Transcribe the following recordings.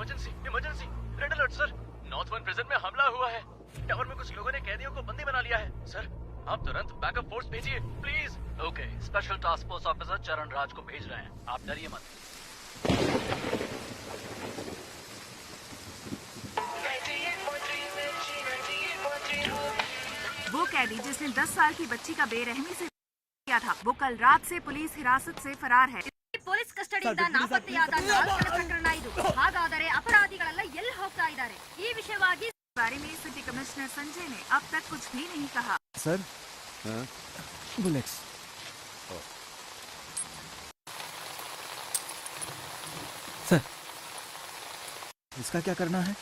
Emergency emergency, red alert sir. North one prison में हमला हुआ है। टावर में कुछ लोगों ने कैदियों को बंदी बना लिया है सर। आप तुरंत बैकअप फोर्स भेजिए please. Okay, special task force officer चरण राज को भेज रहे हैं, आप डरिए मत। वो कैदी जिसने 10 साल की बच्ची का बेरहमी से किया था, वो कल रात से पुलिस हिरासत से फरार है। ಪೊಲೀಸ್ ಕಸ್ಟಡಿಯಿಂದ ನಾಪತ್ತೆಯಾದ 4 ಪ್ರಕರಣ ಇದು. ಹಾಗಾದರೆ ಅಪರಾಧಿಗಳೆಲ್ಲ ಎಲ್ಲಿ ಹೋಗ್ತಾ ಇದ್ದಾರೆ? ಈ ವಿಷಯವಾಗಿ बारे में सिटी कमिश्नर संजय ने अब तक कुछ भी नहीं कहा। Sir, bullets. सर, इसका क्या करना है?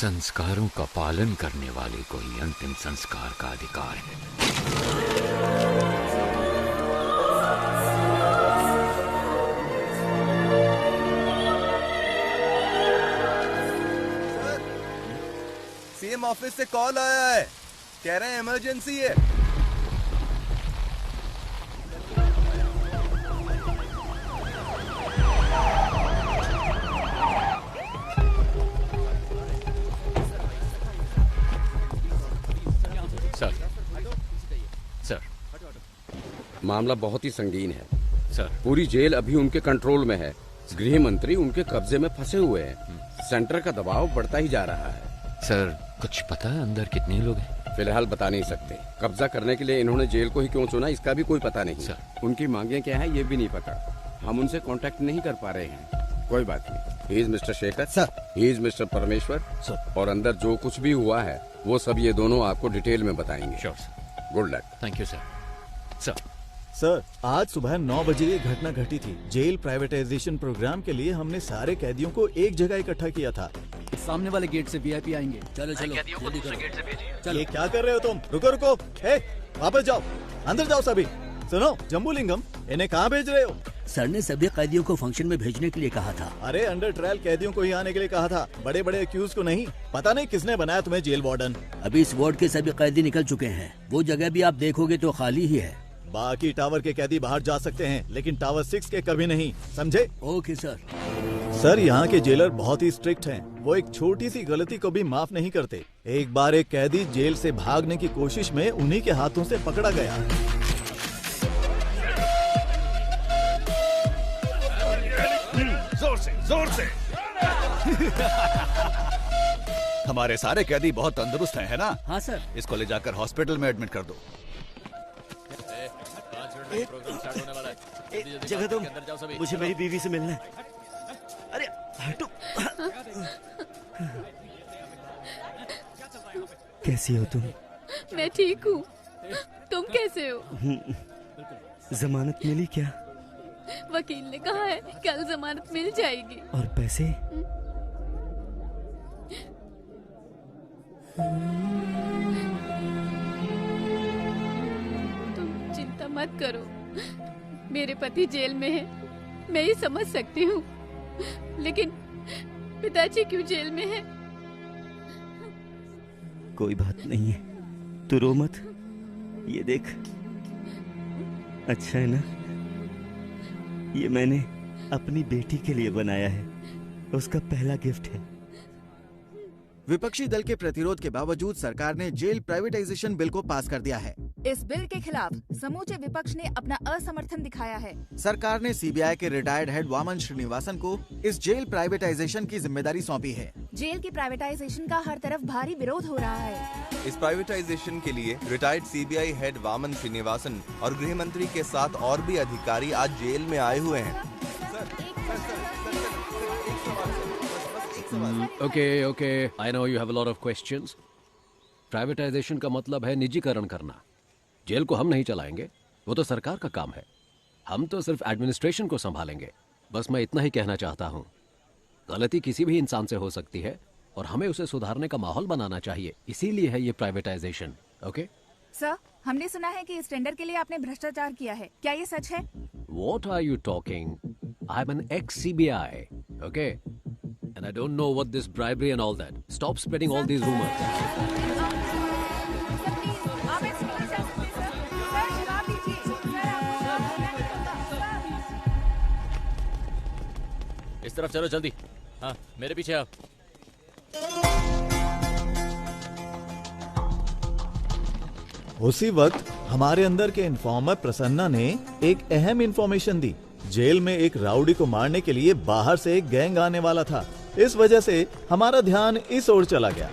संस्कारों का पालन करने वाले को ही अंतिम संस्कार का अधिकार है। सीएम ऑफिस से कॉल आया है, कह रहे हैं इमरजेंसी है। सर, मामला बहुत ही संगीन है सर। पूरी जेल अभी उनके कंट्रोल में है। गृह मंत्री उनके कब्जे में फंसे हुए हैं। सेंटर का दबाव बढ़ता ही जा रहा है। सर, कुछ पता है अंदर कितने लोग हैं? फिलहाल बता नहीं सकते। कब्जा करने के लिए इन्होंने जेल को ही क्यों चुना, इसका भी कोई पता नहीं। सर। उनकी मांगे क्या है ये भी नहीं पता। हम उनसे कांटेक्ट नहीं कर पा रहे हैं। कोई बात नहीं। He is mister Shekhar sir. He is mister परमेश्वर सर। और अंदर जो कुछ भी हुआ है वो सब ये दोनों आपको डिटेल में बताएंगे। Sure sir. Good luck. Thank you sir. Sir, sir, आज सुबह 9 बजे ये घटना घटी थी। जेल प्राइवेटाइजेशन प्रोग्राम के लिए हमने सारे कैदियों को एक जगह इकट्ठा किया था। सामने वाले गेट से वीआईपी आएंगे। चलो चलो कैदियों को दूसरे गेट से भेजिए। ये क्या कर रहे हो तुम? रुको रुको, वापस जाओ, अंदर जाओ सभी। सुनो जम्बूलिंगम, इन्हें कहाँ भेज रहे हो? सर ने सभी कैदियों को फंक्शन में भेजने के लिए कहा था। अरे अंडर ट्रायल कैदियों को ही आने के लिए कहा था, बड़े बड़े एक्यूज को नहीं। पता नहीं किसने बनाया तुम्हें जेल वार्डन। अभी इस वार्ड के सभी कैदी निकल चुके हैं। वो जगह भी आप देखोगे तो खाली ही है। बाकी टावर के कैदी बाहर जा सकते हैं, लेकिन टावर 6 के कभी नहीं, समझे? Okay sir. सर, यहाँ के जेलर बहुत ही स्ट्रिक्ट हैं। वो एक छोटी सी गलती को भी माफ नहीं करते। एक बार एक कैदी जेल से भागने की कोशिश में उन्हीं के हाथों से पकड़ा गया। जोर से हमारे सारे कैदी बहुत तंदुरुस्त हैं, है ना? हाँ सर। इसको ले जाकर हॉस्पिटल में एडमिट कर दो। जगह तुम, मुझे मेरी बीवी से मिलना है। अरे हटो। कैसी हो तुम? मैं ठीक हूँ, तुम कैसे हो? जमानत मिली क्या? वकील ने कहा है कल जमानत मिल जाएगी। और पैसे? तुम चिंता मत करो, मेरे पति जेल में है, मैं ये समझ सकती हूँ, लेकिन पिताजी क्यों जेल में है? कोई बात नहीं है, तू रो मत। ये देख, अच्छा है ना? ये मैंने अपनी बेटी के लिए बनाया है, उसका पहला गिफ्ट है। विपक्षी दल के प्रतिरोध के बावजूद सरकार ने जेल प्राइवेटाइजेशन बिल को पास कर दिया है। इस बिल के खिलाफ समूचे विपक्ष ने अपना असमर्थन दिखाया है। सरकार ने सीबीआई के रिटायर्ड हेड वामन श्रीनिवासन को इस जेल प्राइवेटाइजेशन की जिम्मेदारी सौंपी है। जेल की प्राइवेटाइजेशन का हर तरफ भारी विरोध हो रहा है। इस प्राइवेटाइजेशन के लिए retired CBI head Vaman Srinivasan और गृह मंत्री के साथ और भी अधिकारी आज जेल में आए हुए हैं। Okay, I know you have a lot of questions. Privatisation का मतलब है निजीकरण करना। जेल को हम नहीं चलाएंगे, वो तो सरकार का काम है। हम तो सिर्फ एडमिनिस्ट्रेशन को संभालेंगे। बस मैं इतना ही कहना चाहता हूँ। गलती किसी भी इंसान से हो सकती है और हमें उसे सुधारने का माहौल बनाना चाहिए, इसीलिए है ये प्राइवेटाइजेशन। ओके सर, हमने सुना है कि इस टेंडर के लिए आपने भ्रष्टाचार किया है, क्या ये सच है? What are you talking? I'm an ex-CBI, okay? And I don't know what this bribery and all that. Stop spreading all these rumors. तरफ चलो जल्दी। हाँ मेरे पीछे आओ। उसी वक्त हमारे अंदर के इन्फॉर्मर प्रसन्ना ने एक अहम इंफॉर्मेशन दी। जेल में एक राउडी को मारने के लिए बाहर से एक गैंग आने वाला था। इस वजह से हमारा ध्यान इस ओर चला गया।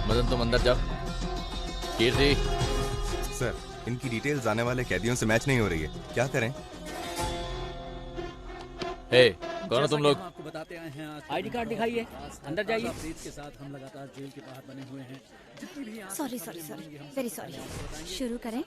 मदन तुम अंदर जाओ। कीर्ति। सर, इनकी डिटेल्स आने वाले कैदियों से मैच नहीं हो रही है, क्या करें? हे, कौन हो तुम लोग? आपको बताते आए हैं, आईडी कार्ड दिखाइए, अंदर जाइए। के साथ हम लगातार जेल के बाहर बने हुए हैं। Sorry very sorry. शुरू करें।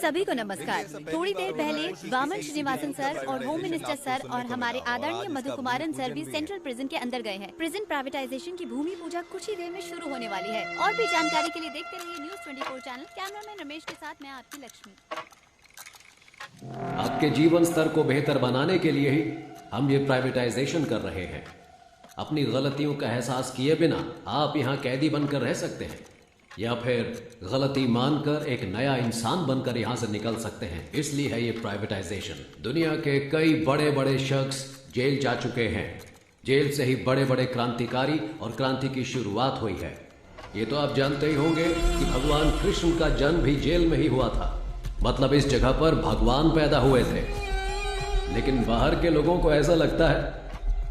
सभी को नमस्कार। थोड़ी देर पहले वामन श्रीनिवासन सर और होम मिनिस्टर सर और हमारे आदरणीय मधु कुमारन सर भी सेंट्रल प्रिजन के अंदर गए हैं। प्रिजन प्राइवेटाइजेशन की भूमि पूजा कुछ ही देर में शुरू होने वाली है। और भी जानकारी के लिए देखते रहिए न्यूज़ 24 चैनल। कैमरामैन रमेश के साथ मैं आपकी लक्ष्मी। आपके जीवन स्तर को बेहतर बनाने के लिए ही हम ये प्राइवेटाइजेशन कर रहे हैं। अपनी गलतियों का एहसास किए बिना आप यहाँ कैदी बनकर रह सकते हैं या फिर गलती मानकर एक नया इंसान बनकर यहाँ से निकल सकते हैं। इसलिए है ये प्राइवेटाइजेशन। दुनिया के कई बड़े बड़े शख्स जेल जा चुके हैं। जेल से ही बड़े बड़े क्रांतिकारी और क्रांति की शुरुआत हुई है। ये तो आप जानते ही होंगे कि भगवान कृष्ण का जन्म भी जेल में ही हुआ था। मतलब इस जगह पर भगवान पैदा हुए थे। लेकिन बाहर के लोगों को ऐसा लगता है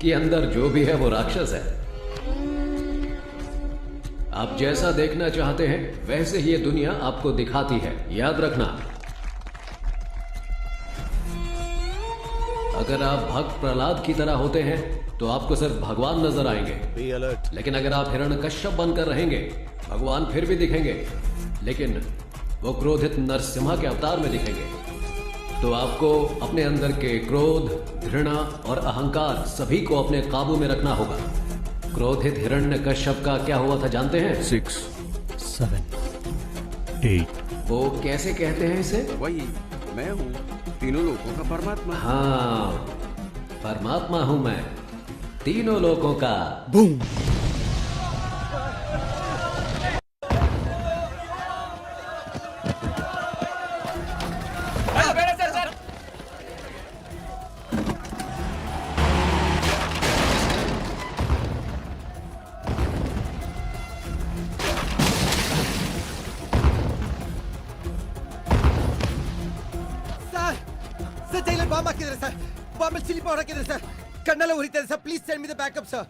कि अंदर जो भी है वो राक्षस है। आप जैसा देखना चाहते हैं वैसे ही ये दुनिया आपको दिखाती है। याद रखना, अगर आप भक्त प्रहलाद की तरह होते हैं तो आपको सिर्फ भगवान नजर आएंगे। Be alert. लेकिन अगर आप हिरण्यकश्यप बनकर रहेंगे, भगवान फिर भी दिखेंगे, लेकिन वो क्रोधित नरसिम्हा के अवतार में दिखेंगे। तो आपको अपने अंदर के क्रोध, घृणा और अहंकार सभी को अपने काबू में रखना होगा। क्रोधित हिरण्यकश्यप का क्या हुआ था जानते हैं? 6, 7, 8। वो कैसे कहते हैं इसे? वही मैं हूँ, तीनों लोगों का परमात्मा। हाँ, परमात्मा हूं मैं, तीनों लोगों का। Boom. Colonel Urita, sir, please send me the backup, sir.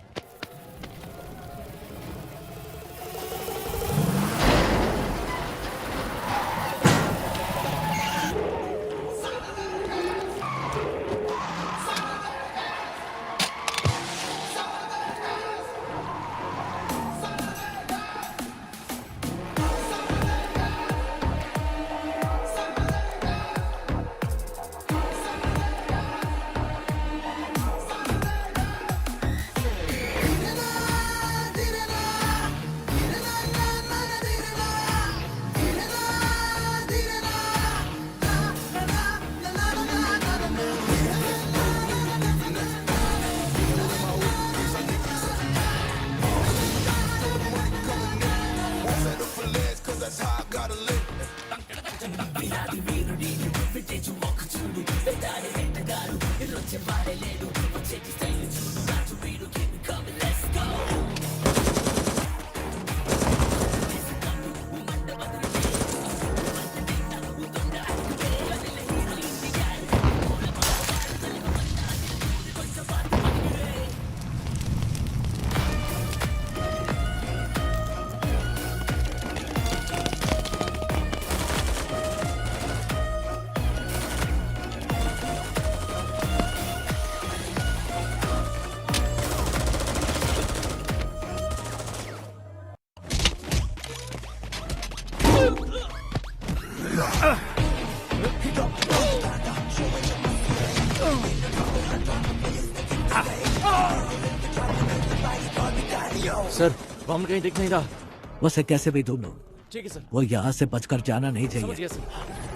Sir, बम कहीं दिख नहीं रहा। उसे कैसे भी ढूंढो। ठीक है सर। वो यहाँ से बचकर जाना नहीं चाहिए। समझ गया सर।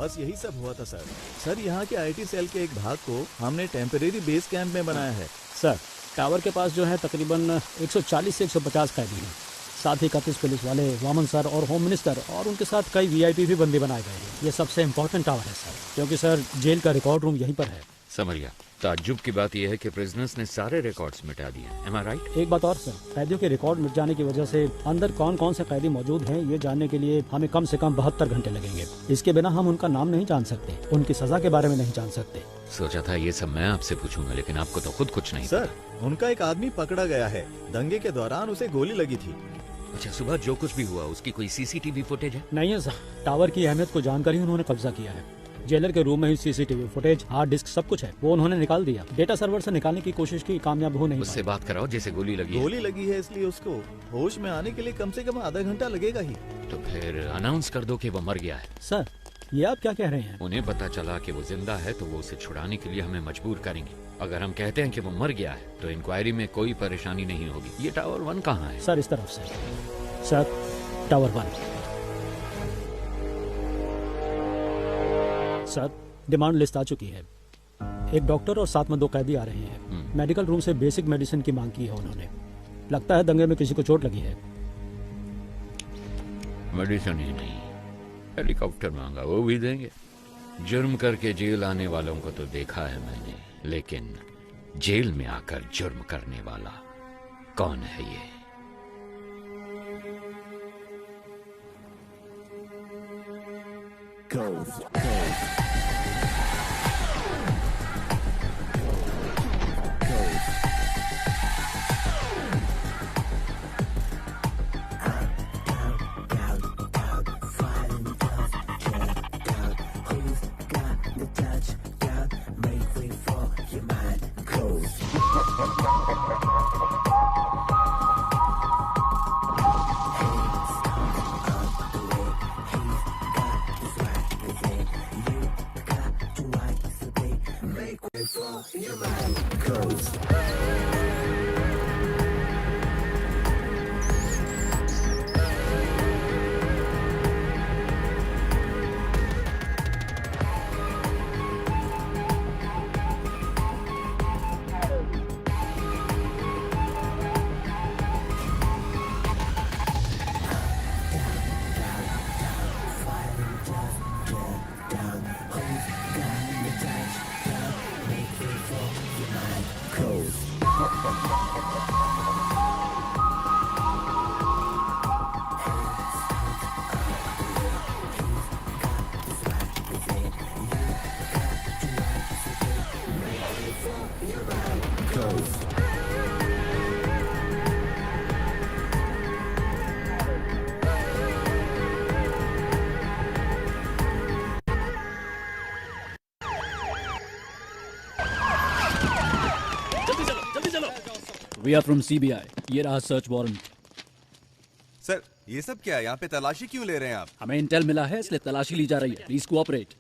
बस यही सब हुआ था सर। सर यहाँ के आईटी सेल के एक भाग को हमने टेम्परेरी बेस कैंप में बनाया है। सर टावर के पास जो है तकरीबन 140 से 150 कैदी हैं। साथ ही 31 पुलिस वाले, वामन सर और होम मिनिस्टर और उनके साथ कई वीआईपी भी बंदी बनाए गए हैं। ये सबसे इम्पोर्टेंट टावर है सर, क्योंकि सर जेल का रिकॉर्ड रूम यहीं पर है। समझ गया। ताज्जुब की बात यह है कि प्रिजनर्स ने सारे रिकॉर्ड्स मिटा दिए। Am I right? एक बात और सर, कैदियों के रिकॉर्ड मिट जाने की वजह से अंदर कौन कौन से कैदी मौजूद हैं ये जानने के लिए हमें कम से कम 72 घंटे लगेंगे। इसके बिना हम उनका नाम नहीं जान सकते, उनकी सजा के बारे में नहीं जान सकते। सोचा था ये सब मैं आपसे पूछूंगा, लेकिन आपको तो खुद कुछ नहीं सर उनका एक आदमी पकड़ा गया है। दंगे के दौरान उसे गोली लगी थी। अच्छा, सुबह जो कुछ भी हुआ उसकी कोई सीसीटीवी फुटेज है? नहीं है सर, टावर की अहमियत को जानकर ही उन्होंने कब्जा किया है। जेलर के रूम में ही सीसीटीवी फुटेज, हार्ड डिस्क सब कुछ है, वो उन्होंने निकाल दिया। डेटा सर्वर से निकालने की कोशिश की, कामयाब हो नहीं उससे बात कराओ जिसे गोली लगी है। गोली लगी है इसलिए उसको होश में आने के लिए कम से कम आधा घंटा लगेगा ही। तो फिर अनाउंस कर दो कि वो मर गया है। सर ये आप क्या कह रहे हैं? उन्हें पता चला कि वो जिंदा है तो वो उसे छुड़ाने के लिए हमें मजबूर करेंगे। अगर हम कहते हैं कि वो मर गया है तो इंक्वायरी में कोई परेशानी नहीं होगी। ये टावर 1 कहाँ है? सर इस तरफ से। Sir tower 1। Sir demand list आ चुकी है। एक डॉक्टर और साथ में 2 कैदी आ रहे हैं। मेडिकल रूम से बेसिक मेडिसिन की मांग की है उन्होंने। लगता है दंगे में किसी को चोट लगी है। मेडिसिन ही नहीं, हेलीकॉप्टर मांगा, वो भी देंगे। जुर्म करके जेल आने वालों को तो देखा है मैंने, लेकिन जेल में आकर जुर्म करने वाला कौन है ये? We are from CBI. ये रहा सर्च वारंट। सर ये सब क्या है? यहाँ पे तलाशी क्यों ले रहे हैं आप? हमें इंटेल मिला है इसलिए तलाशी ली जा रही है। Please cooperate.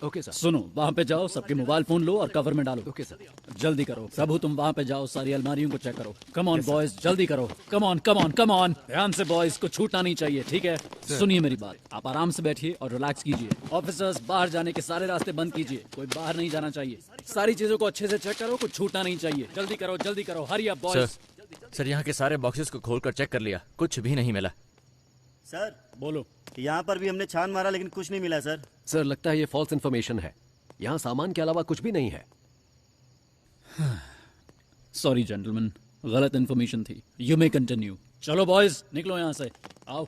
Okay sir. सुनो, वहाँ पे जाओ, सबके मोबाइल फोन लो और कवर में डालो। Okay sir. जल्दी करो प्रभु, तुम वहाँ पे जाओ, सारी अलमारियों को चेक करो। कम ऑन बॉयज, जल्दी करो। Come on come on come on, ध्यान से बॉयज, को छूटना नहीं चाहिए, ठीक है? सुनिए मेरी बात, आप आराम से बैठिए और रिलैक्स कीजिए। ऑफिसर्स बाहर जाने के सारे रास्ते बंद कीजिए, कोई बाहर नहीं जाना चाहिए। सारी चीजों को अच्छे से चेक करो, कुछ छूटना नहीं चाहिए। जल्दी करो, हरी अप बॉयज। सर यहाँ के सारे बॉक्सेस को खोलकर चेक कर लिया, कुछ भी नहीं मिला। सर बोलो। यहाँ पर भी हमने छान मारा लेकिन कुछ नहीं मिला सर। सर लगता है ये फॉल्स इन्फॉर्मेशन है। यहाँ सामान के अलावा कुछ भी नहीं है। सॉरी जेंटलमैन, गलत इन्फॉर्मेशन थी। You may continue. चलो बॉयज निकलो यहाँ से, आओ।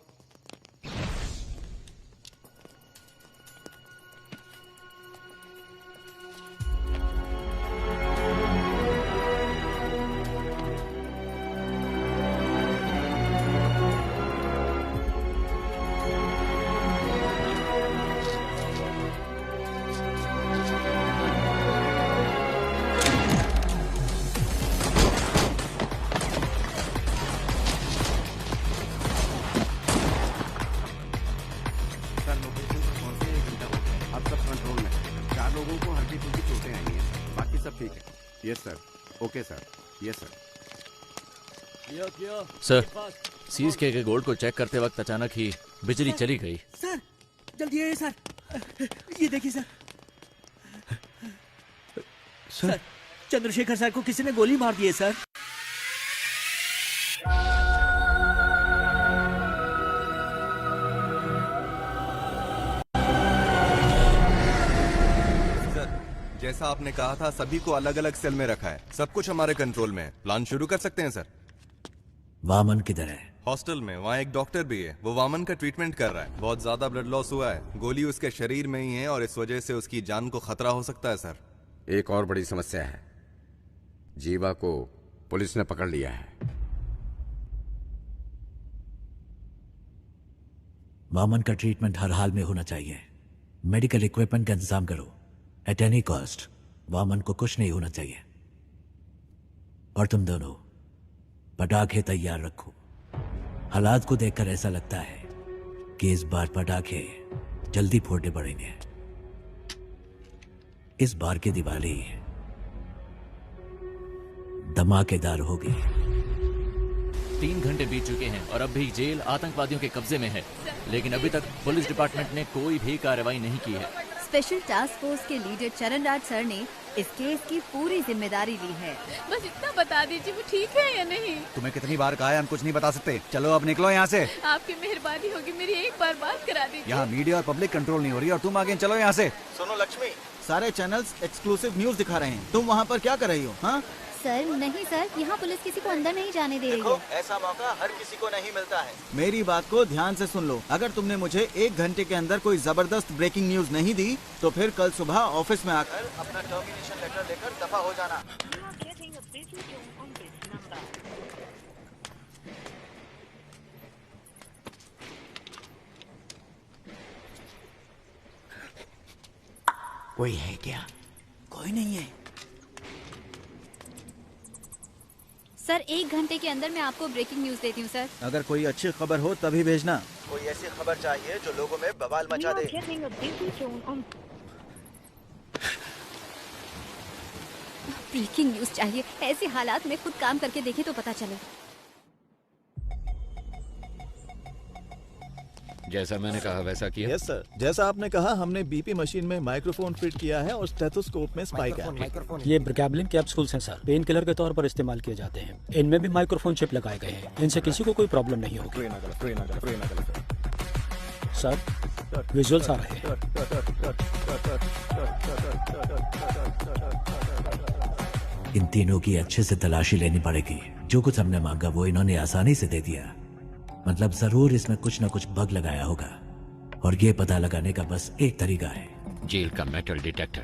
Yes sir, okay sir, yes sir. Sir seize के गोल्ड को चेक करते वक्त अचानक ही बिजली चली गई। सर जल्दी आइए सर। ये देखिए सर। सर चंद्रशेखर सर को किसी ने गोली मार दी है सर। जैसा आपने कहा था सभी को अलग अलग सेल में रखा है। सब कुछ हमारे कंट्रोल में है। प्लान शुरू कर सकते हैं सर। वामन किधर है? हॉस्टल में। वहाँ एक डॉक्टर भी है, वो वामन का ट्रीटमेंट कर रहा है। बहुत ज्यादा ब्लड लॉस हुआ है, गोली उसके शरीर में ही है और इस वजह से उसकी जान को खतरा हो सकता है सर। एक और बड़ी समस्या है, जीवा को पुलिस ने पकड़ लिया है। वामन का ट्रीटमेंट हर हाल में होना चाहिए। मेडिकल इक्विपमेंट का इंतजाम करो एट एनी कॉस्ट। वामन को कुछ नहीं होना चाहिए। और तुम दोनों पटाखे तैयार रखो। हालात को देखकर ऐसा लगता है कि इस बार पटाखे जल्दी फोड़ने पड़ेंगे। इस बार की दिवाली धमाकेदार होगी। 3 घंटे बीत चुके हैं और अब भी जेल आतंकवादियों के कब्जे में है, लेकिन अभी तक पुलिस डिपार्टमेंट ने कोई भी कार्रवाई नहीं की है। स्पेशल टास्क फोर्स के लीडर चरण राज सर ने इस केस की पूरी जिम्मेदारी ली है। बस इतना बता दीजिए वो ठीक है या नहीं। तुम्हें कितनी बार कहा है हम कुछ नहीं बता सकते। चलो अब निकलो यहाँ से। आपकी मेहरबानी होगी, मेरी एक बार बात करा दीजिए। यहाँ मीडिया और पब्लिक कंट्रोल नहीं हो रही और तुम आगे चलो यहाँ से। सुनो लक्ष्मी, सारे चैनल्स एक्सक्लूसिव न्यूज दिखा रहे हैं, तुम वहाँ पर क्या कर रही हो? हाँ सर नहीं सर, यहाँ पुलिस किसी को अंदर नहीं जाने दे रही है। ऐसा मौका हर किसी को नहीं मिलता है। मेरी बात को ध्यान से सुन लो। अगर तुमने मुझे 1 घंटे के अंदर कोई जबरदस्त ब्रेकिंग न्यूज नहीं दी तो फिर कल सुबह ऑफिस में आकर अपना टर्मिनेशन लेटर लेकर दफा हो जाना। कोई है क्या? कोई नहीं है सर। 1 घंटे के अंदर मैं आपको ब्रेकिंग न्यूज देती हूँ सर। अगर कोई अच्छी खबर हो तभी भेजना। कोई ऐसी खबर चाहिए जो लोगों में बवाल मचा दे। ब्रेकिंग न्यूज चाहिए। ऐसे हालात में खुद काम करके देखें तो पता चले। जैसा मैंने कहा वैसा किया। यस सर, जैसा आपने कहा हमने बीपी मशीन में माइक्रोफोन फिट किया है और स्टेथोस्कोप में स्पाइक है। ये ब्रैकेबलिन कैप्सूल्स हैं सर, पेन किलर के तौर पर इस्तेमाल किए जाते हैं। इनमें भी माइक्रोफोन चिप लगाए गए हैं, इनसे किसी को कोई प्रॉब्लम नहीं होगी। सर विजुअल्स आ रहे हैं। इन तीनों की अच्छे से तलाशी लेनी पड़ेगी। जो कुछ हमने मांगा वो इन्होंने आसानी से दे दिया। मतलब जरूर इसमें कुछ न कुछ बग लगाया होगा और ये पता लगाने का बस एक तरीका है, जेल का मेटल डिटेक्टर।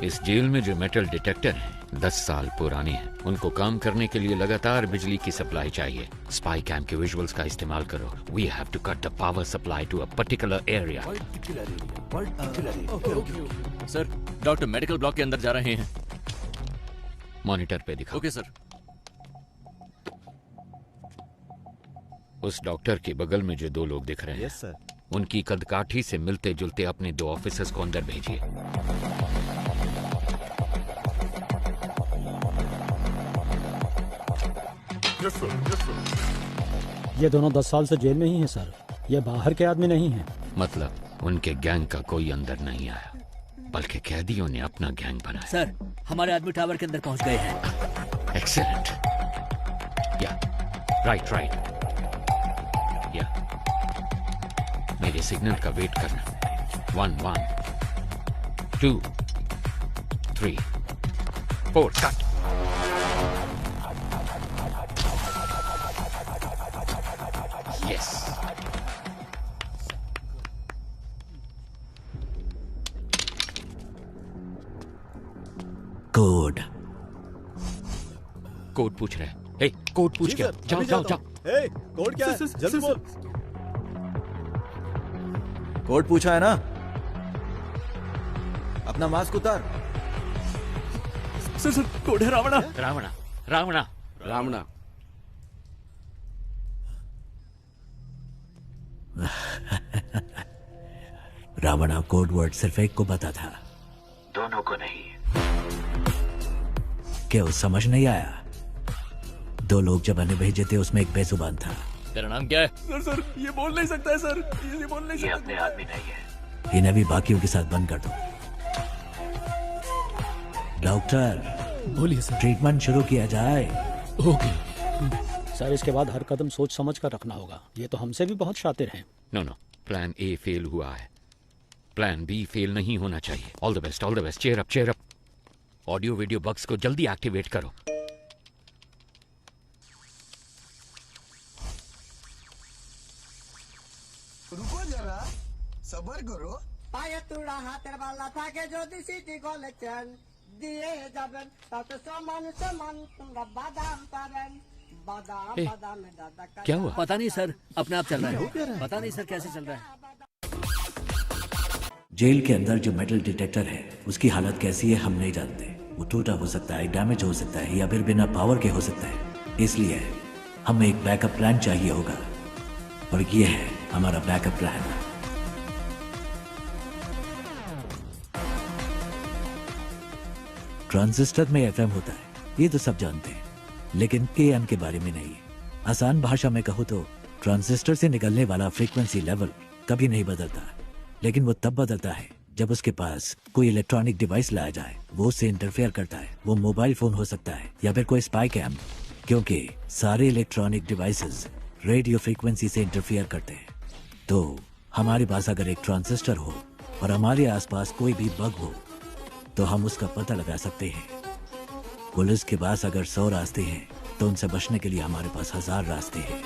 इस जेल में जो मेटल डिटेक्टर है 10 साल पुराने हैं। उनको काम करने के लिए लगातार बिजली की सप्लाई चाहिए। स्पाई कैम के विजुअल्स का इस्तेमाल करो। We have to cut the power supply to a particular area. Sir doctor medical block के अंदर जा रहे हैं। मॉनिटर पे दिखाओ। Okay sir. उस डॉक्टर के बगल में जो 2 लोग दिख रहे हैं, यस सर, उनकी कदकाठी से मिलते जुलते अपने 2 ऑफिसर्स को अंदर भेजिए। ये दोनों 10 साल से जेल में ही हैं सर। ये बाहर के आदमी नहीं हैं। मतलब उनके गैंग का कोई अंदर नहीं आया, बल्कि कैदियों ने अपना गैंग बनाया। सर हमारे आदमी टावर के अंदर पहुंच गए हैं। एक्सीलेंट। या राइट। या मेरे सिग्नल का वेट करना। 1 1 2 3 4 कट। यस। कोड पूछ रहे हैं। हे, कोड पूछ क्या? जाओ। ए, कोड क्या है? जल्दी बोल। कोड पूछा है ना? अपना मास्क उतार। सर कोड है रावणा। रावणा। रावणा कोड वर्ड सिर्फ एक को पता था, दोनों को नहीं। क्यों समझ नहीं आया? 2 लोग जब हमें भेजे थे उसमें एक बेजुबान था, तेरा नाम क्या है? सर ये बोल नहीं सकता है सर, ये बोल नहीं ये सकता। अपने आदमी नहीं है। इन्हें भी बाकियों के साथ बंद कर दो। डॉक्टर बोलिए सर। ट्रीटमेंट शुरू किया जाए। ओके सर, इसके बाद हर कदम सोच समझ कर रखना होगा। ये तो हमसे भी बहुत शातिर हैं। No no, plan A fail हुआ है, प्लान बी फेल नहीं होना चाहिए। All the best, all the best. Cheer up, cheer up. Audio video bugs को जल्दी एक्टिवेट करो। रुको जरा, सबर करो। পায়ে তুড়া হাতের বালা থাকে যদি সিটি কলেছেন দিয়ে যাবেন তাতে সমান সমান তোমরা বাদাম পাবেন বাদাम ए, बादाम में दादा का क्या हुआ? पता नहीं सर, अपने आप चल रहा है। पता नहीं सर कैसे चल रहा है। जेल के अंदर जो मेटल डिटेक्टर है उसकी हालत कैसी है हम नहीं जानते। वो टूटा हो सकता है, डैमेज हो सकता है, या फिर बिना पावर के हो सकता है। इसलिए हमें एक बैकअप प्लान चाहिए होगा, और ये है हमारा बैकअप प्लान। ट्रांजिस्टर में एफएम होता है, ये तो सब जानते हैं, लेकिन एएम के बारे में नहीं। आसान भाषा में कहूँ तो ट्रांजिस्टर से निकलने वाला फ्रीक्वेंसी लेवल कभी नहीं बदलता, लेकिन वो तब बदलता है जब उसके पास कोई इलेक्ट्रॉनिक डिवाइस लाया जाए, वो उससे इंटरफेयर करता है। वो मोबाइल फोन हो सकता है या फिर कोई स्पाई कैम, क्योंकि सारे इलेक्ट्रॉनिक डिवाइसेस रेडियो फ्रीक्वेंसी से इंटरफेयर करते हैं। तो हमारे पास अगर एक ट्रांजिस्टर हो और हमारे आसपास कोई भी बग हो तो हम उसका पता लगा सकते हैं। पुलिस के पास अगर 100 रास्ते हैं तो उनसे बचने के लिए हमारे पास 1000 रास्ते हैं।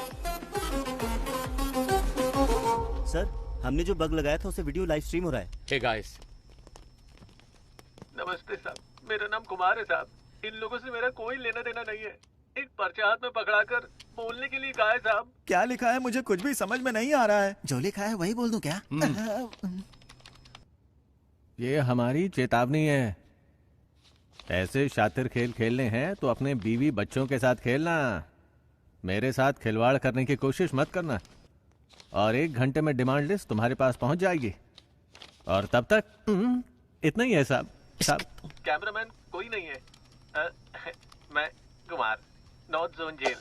सर, हमने जो बग लगाया था उसे वीडियो लाइव स्ट्रीम हो रहा है। हे गाइस, नमस्ते साहब, मेरा नाम कुमार है साहब। इन लोगों से मेरा कोई लेना देना नहीं है। एक पर्चा हाथ में पकड़ाकर बोलने के लिए कहा है साहब। क्या लिखा है मुझे कुछ भी समझ में नहीं आ रहा है। जो लिखा है वही बोल दूं क्या? ये हमारी चेतावनी है। ऐसे शातिर खेल खेलने हैं तो अपने बीवी बच्चों के साथ खेलना, मेरे साथ खिलवाड़ करने की कोशिश मत करना। और 1 घंटे में डिमांड लिस्ट तुम्हारे पास पहुंच जाएगी, और तब तक इतना ही है साहब। साहब, कैमरामैन कोई नहीं है। मैं कुमार, नॉर्थ जोन जेल।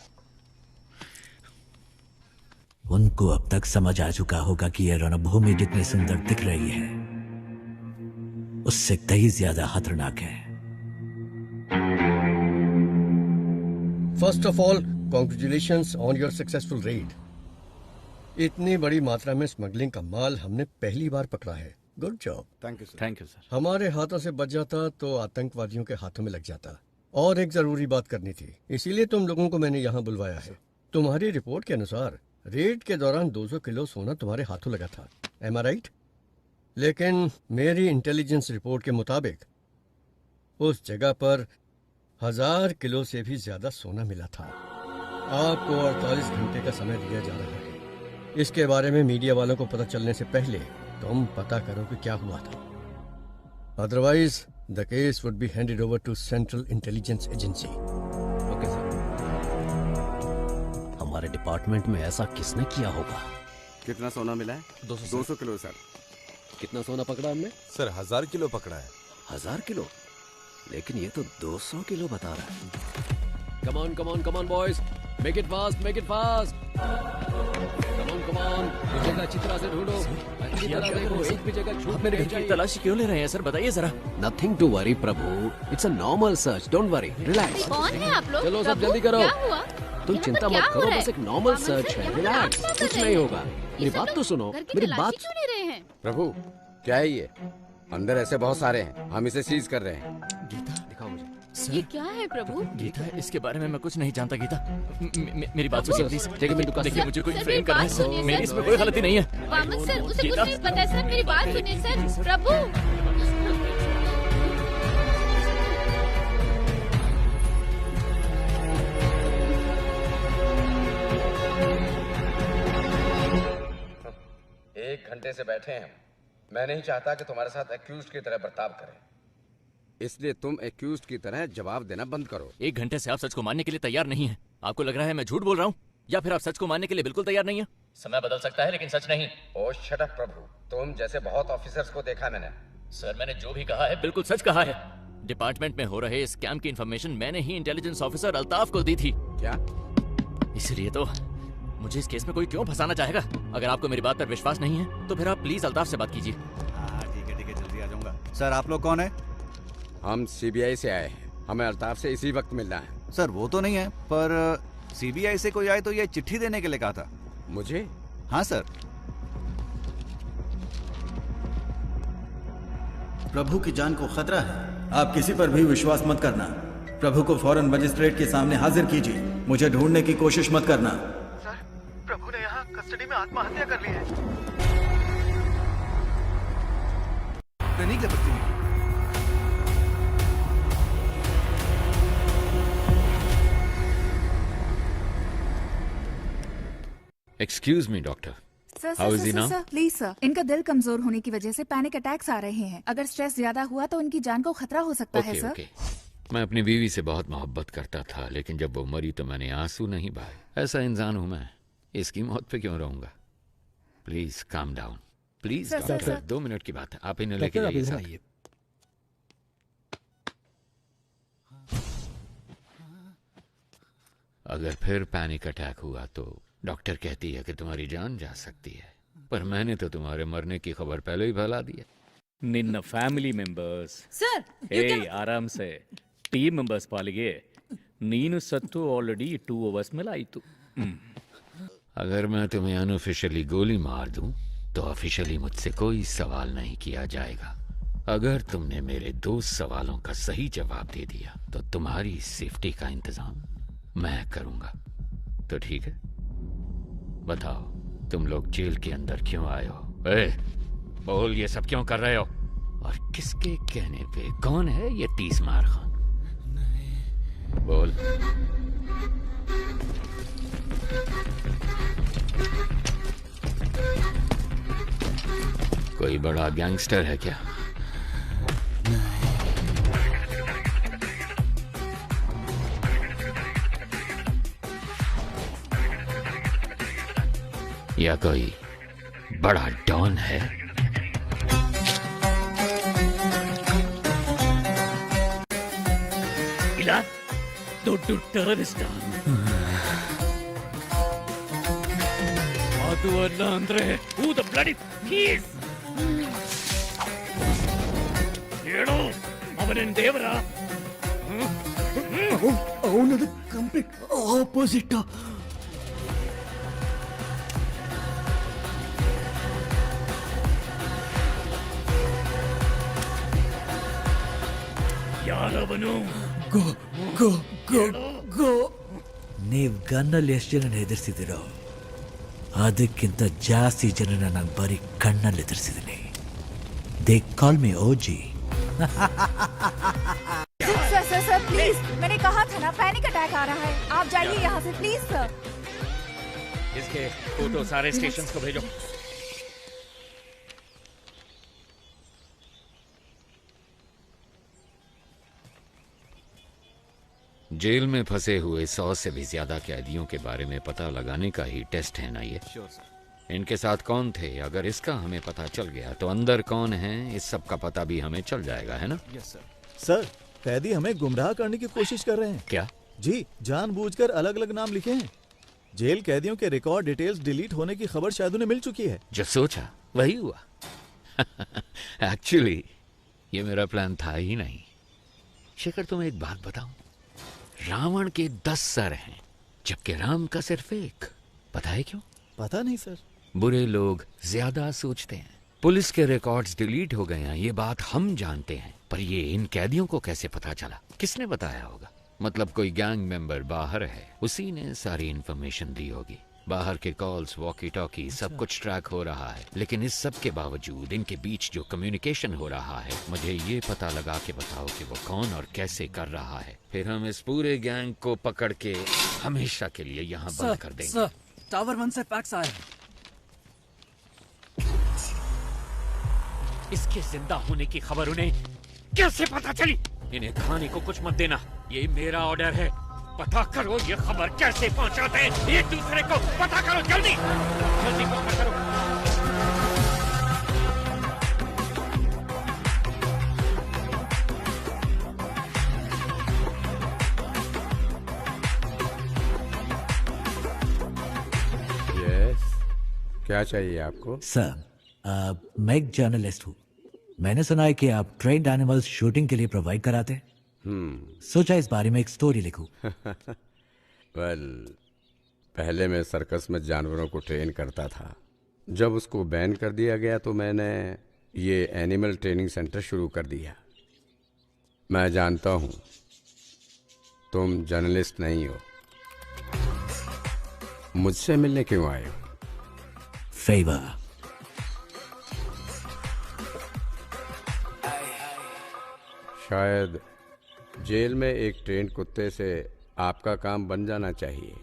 उनको अब तक समझ आ चुका होगा कि यह रणभूमि जितनी सुंदर दिख रही है उससे कहीं ज्यादा खतरनाक है। First of all, congratulations on your successful red. इतनी बड़ी मात्रा में स्मगलिंग का माल हमने पहली बार पकड़ा है। Good job. Thank you sir. Thank you sir. हमारे हाथों से बच जाता तो आतंकवादियों के हाथों में लग जाता। और एक जरूरी बात करनी थी, इसीलिए तुम लोगों को मैंने यहाँ बुलवाया है। तुम्हारी रिपोर्ट के अनुसार रेड के दौरान 200 किलो सोना तुम्हारे हाथों लगा था। एम आई राइट? लेकिन मेरी इंटेलिजेंस रिपोर्ट के मुताबिक उस जगह पर 1000 किलो से भी ज्यादा सोना मिला था। आपको 48 घंटे का समय दिया जा रहा है। इसके बारे में मीडिया वालों को पता चलने से पहले तुम पता करो कि क्या हुआ था, otherwise the case would be handed over to central intelligence agency. Okay sir. हमारे डिपार्टमेंट में ऐसा किसने किया होगा? कितना सोना मिला है? 200 किलो सर। कितना सोना पकड़ा हमने? सर 1000 किलो पकड़ा है। 1000 किलो? लेकिन ये तो 200 किलो बता रहा है। Come on come on come on boys, make it fast, make it fast. Come on, जगह अच्छी तरह से ढूंढो, अच्छी तरह देखो, एक भी जगह छूट मेरे नहीं घर की चाहिए। तलाशी क्यों ले रहे हैं सर, बताइए जरा। Nothing to worry Prabhu, it's a normal search, don't worry, relax. कौन है आप लोग? चलो सब प्रभु, जल्दी करो। क्या हुआ? तुम यहाँ चिंता पर क्या मत हो करो, रहा बस है? एक नॉर्मल वामन सर्च सर, है, यहाँ रिलैक्स, आप क्या कुछ कर नहीं रहे होगा। हैं? मेरी बात तो सुनो, घर की मेरी तलाशी बात। क्यों ले रहे हैं? प्रभु, क्या है ये? अंदर ऐसे बहुत सारे हैं, हम इसे सीज कर रहे हैं। दिखाओ मुझे। ये क्या है प्रभु? गीता, इसके बारे में मैं कुछ नहीं जानता। गीता, मेरी बात सुनिए प्लीज। देखिए, मुझे कोई सर, फ्रेम मेरी करना बात सुनिए, है, मेरी सर। इसमें कोई गलती नहीं है। वामन सर, उसे कुछ गीता। नहीं पता है सर, मेरी बात सुनिए सर। प्रभु, एक घंटे से बैठे हैं। मैं नहीं चाहता कि तुम्हारे साथ एक्यूज्ड की तरह बर्ताव करें, इसलिए तुम एक्यूज्ड की तरह जवाब देना बंद करो। 1 घंटे से आप सच को मानने के लिए तैयार नहीं है। आपको लग रहा है मैं झूठ बोल रहा हूँ, या फिर आप सच को मानने के लिए बिल्कुल तैयार नहीं है? समय बदल सकता है लेकिन सच नहीं। ओ शट अप प्रभु, तुम जैसे बहुत ऑफिसर्स को देखा मैंने। सर, मैंने जो भी कहा है बिल्कुल सच कहा है। डिपार्टमेंट में हो रहे स्कैम की इंफॉर्मेशन मैंने ही इंटेलिजेंस ऑफिसर अल्ताफ को दी थी। क्या? इसलिए तो मुझे इस केस में कोई क्यों फंसाना चाहेगा? अगर आपको मेरी बात पर विश्वास नहीं है तो फिर आप प्लीज अल्ताफ से बात कीजिए। ठीक है जल्दी आ जाऊंगा। सर आप लोग कौन है? हम सीबीआई से आए हैं, हमें अल्ताफ से इसी वक्त मिलना है। सर वो तो नहीं है, पर सीबीआई से कोई आए तो ये चिट्ठी देने के लिए कहा था। मुझे? हाँ सर। प्रभु की जान को खतरा है, आप किसी पर भी विश्वास मत करना। प्रभु को फौरन मजिस्ट्रेट के सामने हाजिर कीजिए, मुझे ढूंढने की कोशिश मत करना। सर, प्रभु ने यहाँ कस्टडी में आत्महत्या कर ली है। नहीं कर सकती। Excuse me doctor, how is he now? Sir please sir, इनका दिल कमजोर होने की वजह से पैनिक अटैक्स आ रहे हैं। अगर स्ट्रेस ज्यादा हुआ तो उनकी जान को खतरा हो सकता है सर। ओके, मैं अपनी बीवी से बहुत मोहब्बत करता था, लेकिन जब वो मरी तो मैंने आंसू नहीं बहाए। ऐसा इंसान हूं मैं, इसकी मौत पे क्यों रहूंगा? Please calm down, please doctor. 2 minute की बात है, आप इन्हें लेके जाइए साथ। अगर फिर पैनिक अटैक हुआ तो डॉक्टर कहती है कि तुम्हारी जान जा सकती है, पर मैंने तो तुम्हारे मरने की खबर पहले ही फैला दी है। ನಿನ್ನ ಫ್ಯಾಮಿಲಿ ಮೆಂಬರ್ಸ್ सर ಆರಾಮ್ से ಟೀಮ್ ಮೆಂಬರ್ಸ್ ಪಾಲಿಗೆ ನೀನು ಸತ್ತು ಆಲ್ರೆಡಿ 2 hours ಮೇಲೆ ಆಯಿತು। अगर मैं तुम्हें अनऑफिशियली गोली मार दूं तो ऑफिशियली मुझसे कोई सवाल नहीं किया जाएगा। अगर तुमने मेरे 2 सवालों का सही जवाब दे दिया तो तुम्हारी सेफ्टी का इंतजाम मैं करूंगा। तो ठीक है, बताओ तुम लोग जेल के अंदर क्यों आए हो? बोल, ये सब क्यों कर रहे हो? और किसके कहने पे? कौन है ये 30 मार खान? बोल। कोई बड़ा गैंगस्टर है क्या? या कोई बड़ा डॉन है? ಇಲ್ಲ ದೊಡ್ಡ ಟೆರರಿಸ್ಟ್ ಅದು ಅಲ್ಲ ಅಂದ್ರೆ ಹೂ ದ ಬ್ಲಡಿ ಪೀಸ್ ಹೇಳು, ಅವನೇನ್ ದೇವರ? ಅವನದು ಕಂಪ್ಲೀಟ್ ಆಪೋಸಿಟ್. ಯಾರವನು? ಗೋ ಗೋ ಗೋ ಗೋ. ನೀವು ಗನ್ನಲ್ಲಿ ಎಷ್ಟು ಜನ ಹೆದರ್ಸಿದಿರೋ ಅದಕ್ಕಿಂತ ಜಾಸ್ತಿ ಜನನ ನಾನು ಬರೀ ಕಣ್ಣಲ್ಲಿ ಎದುರಿಸಿದ್ದೀನಿ. They call me OG. Sir sir sir please, मैंने कहा था ना पैनिक अटैक आ रहा है, आप जाइए यहाँ से प्लीज सर। इसके फोटो सारे स्टेशन को भेजो। जेल में फंसे हुए 100 से भी ज्यादा कैदियों के बारे में पता लगाने का ही टेस्ट है ना ये? इनके साथ कौन थे? अगर इसका हमें पता चल गया तो अंदर कौन है इस सब का पता भी हमें चल जाएगा, है ना? सर कैदी हमें गुमराह करने की कोशिश कर रहे हैं। क्या? जी, जानबूझकर अलग अलग नाम लिखे हैं। जेल कैदियों के रिकॉर्ड डिटेल्स डिलीट होने की खबर शायद उन्हें मिल चुकी है। जो सोचा वही हुआ। एक्चुअली ये मेरा प्लान था ही नहीं। शेखर, तुम्हें एक बात बताऊं, रावण के 10 सर हैं जबकि राम का सिर्फ एक। पता है क्यों? पता नहीं सर। बुरे लोग ज्यादा सोचते हैं। पुलिस के रिकॉर्ड्स डिलीट हो गए हैं, ये बात हम जानते हैं, पर ये इन कैदियों को कैसे पता चला? किसने बताया होगा? मतलब कोई गैंग मेंबर बाहर है, उसी ने सारी इंफॉर्मेशन दी होगी। बाहर के कॉल्स, वॉकी टॉकी, सब कुछ ट्रैक हो रहा है। लेकिन इस सब के बावजूद इनके बीच जो कम्युनिकेशन हो रहा है, मुझे ये पता लगा के बताओ कि वो कौन और कैसे कर रहा है। फिर हम इस पूरे गैंग को पकड़ के हमेशा के लिए यहाँ बंद कर देंगे। सर, टावर 1 से फैक्स आया है। इसके जिंदा होने की खबर उन्हें कैसे पता चली? इन्हें खाने को कुछ मत देना, ये मेरा ऑर्डर है। पता करो ये खबर कैसे पहुंचाते हैं एक दूसरे को। पता करो, जल्दी जल्दी पता करो। क्या चाहिए आपको? सर, मैं एक जर्नलिस्ट हूँ। मैंने सुना है कि आप ट्रेन्ड एनिमल्स शूटिंग के लिए प्रोवाइड कराते हैं। सोचा इस बारे में एक स्टोरी लिखूं। वेल, पहले मैं सर्कस में जानवरों को ट्रेन करता था। जब उसको बैन कर दिया गया तो मैंने ये एनिमल ट्रेनिंग सेंटर शुरू कर दिया। मैं जानता हूँ तुम जर्नलिस्ट नहीं हो। मुझसे मिलने क्यों आए हो? फेवर। शायद जेल में एक ट्रेंड कुत्ते से आपका काम बन जाना चाहिए।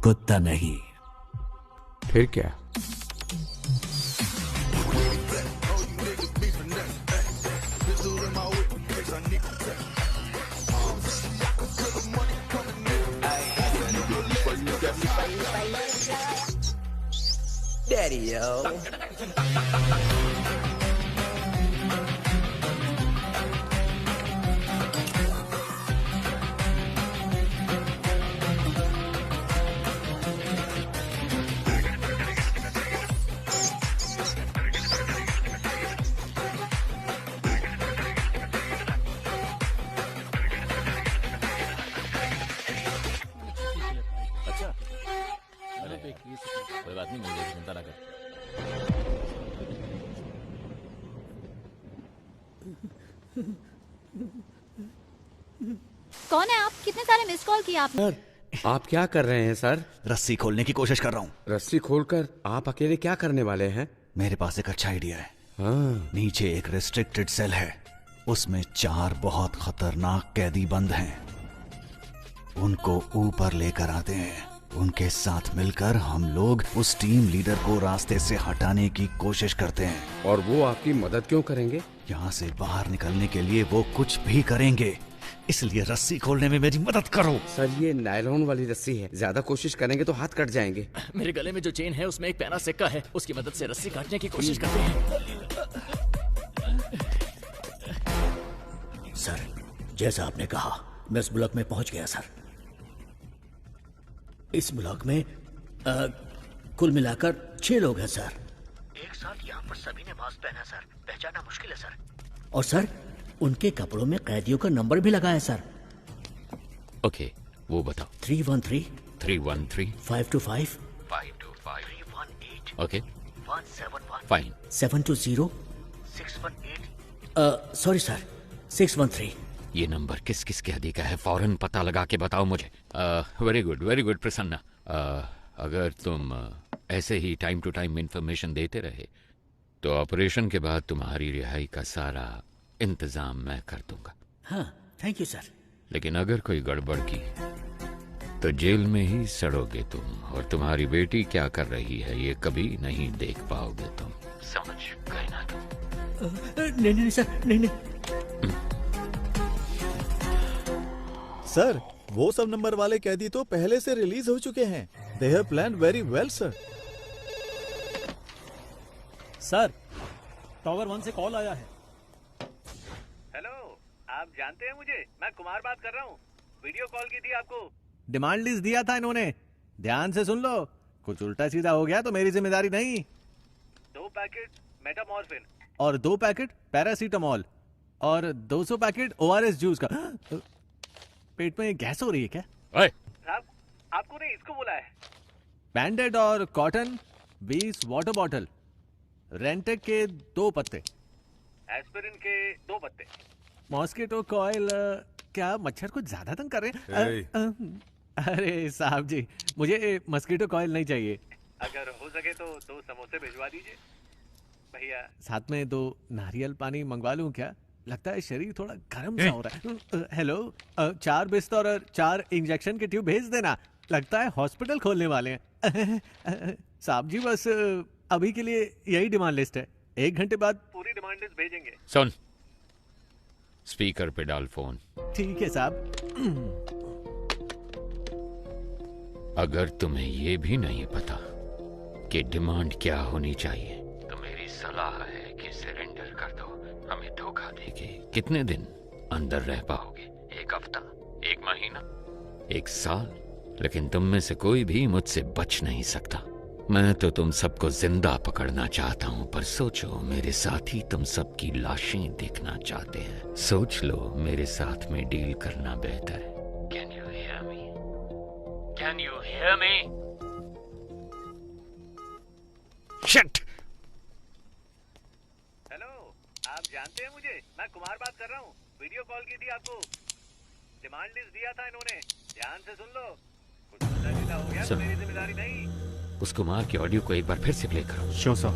कुत्ता नहीं। फिर क्या? Daddy, yo. कोई बात नहीं, मुझे चिंता ना कर। कौन है आप? कितने सारे मिस कॉल किए आपने? आप क्या कर रहे हैं सर? रस्सी खोलने की कोशिश कर रहा हूँ। रस्सी खोलकर आप अकेले क्या करने वाले हैं? मेरे पास एक अच्छा आइडिया है। हाँ। नीचे एक रेस्ट्रिक्टेड सेल है, उसमें 4 बहुत खतरनाक कैदी बंद हैं। उनको ऊपर लेकर आते हैं। उनके साथ मिलकर हम लोग उस टीम लीडर को रास्ते से हटाने की कोशिश करते हैं। और वो आपकी मदद क्यों करेंगे? यहाँ से बाहर निकलने के लिए वो कुछ भी करेंगे, इसलिए रस्सी खोलने में मेरी मदद करो। सर, ये नायलॉन वाली रस्सी है, ज्यादा कोशिश करेंगे तो हाथ कट जाएंगे। मेरे गले में जो चेन है उसमें एक पैना सिक्का है, उसकी मदद से रस्सी काटने की कोशिश करते हैं। सर, जैसा आपने कहा, मैं इस ब्लॉक में पहुंच गया सर। इस ब्लॉक में कुल मिलाकर 6 लोग हैं सर। एक साथ यहाँ पर सभी ने मास्क पहना सर, पहचानना मुश्किल है सर। और सर, उनके कपड़ों में कैदियों का नंबर भी लगा है सर। ओके, वो बताओ। 313 313 525 525 318 ओके 171 फाइन 720 618 सॉरी सर 613। ये नंबर किस किस के हदी का है? फौरन पता लगा के बताओ मुझे। Very good Prasanna. अगर तुम ऐसे ही टाइम टू टाइम इंफॉर्मेशन देते रहे तो ऑपरेशन के बाद तुम्हारी रिहाई का सारा इंतजाम मैं कर दूंगा। हाँ, थैंक यू सर। लेकिन अगर कोई गड़बड़ की तो जेल में ही सड़ोगे तुम, और तुम्हारी बेटी क्या कर रही है ये कभी नहीं देख पाओगे तुम। समझ गए ना तुम? नहीं सर, नहीं। सर, वो सब नंबर वाले कैदी तो पहले से रिलीज हो चुके हैं। They have planned very well sir. Sir, tower 1 से कॉल आया है। हेलो, आप जानते हैं मुझे? मैं कुमार बात कर रहा हूँ। वीडियो कॉल की थी आपको। डिमांड लिस्ट दिया था इन्होंने, ध्यान से सुन लो। कुछ उल्टा सीधा हो गया तो मेरी जिम्मेदारी नहीं। 2 पैकेट मेटामॉर्फिन और 2 पैकेट पैरासीटामॉल और 200 पैकेट ORS जूस का। पेट में गैस हो रही है क्या? साहब, आपको नहीं, इसको बोला है। बैंडेड और कॉटन 20 वाटर बॉटल, रेंटेक के 2 पत्ते, एस्पिरिन के 2 पत्ते, मॉस्किटो कॉइल। क्या मच्छर कुछ ज्यादा तंग कर रहे हैं? अरे साहब जी, मुझे मस्कीटो कॉइल नहीं चाहिए। अगर हो सके तो 2 समोसे भिजवा दीजिए भैया। साथ में 2 नारियल पानी मंगवा लूं क्या? लगता है शरीर थोड़ा गर्म सा हो रहा है। हेलो, 4 बिस्तर और 4 इंजेक्शन के ट्यूब भेज देना। लगता है हॉस्पिटल खोलने वाले हैं। साहब जी, बस अभी के लिए यही डिमांड लिस्ट है। 1 घंटे बाद पूरी डिमांड लिस्ट भेजेंगे। सुन, स्पीकर पे डाल फोन। ठीक है साहब। अगर तुम्हें ये भी नहीं पता कि डिमांड क्या होनी चाहिए तो मेरी सलाह है कि सरेंडर कर दो। हमें धोखा देके कितने दिन अंदर रह पाओगे? 1 हफ्ता, 1 महीना, 1 साल? लेकिन तुम में से कोई भी मुझसे बच नहीं सकता। मैं तो तुम सबको जिंदा पकड़ना चाहता हूं, पर सोचो मेरे साथी तुम सबकी लाशें देखना चाहते हैं। सोच लो, मेरे साथ में डील करना बेहतर है। Can you hear me? Can you hear me? Shit! Hello, आप जानते हैं मुझे? मैं कुमार बात कर रहा हूँ। वीडियो कॉल की थी आपको। डिमांड लिस्ट दिया था इन्होंने। ध्यान से सुन लो। कुछ उल्टा-सीधा हो गया तो मेरी जिम्मेदारी नहीं। उस कुमार के ऑडियो को एक बार फिर से प्ले करो। Sure sir.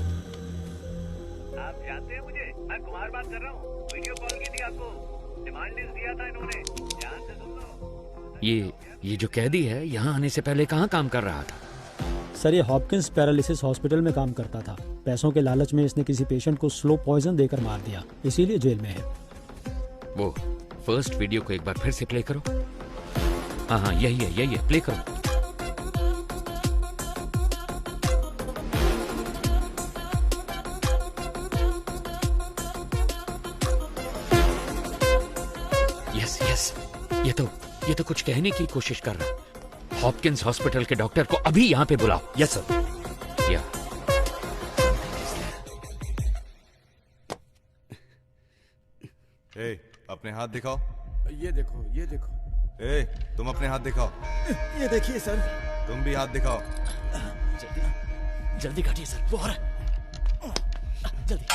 आप जानते हैं मुझे? मैं कुमार बात कर रहा हूँ। वीडियो कॉल की थी आपको। डिमांड लिस्ट दिया था इन्होंने। ध्यान से सुन लो। ये जो कैदी है यहाँ आने से पहले कहाँ काम कर रहा था? सर, ये हॉपकिंस पैरालिसिस हॉस्पिटल में काम करता था। पैसों के लालच में इसने किसी पेशेंट को स्लो पॉइजन देकर मार दिया, इसीलिए जेल में है। वो फर्स्ट वीडियो को एक बार फिर से प्ले करो। हाँ, यही है, प्ले करो। यस, ये तो कुछ कहने की कोशिश कर रहा है। हॉपकिंस हॉस्पिटल के डॉक्टर को अभी यहाँ पे बुलाओ। Yes sir. या अपने हाथ दिखाओ। ये देखो। तुम अपने हाथ दिखाओ। ये देखिए सर। तुम भी हाथ दिखाओ। जल्दी काटिए सर, वो हो रहा है। जल्दी।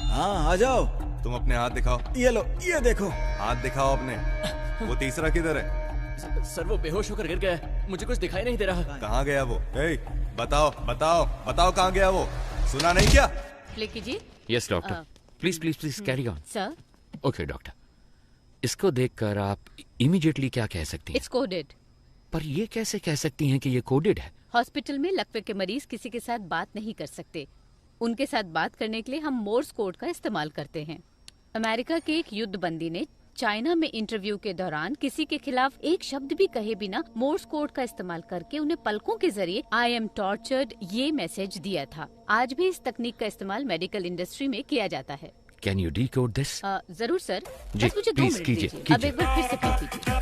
हाँ, आ जाओ। तुम अपने हाथ दिखाओ। ये लो, ये देखो। हाथ दिखाओ अपने। वो तीसरा किधर है? सर, वो बेहोश होकर गिर गया है। मुझे कुछ दिखाई नहीं दे रहा। कहाँ गया वो? बताओ कहाँ गया वो? सुना नहीं क्या? प्ले कीजिए। Yes doctor, please carry on. Sir. Okay doctor, इसको देखकर आप इमीडिएटली क्या कह सकती हैं? It's coded. पर ये कैसे कह सकती हैं कि ये कोडेड है? हॉस्पिटल में लकवे के मरीज किसी के साथ बात नहीं कर सकते। उनके साथ बात करने के लिए हम मोर्स कोड का इस्तेमाल करते हैं। अमेरिका के एक युद्ध बंदी ने चाइना में इंटरव्यू के दौरान किसी के खिलाफ एक शब्द भी कहे बिना मोर्स कोड का इस्तेमाल करके उन्हें पलकों के जरिए आई एम टॉर्चर्ड ये मैसेज दिया था। आज भी इस तकनीक का इस्तेमाल मेडिकल इंडस्ट्री में किया जाता है। Can you decode this? जरूर सर। जी, बस मुझे 2 मिनट दीजिए। अब एक बार फिर से प्ले कीजिए।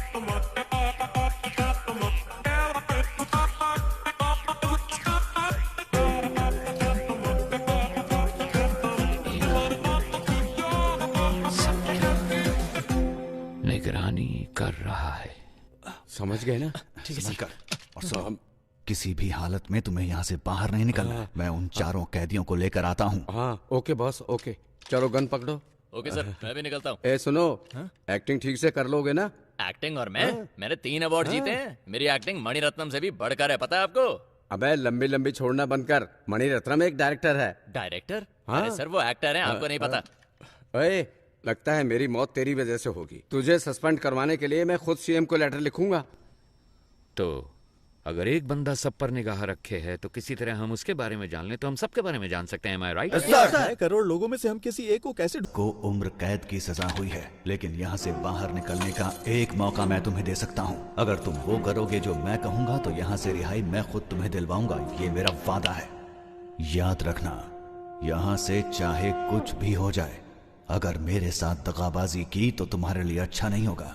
निगरानी कर रहा है। समझ गए ना? समझ कर। और सुनो, किसी भी हालत में तुम्हें यहाँ से बाहर नहीं निकलना। मैं उन चारों कैदियों को लेकर आता हूँ। हाँ, ओके बॉस, ओके। चलो गन पकड़ो। ओके सर, मैं भी निकलता हूँ। सुनो, एक्टिंग ठीक से कर लोगे ना? एक्टिंग और मैंने 3 अवार्ड जीते हैं। मेरी एक्टिंग मणिरत्नम से भी बढ़कर है, पता है आपको? अबे लंबी छोड़ना बंद कर। मणिरत्नम एक डायरेक्टर है। डायरेक्टर? हाँ? अरे सर, वो एक्टर हैं, आपको नहीं पता। ओए, लगता है मेरी मौत तेरी वजह से होगी। तुझे सस्पेंड करवाने के लिए मैं खुद सीएम को लेटर लिखूंगा। तो अगर एक बंदा सब पर निगाह रखे है तो किसी तरह हम उसके बारे में जान लें तो हम सबके बारे में जान सकते हैं। Am I right? 6 करोड़ लोगों में से हम किसी एक को कैसे को उम्र कैद की सजा हुई है, लेकिन यहाँ से बाहर निकलने का एक मौका मैं तुम्हें दे सकता हूँ। अगर तुम वो करोगे जो मैं कहूँगा तो यहाँ से रिहाई मैं खुद तुम्हें दिलवाऊंगा। ये मेरा वादा है। याद रखना, यहाँ से चाहे कुछ भी हो जाए, अगर मेरे साथ दगाबाजी की तो तुम्हारे लिए अच्छा नहीं होगा।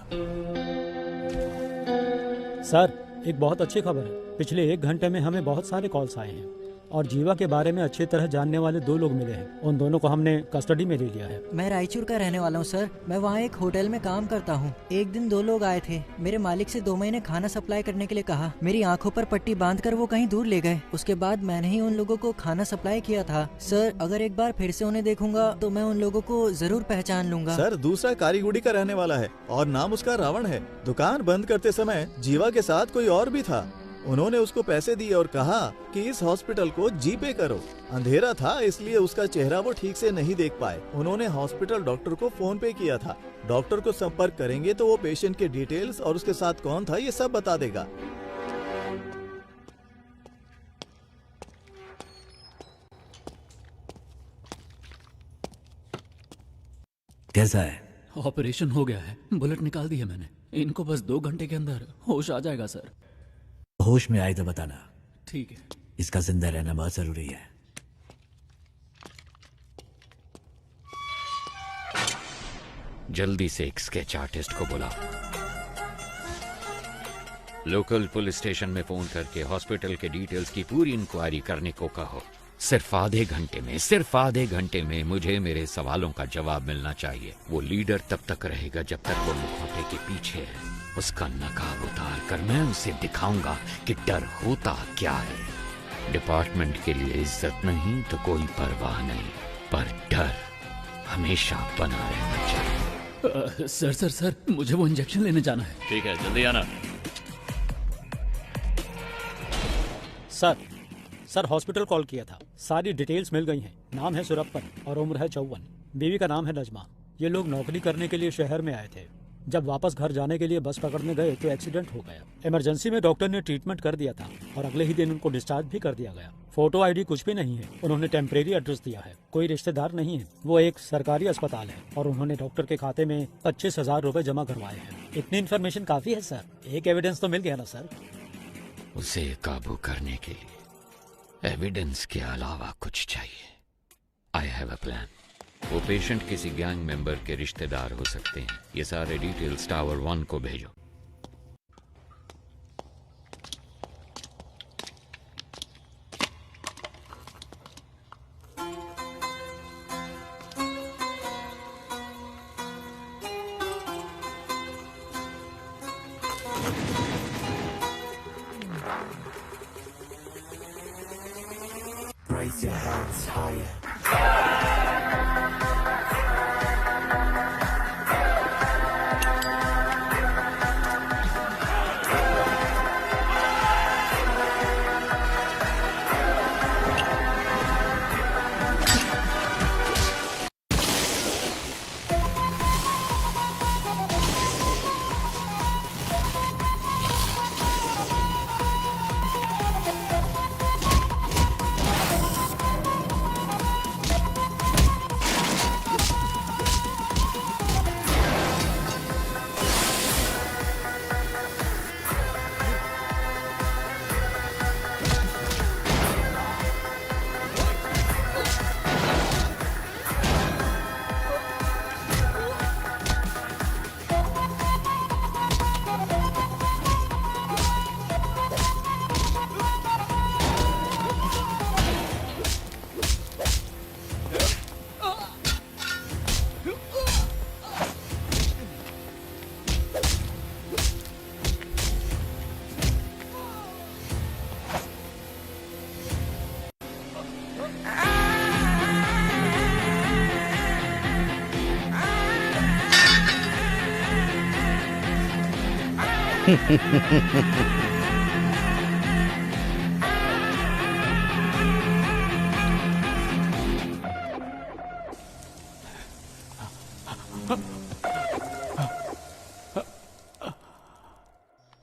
सर, एक बहुत अच्छी खबर है। पिछले 1 घंटे में हमें बहुत सारे कॉल्स आए हैं और जीवा के बारे में अच्छी तरह जानने वाले 2 लोग मिले हैं। उन दोनों को हमने कस्टडी में ले लिया है। मैं रायचूर का रहने वाला हूँ सर। मैं वहाँ एक होटल में काम करता हूँ। एक दिन 2 लोग आए थे। मेरे मालिक से 2 महीने खाना सप्लाई करने के लिए कहा। मेरी आंखों पर पट्टी बांधकर वो कहीं दूर ले गए। उसके बाद मैंने ही उन लोगों को खाना सप्लाई किया था। सर, अगर एक बार फिर से उन्हें देखूंगा तो मैं उन लोगों को जरूर पहचान लूंगा। सर, दूसरा कारीगुड़ी का रहने वाला है और नाम उसका रावण है। दुकान बंद करते समय जीवा के साथ कोई और भी था। उन्होंने उसको पैसे दिए और कहा कि इस हॉस्पिटल को जीपे करो। अंधेरा था इसलिए उसका चेहरा वो ठीक से नहीं देख पाए। उन्होंने हॉस्पिटल डॉक्टर को फोन पे किया था। डॉक्टर को संपर्क करेंगे तो वो पेशेंट के डिटेल्स और उसके साथ कौन था ये सब बता देगा। कैसा है? ऑपरेशन हो गया है, बुलेट निकाल दी है मैंने। इनको बस 2 घंटे के अंदर होश आ जाएगा सर। होश में आए तो बताना। ठीक है। इसका जिंदा रहना बहुत जरूरी है। जल्दी से एक स्केच आर्टिस्ट को बुलाओ। लोकल पुलिस स्टेशन में फोन करके हॉस्पिटल के डिटेल्स की पूरी इंक्वायरी करने को कहो। सिर्फ आधे घंटे में मुझे मेरे सवालों का जवाब मिलना चाहिए। वो लीडर तब तक रहेगा जब तक वो मुखौटे के पीछे है। उसका नकाब उतार कर मैं उसे दिखाऊंगा कि डर होता क्या है। डिपार्टमेंट के लिए इज्जत नहीं तो कोई परवाह नहीं, पर डर हमेशा बना रहना चाहिए। सर मुझे वो इंजेक्शन लेने जाना है। ठीक है, जल्दी आना। सर हॉस्पिटल कॉल किया था, सारी डिटेल्स मिल गई हैं। नाम है सुरप्पन और उम्र है 54। बीवी का नाम है नजमा। ये लोग नौकरी करने के लिए शहर में आए थे। जब वापस घर जाने के लिए बस पकड़ने गए तो एक्सीडेंट हो गया। इमरजेंसी में डॉक्टर ने ट्रीटमेंट कर दिया था और अगले ही दिन उनको डिस्चार्ज भी कर दिया गया। फोटो आईडी कुछ भी नहीं है। उन्होंने टेम्परेरी एड्रेस दिया है, कोई रिश्तेदार नहीं है। वो एक सरकारी अस्पताल है और उन्होंने डॉक्टर के खाते में 25,000 रुपए जमा करवाए हैं। इतनी इन्फॉर्मेशन काफी है सर, एक एविडेंस तो मिल गया ना सर। उसे काबू करने के लिए एविडेंस के अलावा कुछ चाहिए। I have a plan. वो पेशेंट किसी गैंग मेंबर के रिश्तेदार हो सकते हैं। ये सारे डिटेल्स टावर 1 को भेजो। Raise your hands higher.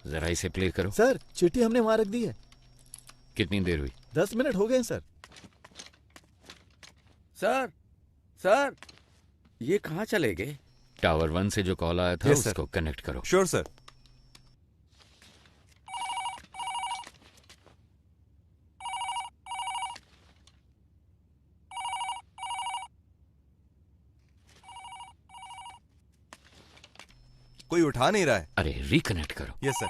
जरा इसे प्ले करो। सर चिट्ठी हमने वहां रख दी है। कितनी देर हुई? 10 मिनट हो गए हैं सर। सर ये कहाँ चले गए? टावर 1 से जो कॉल आया था Yes, उसको कनेक्ट करो। Sure sir. कोई उठा नहीं रहा है। अरे रिकनेक्ट करो। Yes sir.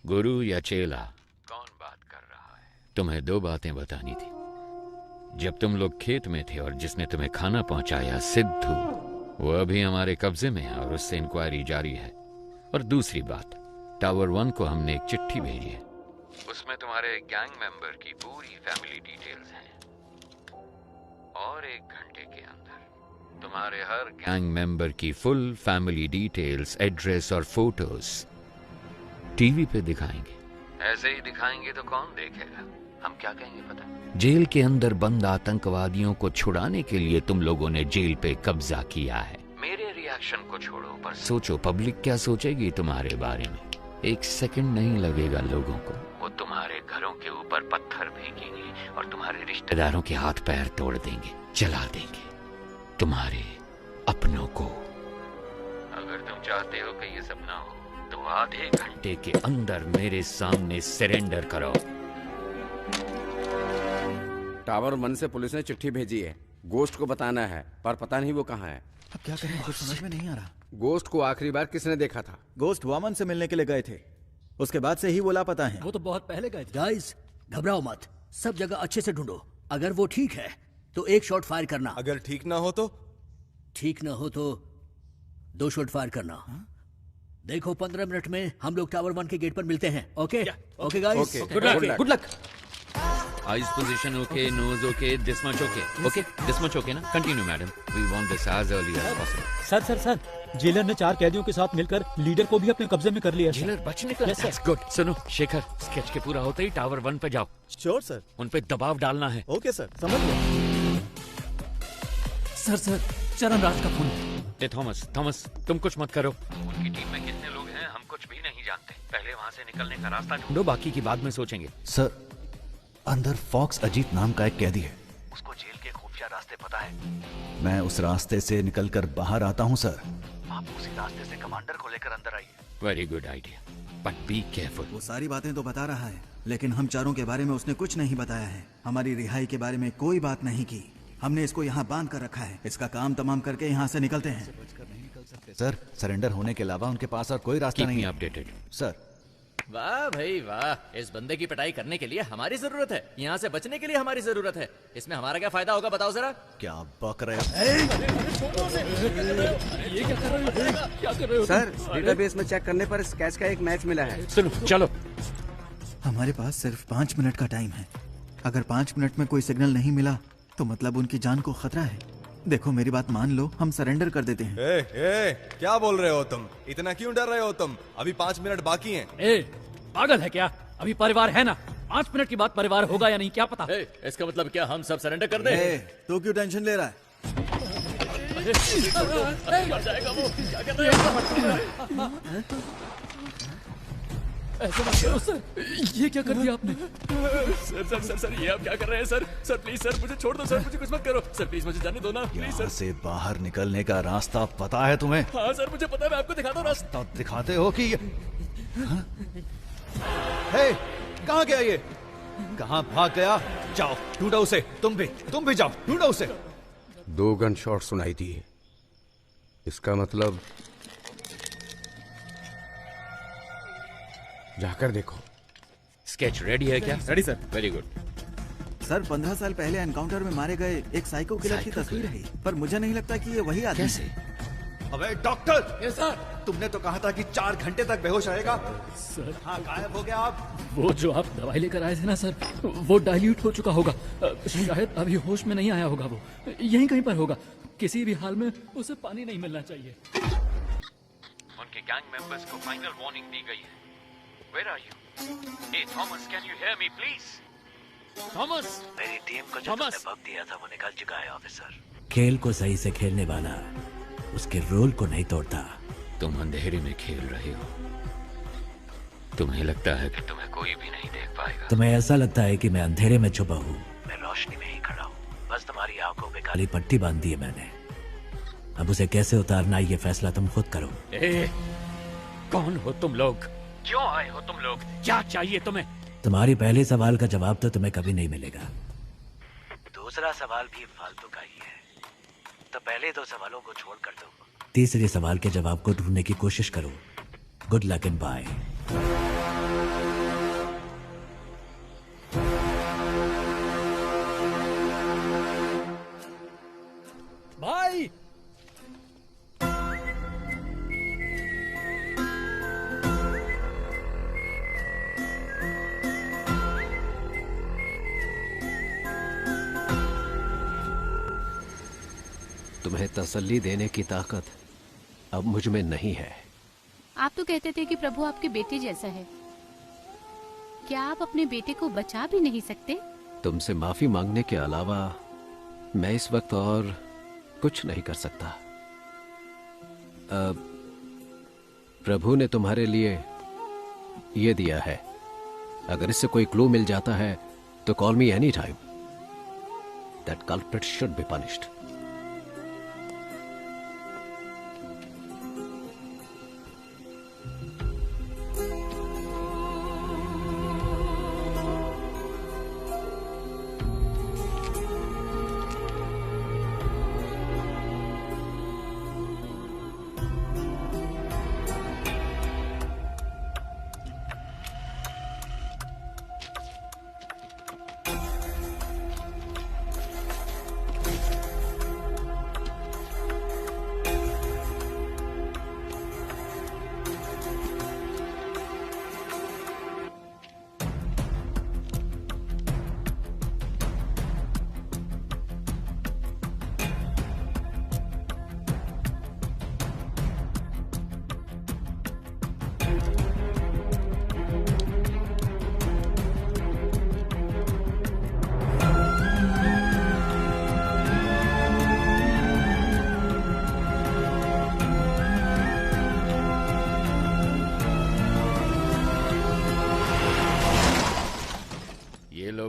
गुरु या चेला, कौन बात कर रहा है? तुम्हें 2 बातें बतानी थी। जब तुम लोग खेत में थे और जिसने तुम्हें खाना पहुंचाया सिद्धू, वो अभी हमारे कब्जे में है और उससे इंक्वायरी जारी है। और दूसरी बात, टावर 1 को हमने एक चिट्ठी भेजी है, उसमें तुम्हारे गैंग मेंबर की पूरी फैमिली डिटेल्स हैं। और 1 घंटे के अंदर तुम्हारे हर गैंग मेंबर की फुल फैमिली डिटेल्स, एड्रेस और फोटोज टीवी पे दिखाएंगे। ऐसे ही दिखाएंगे तो कौन देखेगा? हम क्या कहेंगे पता? जेल के अंदर बंद आतंकवादियों को छुड़ाने के लिए तुम लोगों ने जेल पे कब्जा किया है। मेरे रिएक्शन को छोड़ो, पर सोचो पब्लिक क्या सोचेगी तुम्हारे बारे में। 1 सेकंड नहीं लगेगा लोगों को, वो तुम्हारे घरों के ऊपर पत्थर फेंकेंगे और तुम्हारे रिश्तेदारों के हाथ पैर तोड़ देंगे, जला देंगे तुम्हारे अपनों को। अगर तुम चाहते हो कि ये सब ना हो तो आधे घंटे के अंदर मेरे सामने सरेंडर करो। टावर 1 से पुलिस ने चिट्ठी भेजी है। गोस्ट को बताना है, पर पता नहीं वो कहाँ है। अब क्या करें, कुछ समझ में नहीं आ रहा। गोस्ट को आखिरी बार किसने देखा था? गोस्ट वामन से मिलने के लिए गए थे, उसके बाद से ही वो लापता हैं। वो तो बहुत पहले गए थे। गाइस, घबराओ मत, सब जगह अच्छे से ढूंढो। अगर वो ठीक है तो एक शॉट फायर करना। अगर ठीक ना हो तो? ठीक ना हो तो 2 शॉट फायर करना। देखो 15 मिनट में हम लोग टावर 1 के गेट पर मिलते हैं। Okay okay guys, good luck. Eyes position okay, nose okay, this much okay. Okay, this much okay ना? Continue madam, we want this as early as possible. Sir, jailer ने 4 कैदियों के साथ मिलकर लीडर को भी अपने कब्जे में कर लिया। जेलर बच निकला। That's good। सुनो शेखर, स्केच के पूरा होते ही टावर 1 पे जाओ। Sure sir. उन पे दबाव डालना है। ओके सर, समझ गया। सर, चरण राज का फोन। थॉमस, तुम कुछ मत करो। उनकी टीम में कितने लोग हैं हम कुछ भी नहीं जानते। पहले वहाँ से निकलने का रास्ता ढूंढो, बाकी की बाद में सोचेंगे। सर, अंदर फॉक्स अजीत नाम का एक कैदी है। उसको जेल के खुफिया रास्ते पता है। मैं उस रास्ते से निकलकर बाहर आता हूँ सर। आप उसी रास्ते से कमांडर को लेकर अंदर आइए। Very good idea, but be careful. वो सारी बातें तो बता रहा है, लेकिन हम चारों के बारे में उसने कुछ नहीं बताया है। हमारी रिहाई के बारे में कोई बात नहीं की। हमने इसको यहाँ बांध कर रखा है। इसका काम तमाम करके यहाँ से निकलते हैं। सर, सरेंडर होने के अलावा उनके पास और कोई रास्ता नहीं है। Updated sir. वाह भाई वाह, इस बंदे की पिटाई करने के लिए हमारी जरूरत है, यहाँ से बचने के लिए हमारी जरूरत है। इसमें हमारा क्या फायदा होगा बताओ जरा? क्या बक रहे हो? ये क्या कर रहे हो? सर, डेटाबेस में चेक करने पर स्केच का एक मैच मिला है। सुनो, चलो। हमारे पास सिर्फ 5 मिनट का टाइम है। अगर 5 मिनट में कोई सिग्नल नहीं मिला तो मतलब उनकी जान को खतरा है। देखो मेरी बात मान लो, हम सरेंडर कर देते हैं। क्या बोल रहे हो तुम? इतना क्यों डर रहे हो तुम? अभी 5 मिनट बाकी हैं। पागल है क्या? अभी परिवार है ना। 5 मिनट के बाद परिवार होगा या नहीं क्या पता। इसका मतलब क्या हम सब सरेंडर कर दें? तो क्यों टेंशन ले रहा है? मर जाएगा वो। क्या कर रहे हो? ऐसा मत करो सर, ये क्या कर दिया आपने? सर, ये आप क्या कर रहे हैं सर? सर प्लीज सर, मुझे छोड़ दो सर, मुझे कुछ मत करो सर, प्लीज मुझे जाने दो ना प्लीज सर। यहाँ से बाहर निकलने का रास्ता पता है तुम्हें? हाँ सर, मुझे पता है, मैं आपको दिखाता हूँ रास्ता। दिखाते हो कि हे, कहाँ गया ये? कहाँ भाग गया? जाओ ढूंढो उसे। तुम भी जाओ, ढूंढो उसे। 2 गन शॉट सुनाई दिए। इसका मतलब जाकर देखो। स्केच रेडी है क्या? Ready sir. Very good sir, 15 साल पहले एनकाउंटर में मारे गए एक साइको किलर की तस्वीर है, पर मुझे नहीं लगता कि ये वही आदमी है। अबे डॉक्टर! Yes sir. तुमने तो कहा था कि 4 घंटे तक बेहोश रहेगा। सर, हाँ, गायब हो गया आप। वो जो आप दवाई लेकर आए थे ना सर, वो डाइल्यूट हो चुका होगा। शायद अभी होश में नहीं आया होगा। वो यहीं कहीं पर होगा। किसी भी हाल में उसे पानी नहीं मिलना चाहिए। उनके गैंग मेंबर्स को फाइनल वार्निंग दी गई है। Where are you? Hey Thomas, can you hear me please? Thomas! मेरी टीम को जो तुमने वक्त दिया था वो निकल चुका है ऑफिसर। खेल को सही से खेलने वाला उसके रोल को नहीं तोड़ता। तुम अंधेरे में खेल रहे हो। तुम्हें लगता है कि तुम्हें कोई भी नहीं देख पाएगा। तुम्हें ऐसा लगता है कि मैं अंधेरे में छुपा हूँ। मैं रोशनी में ही खड़ा हूँ, बस तुम्हारी आंखों पे काली पट्टी बांध दी है मैंने। अब उसे कैसे उतारना ये फैसला तुम खुद करो। कौन हो तुम लोग? क्यों आए हो तुम लोग? क्या चाहिए तुम्हें? तुम्हारी पहले सवाल का जवाब तो तुम्हें कभी नहीं मिलेगा। दूसरा सवाल भी फालतू का ही है, तो पहले 2 सवालों को छोड़ कर दो। तीसरे सवाल के जवाब को ढूंढने की कोशिश करो। Good luck and bye. भाई तुम्हें तसल्ली देने की ताकत अब मुझ में नहीं है। आप तो कहते थे कि प्रभु आपके बेटे जैसा है। क्या आप अपने बेटे को बचा भी नहीं सकते? तुमसे माफी मांगने के अलावा मैं इस वक्त और कुछ नहीं कर सकता। प्रभु ने तुम्हारे लिए ये दिया है। अगर इससे कोई क्लू मिल जाता है तो call me any time. That culprit should be punished.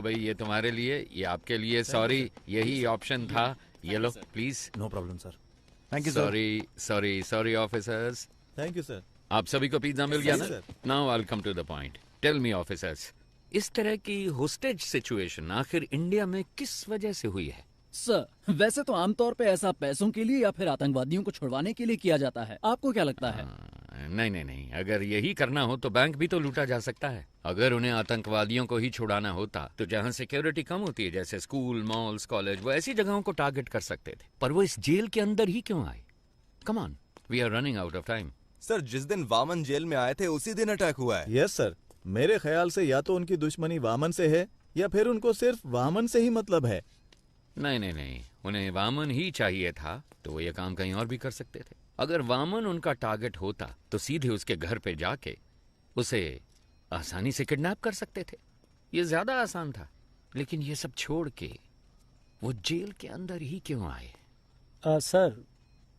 लो भाई, ये तुम्हारे लिए, ये आपके लिए। सॉरी, यही ऑप्शन था। ये लो please. No problem sir. Thank you sir. Sorry sorry sorry officers. Thank you sir. आप सभी को पिज्जा मिल गया ना? Sir. Now I will come to the point. Tell me officers, इस तरह की होस्टेज सिचुएशन आखिर इंडिया में किस वजह से हुई है? सर वैसे तो आमतौर पे ऐसा पैसों के लिए या फिर आतंकवादियों को छुड़वाने के लिए किया जाता है। आपको क्या लगता है? नहीं नहीं नहीं, अगर यही करना हो तो बैंक भी तो लूटा जा सकता है। अगर उन्हें आतंकवादियों को ही छुड़ाना होता तो जहाँ सिक्योरिटी कम होती है, जैसे स्कूल, मॉल्स, कॉलेज, वो ऐसी जगहों को टारगेट कर सकते थे। पर वो इस जेल के अंदर ही क्यों आए? Come on, we are running out of time. Sir, जिस दिन वामन जेल में आए थे उसी दिन अटैक हुआ है। यस सर, मेरे ख्याल से या तो उनकी दुश्मनी वामन से है या फिर उनको सिर्फ वामन से ही मतलब है। नहीं नहीं नहीं, उन्हें वामन ही चाहिए था तो वो ये काम कहीं और भी कर सकते थे। अगर वामन उनका टारगेट होता तो सीधे उसके घर पे जाके उसे आसानी से किडनैप कर सकते थे। ये ज्यादा आसान था। लेकिन ये सब छोड़ के वो जेल के अंदर ही क्यों आए? सर,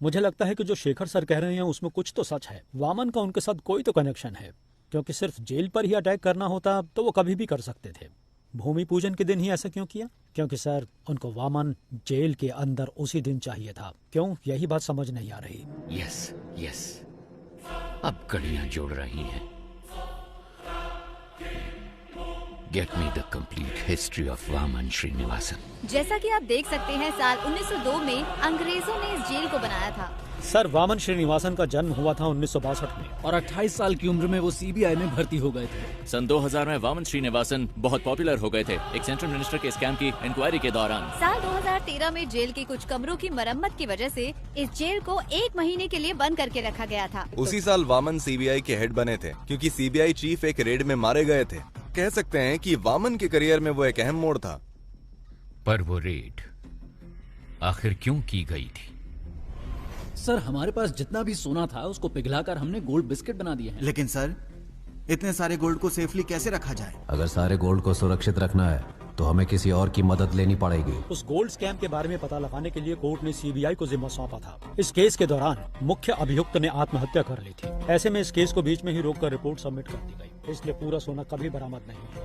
मुझे लगता है कि जो शेखर सर कह रहे हैं उसमें कुछ तो सच है। वामन का उनके साथ कोई तो कनेक्शन है, क्योंकि सिर्फ जेल पर ही अटैक करना होता तो वो कभी भी कर सकते थे। भूमि पूजन के दिन ही ऐसा क्यों किया? क्योंकि सर उनको वामन जेल के अंदर उसी दिन चाहिए था। क्यों, यही बात समझ नहीं आ रही। यस यस, अब कड़ियां जोड़ रही हैं। Get me the complete history of Vaman Srinivasan. जैसा कि आप देख सकते हैं, साल 1902 में अंग्रेजों ने इस जेल को बनाया था। सर, वामन श्रीनिवासन का जन्म हुआ था 1962 में और 28 साल की उम्र में वो सीबीआई में भर्ती हो गए थे। सन 2000 में वामन श्रीनिवासन बहुत पॉपुलर हो गए थे एक सेंट्रल मिनिस्टर के स्कैम की इंक्वायरी के दौरान। साल 2013 में जेल के कुछ कमरों की मरम्मत की वजह से इस जेल को 1 महीने के लिए बंद करके रखा गया था। उसी साल वामन सीबीआई के हेड बने थे, क्योंकि सीबीआई चीफ एक रेड में मारे गए थे। कह सकते हैं कि वामन के करियर में वो एक अहम मोड़ था। पर वो रेड आखिर क्यों की गई थी? सर, हमारे पास जितना भी सोना था उसको पिघलाकर हमने गोल्ड बिस्किट बना दिए हैं। लेकिन सर, इतने सारे गोल्ड को सेफली कैसे रखा जाए? अगर सारे गोल्ड को सुरक्षित रखना है तो हमें किसी और की मदद लेनी पड़ेगी। उस गोल्ड स्कैम के बारे में पता लगाने के लिए कोर्ट ने सीबीआई को जिम्मा सौंपा था। इस केस के दौरान मुख्य अभियुक्त ने आत्महत्या कर ली थी। ऐसे में इस केस को बीच में ही रोककर रिपोर्ट सबमिट कर दी गई, इसलिए पूरा सोना कभी बरामद नहीं हुआ।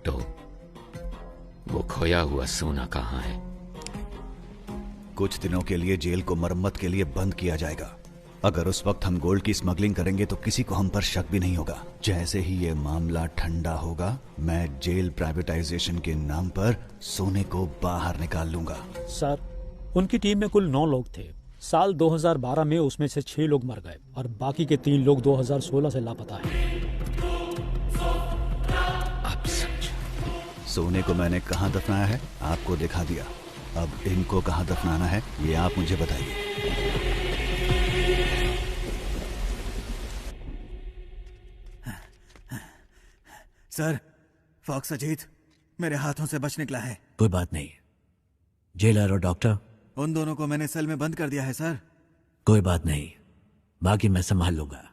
तो वो खोया हुआ सोना कहाँ है? कुछ दिनों के लिए जेल को मरम्मत के लिए बंद किया जाएगा। अगर उस वक्त हम गोल्ड की स्मगलिंग करेंगे तो किसी को हम पर शक भी नहीं होगा। जैसे ही ये मामला ठंडा होगा, मैं जेल प्राइवेटाइजेशन के नाम पर सोने को बाहर निकाल लूंगा। सर, उनकी टीम में कुल 9 लोग थे। साल 2012 में उसमें से 6 लोग मर गए और बाकी के 3 लोग 2016 से लापता हैं। सोने को मैंने कहाँ दफनाया है आपको दिखा दिया। अब इनको कहाँ दफनाना है ये आप मुझे बताइए। सर, फॉक्स अजीत मेरे हाथों से बच निकला है। कोई बात नहीं, जेलर और डॉक्टर उन दोनों को मैंने सेल में बंद कर दिया है सर। कोई बात नहीं, बाकी मैं संभाल लूंगा।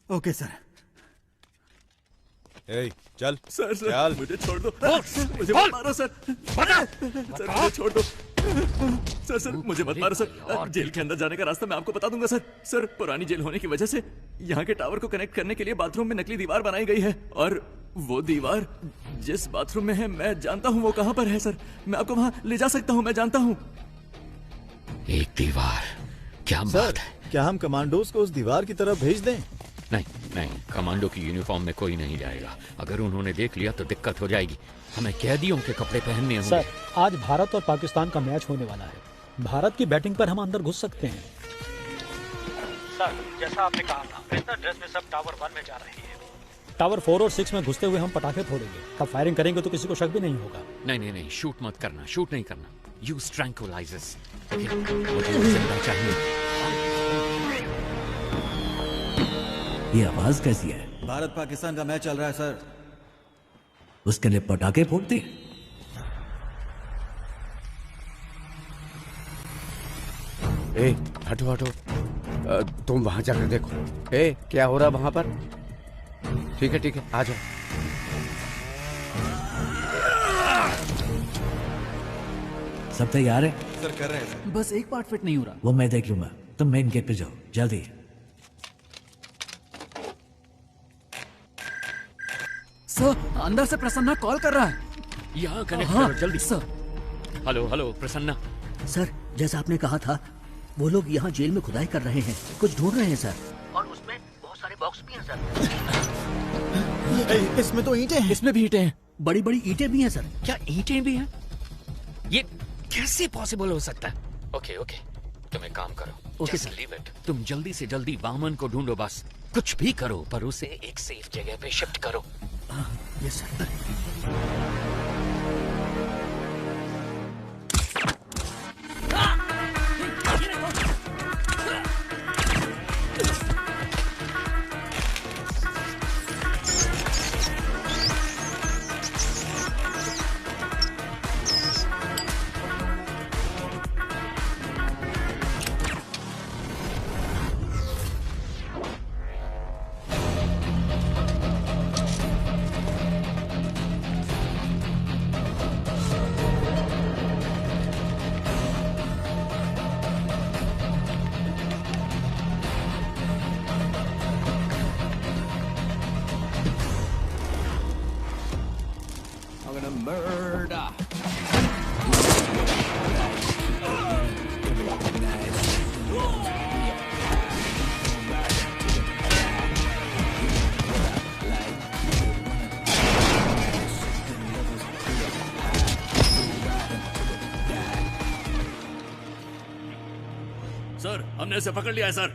Okay sir. ए, चल सर चल। मुझे छोड़ दो। मुझे मत मारो सर। सर मुझे छोड़ दो। सर मुझे मत मारो सर। जेल के अंदर जाने का रास्ता मैं आपको बता दूंगा सर। सर, पुरानी जेल होने की वजह से यहाँ के टावर को कनेक्ट करने के लिए बाथरूम में नकली दीवार बनाई गई है, और वो दीवार जिस बाथरूम में है मैं जानता हूँ वो कहाँ पर है सर। मैं आपको वहाँ ले जा सकता हूँ, मैं जानता हूँ। एक दीवार, क्या बात है? क्या हम कमांडोज को उस दीवार की तरफ भेज दें? नहीं नहीं, कमांडो की यूनिफॉर्म में कोई नहीं जाएगा। अगर उन्होंने देख लिया तो दिक्कत हो जाएगी। हमें कैदियों के कपड़े पहनने होंगे। सर, आज भारत और पाकिस्तान का मैच होने वाला है। भारत की बैटिंग पर हम अंदर घुस सकते हैं। सर, जैसा आपने कहा था, प्रिजनर ड्रेस में सब टावर 1 में जा रही है। टावर 4 और 6 में घुसते हुए हम पटाखे फोड़ेंगे। कब फायरिंग करेंगे तो किसी को शक भी नहीं होगा। नहीं नहीं नहीं, शूट मत करना, शूट नहीं करना। Use tranquillisers. जिंदा चाहिए। ये आवाज कैसी है? भारत पाकिस्तान का मैच चल रहा है सर। उसके लिए पटाखे फोड़ते? ए, हटो हटो। तुम वहां जाकर देखो। ए, क्या हो रहा वहां पर? ठीक है, आ जाओ। सब तैयार है? सर, कर रहे हैं सर। बस एक पार्ट फिट नहीं हो रहा। वो मैं देख लूंगा, तुम मेन गेट पे जाओ जल्दी। सर, अंदर से प्रसन्ना कॉल कर रहा है। यहाँ कनेक्ट हाँ, करो जल्दी। Sir. Hello hello Prasanna. Sir जैसा आपने कहा था वो लोग यहाँ जेल में खुदाई कर रहे हैं, कुछ ढूंढ रहे हैं सर। और उसमें बहुत सारे बॉक्स भी हैं सर। इसमें तो ईंटें हैं। इसमें भी ईंटें हैं, बड़ी बड़ी ईंटें भी हैं सर। क्या ईंटें भी हैं? ये कैसे पॉसिबल हो सकता है? ओके ओके, तुम एक काम करो, okay Just sir. leave it. तुम जल्दी से जल्दी वामन को ढूंढो, बस कुछ भी करो पर उसे एक सेफ जगह पे शिफ्ट करो। Yes sir. I'm gonna murder. Sir हमने इसे पकड़ लिया है sir.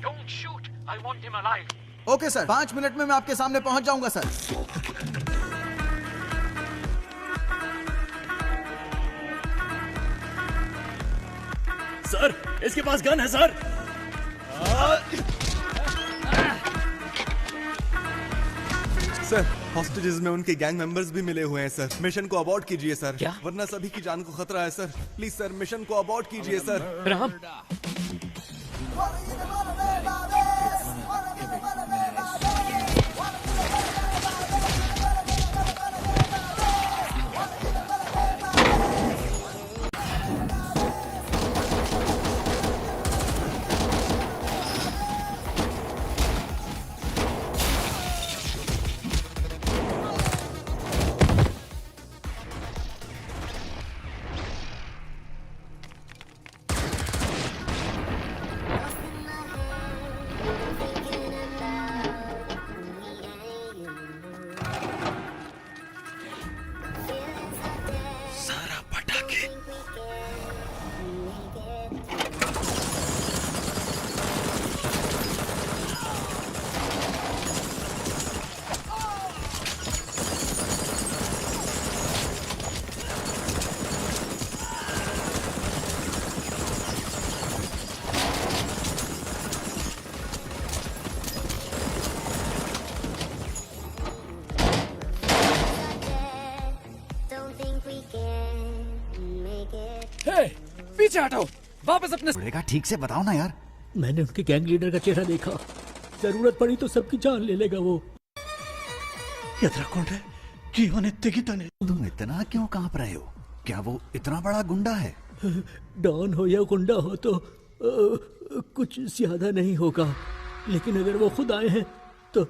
Don't shoot. I want him alive. Okay sir, 5 minute में मैं आपके सामने पहुंच जाऊंगा सर। सर इसके पास गन है सर। सर हॉस्टेजेस में उनके गैंग मेंबर्स भी मिले हुए हैं सर। मिशन को अबॉर्ट कीजिए सर। क्या? वरना सभी की जान को खतरा है सर। प्लीज सर मिशन को अबॉर्ट कीजिए सर। राम। पीछे हटो, वापस अपने पड़ेगा। ठीक से बताओ ना यार। मैंने उनके गैंग लीडर का चेहरा देखा, जरूरत पड़ी तो सबकी जान ले लेगा वो। तुम इतना क्यों कांप रहे हो? क्या वो इतना बड़ा गुंडा है? डॉन हो या गुंडा हो तो कुछ ज्यादा नहीं होगा, लेकिन अगर वो खुद आए हैं तो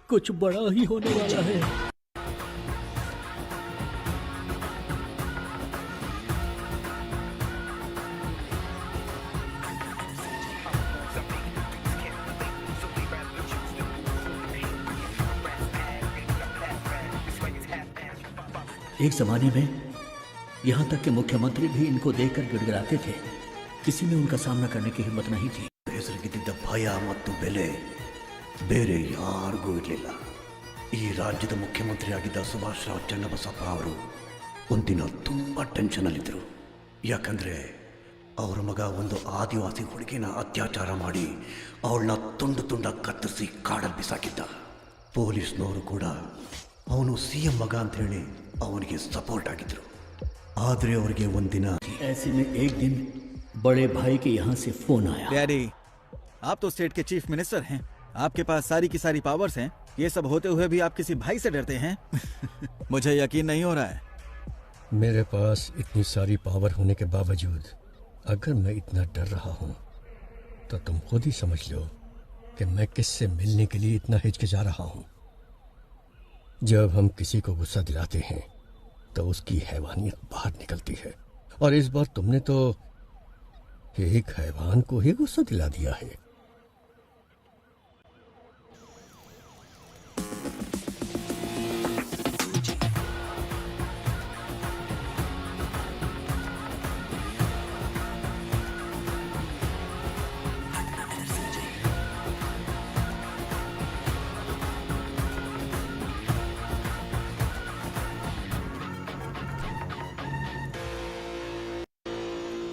कुछ बड़ा ही होने वाला है। एक जमाने में यहाँ तक कि मुख्यमंत्री भी इनको देखकर गिड़गिड़ाते थे। किसी में उनका सामना करने की हिम्मत नहीं थी। ಹೆಸರಿಗಿದ್ದ ಭಯ ಮತ್ತು ಬೆಲೆ ಬೇರೆ ಯಾರಿಗೂ ಇರಲಿಲ್ಲ. ಈ ರಾಜ್ಯದ ಮುಖ್ಯಮಂತ್ರಿಯಾಗಿದ್ದ ಸುಭಾಷ್ ರಾವ್ ಚನ್ನಬಸಪ್ಪ ಅವರು ಒಂದಿನ ತುಂಬ ಟೆನ್ಷನಲ್ಲಿದ್ದರು. ಯಾಕಂದರೆ ಅವರ ಮಗ ಒಂದು ಆದಿವಾಸಿ ಹುಡುಗಿನ ಅತ್ಯಾಚಾರ ಮಾಡಿ ಅವಳನ್ನ ತುಂಡು ತುಂಡಾಗಿ ಕತ್ತರಿಸಿ ಕಾಡಲ್ಲಿ ಬಿಸಾಕಿದ್ದ. ಪೊಲೀಸ್ನವರು ಕೂಡ ಅವನು CM ಮಗ ಅಂತ ಹೇಳಿ ಅವನಿಗೆ ಸಪೋರ್ಟ್ ಆಗಿದ್ರು. ಆದರೆ ಅವರಿಗೆ ಒಂದಿನ ऐसे में एक दिन बड़े भाई के यहाँ से फोन आया। डैडी, आप तो स्टेट के चीफ मिनिस्टर हैं, आपके पास सारी की सारी पावर्स हैं। ये सब होते हुए भी आप किसी भाई से डरते हैं? मुझे यकीन नहीं हो रहा है। मेरे पास इतनी सारी पावर होने के बावजूद अगर मैं इतना डर रहा हूँ तो तुम खुद ही समझ लो कि मैं किससे मिलने के लिए इतना हिचकिचा रहा हूँ। जब हम किसी को गुस्सा दिलाते हैं तो उसकी हैवानियत बाहर निकलती है। और इस बार तुमने तो एक हैवान को ही गुस्सा दिला दिया है।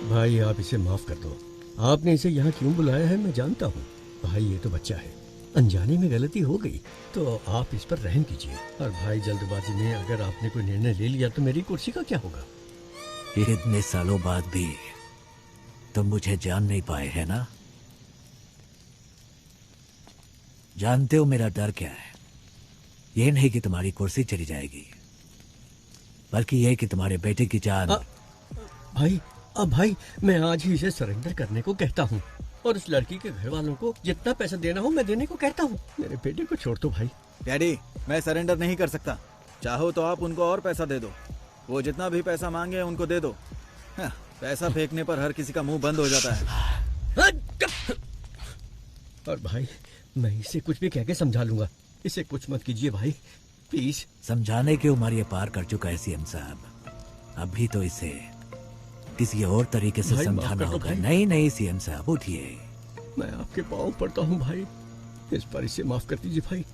भाई आप इसे माफ कर दो। आपने इसे यहाँ क्यों बुलाया है मैं जानता हूँ। भाई ये तो बच्चा है, अनजाने में गलती हो गई तो आप इस पर रहम कीजिए। और भाई जल्दबाजी में अगर आपने कोई निर्णय ले लिया तो मेरी कुर्सी का क्या होगा? इतने सालों बाद भी तुम मुझे जान नहीं पाए है ना? जानते हो मेरा डर क्या है? ये नहीं कि तुम्हारी कुर्सी चली जाएगी, बल्कि यह कि तुम्हारे बेटे की जान। भाई अब भाई मैं आज ही इसे सरेंडर करने को कहता हूँ और उस लड़की के घर वालों को जितना पैसा देना हो मैं देने को कहता हूँ। मेरे बेटे को छोड़ दो भाई। डैडी मैं सरेंडर नहीं कर सकता। चाहो तो आप उनको और पैसा दे दो, वो जितना भी पैसा मांगे उनको दे दो। हाँ, पैसा फेंकने पर हर किसी का मुंह बंद हो जाता है। और भाई मैं इसे कुछ भी कह के समझा लूंगा, इसे कुछ मत कीजिए भाई प्लीज। समझाने की उम्र ये पार कर चुका है सीएम साहब, अभी तो इसे किसी और तरीके से समझाना होगा। नहीं नहीं सीएम साहब उठिए। मैं आपके पाँव पड़ता हूँ भाई, इस पर इसे माफ कर दीजिए भाई।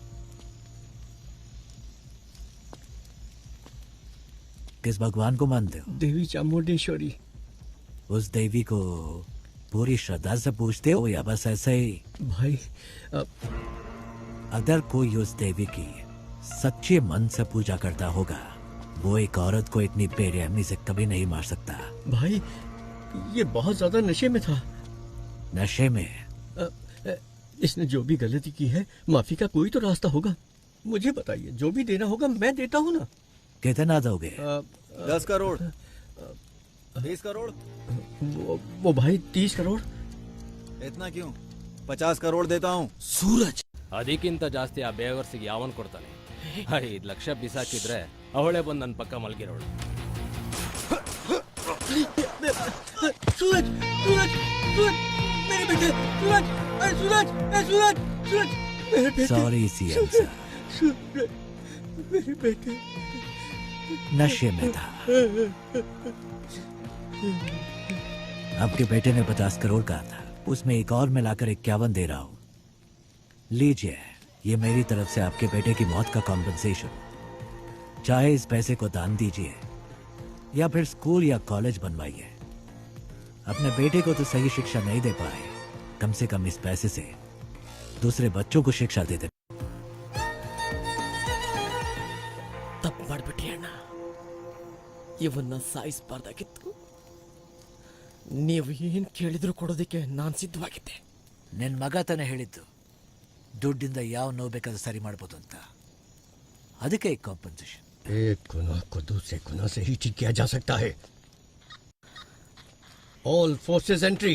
किस भगवान को मानते हो? देवी चामुंडेश्वरी। उस देवी को पूरी श्रद्धा से पूछते हो या बस ऐसे ही? भाई अगर कोई उस देवी की सच्चे मन से पूजा करता होगा, वो एक औरत को इतनी बेरहमी से कभी नहीं मार सकता। भाई ये बहुत ज्यादा नशे में था। नशे में? इसने जो भी गलती की है माफी का कोई तो रास्ता होगा। मुझे बताइए, जो भी देना होगा मैं देता हूँ ना। कितना दोगे? 10 करोड़ 20 करोड़ वो भाई 30 करोड़। इतना क्यों? 50 करोड़ देता हूँ। सूरज ಅದಕ್ಕಿಂತ ಜಾಸ್ತಿ ಆ ಬೇವರ್ಸಿಗೆ ಯಾವನ್ ಕೊಡ್ತಾನೆ? 5 ಲಕ್ಷ ಬಿಸಾಕಿದ್ರೆ ಅವಳೇ ಬಂದು ನನ್ನ ಪಕ್ಕ ಮಲಗಿರೋಳು. सूरज सूरज सूरज मेरे बेटे, सूरज सूरज सूरज सूरज मेरे बेटे। सॉरी सीएम साहब, सूरज मेरे बेटे नशे में था। आपके बेटे ने 50 करोड़ कहा था, उसमें एक और मिलाकर 51 दे रहा हूं। लीजिए, ये मेरी तरफ से आपके बेटे की मौत का कॉम्पनसेशन। चाहे इस पैसे को दान दीजिए या फिर स्कूल या कॉलेज बनवाइए। अपने बेटे को तो सही शिक्षा नहीं दे पाए, कम से कम इस पैसे से दूसरे बच्चों को शिक्षा दे दे। ತಪ್ಪು ಮಾಡ್ಬಿಟ್ಟಿ ಅಣ್ಣ, ಇವನ್ನ ಸಾಯಿಸಬಾರ್ದಾಗಿತ್ತು. ನೀವು ಏನ್ ಕೇಳಿದ್ರು ಕೊಡೋದಕ್ಕೆ ನಾನು ಸಿದ್ಧವಾಗಿದ್ದೆ. ನಿನ್ನ ಮಗ ತಾನೇ ಹೇಳಿದ್ದು ದುಡ್ಡಿಂದ ಯಾವ ನೋವು ಬೇಕಾದ್ರೂ ಸರಿ ಮಾಡ್ಬೋದು ಅಂತ, ಅದಕ್ಕೆ ಕಾಂಪನ್ಸೇಷನ್। एक गुनाह को दूसरे गुनाह से ही ठीक किया जा सकता है। All forces entry.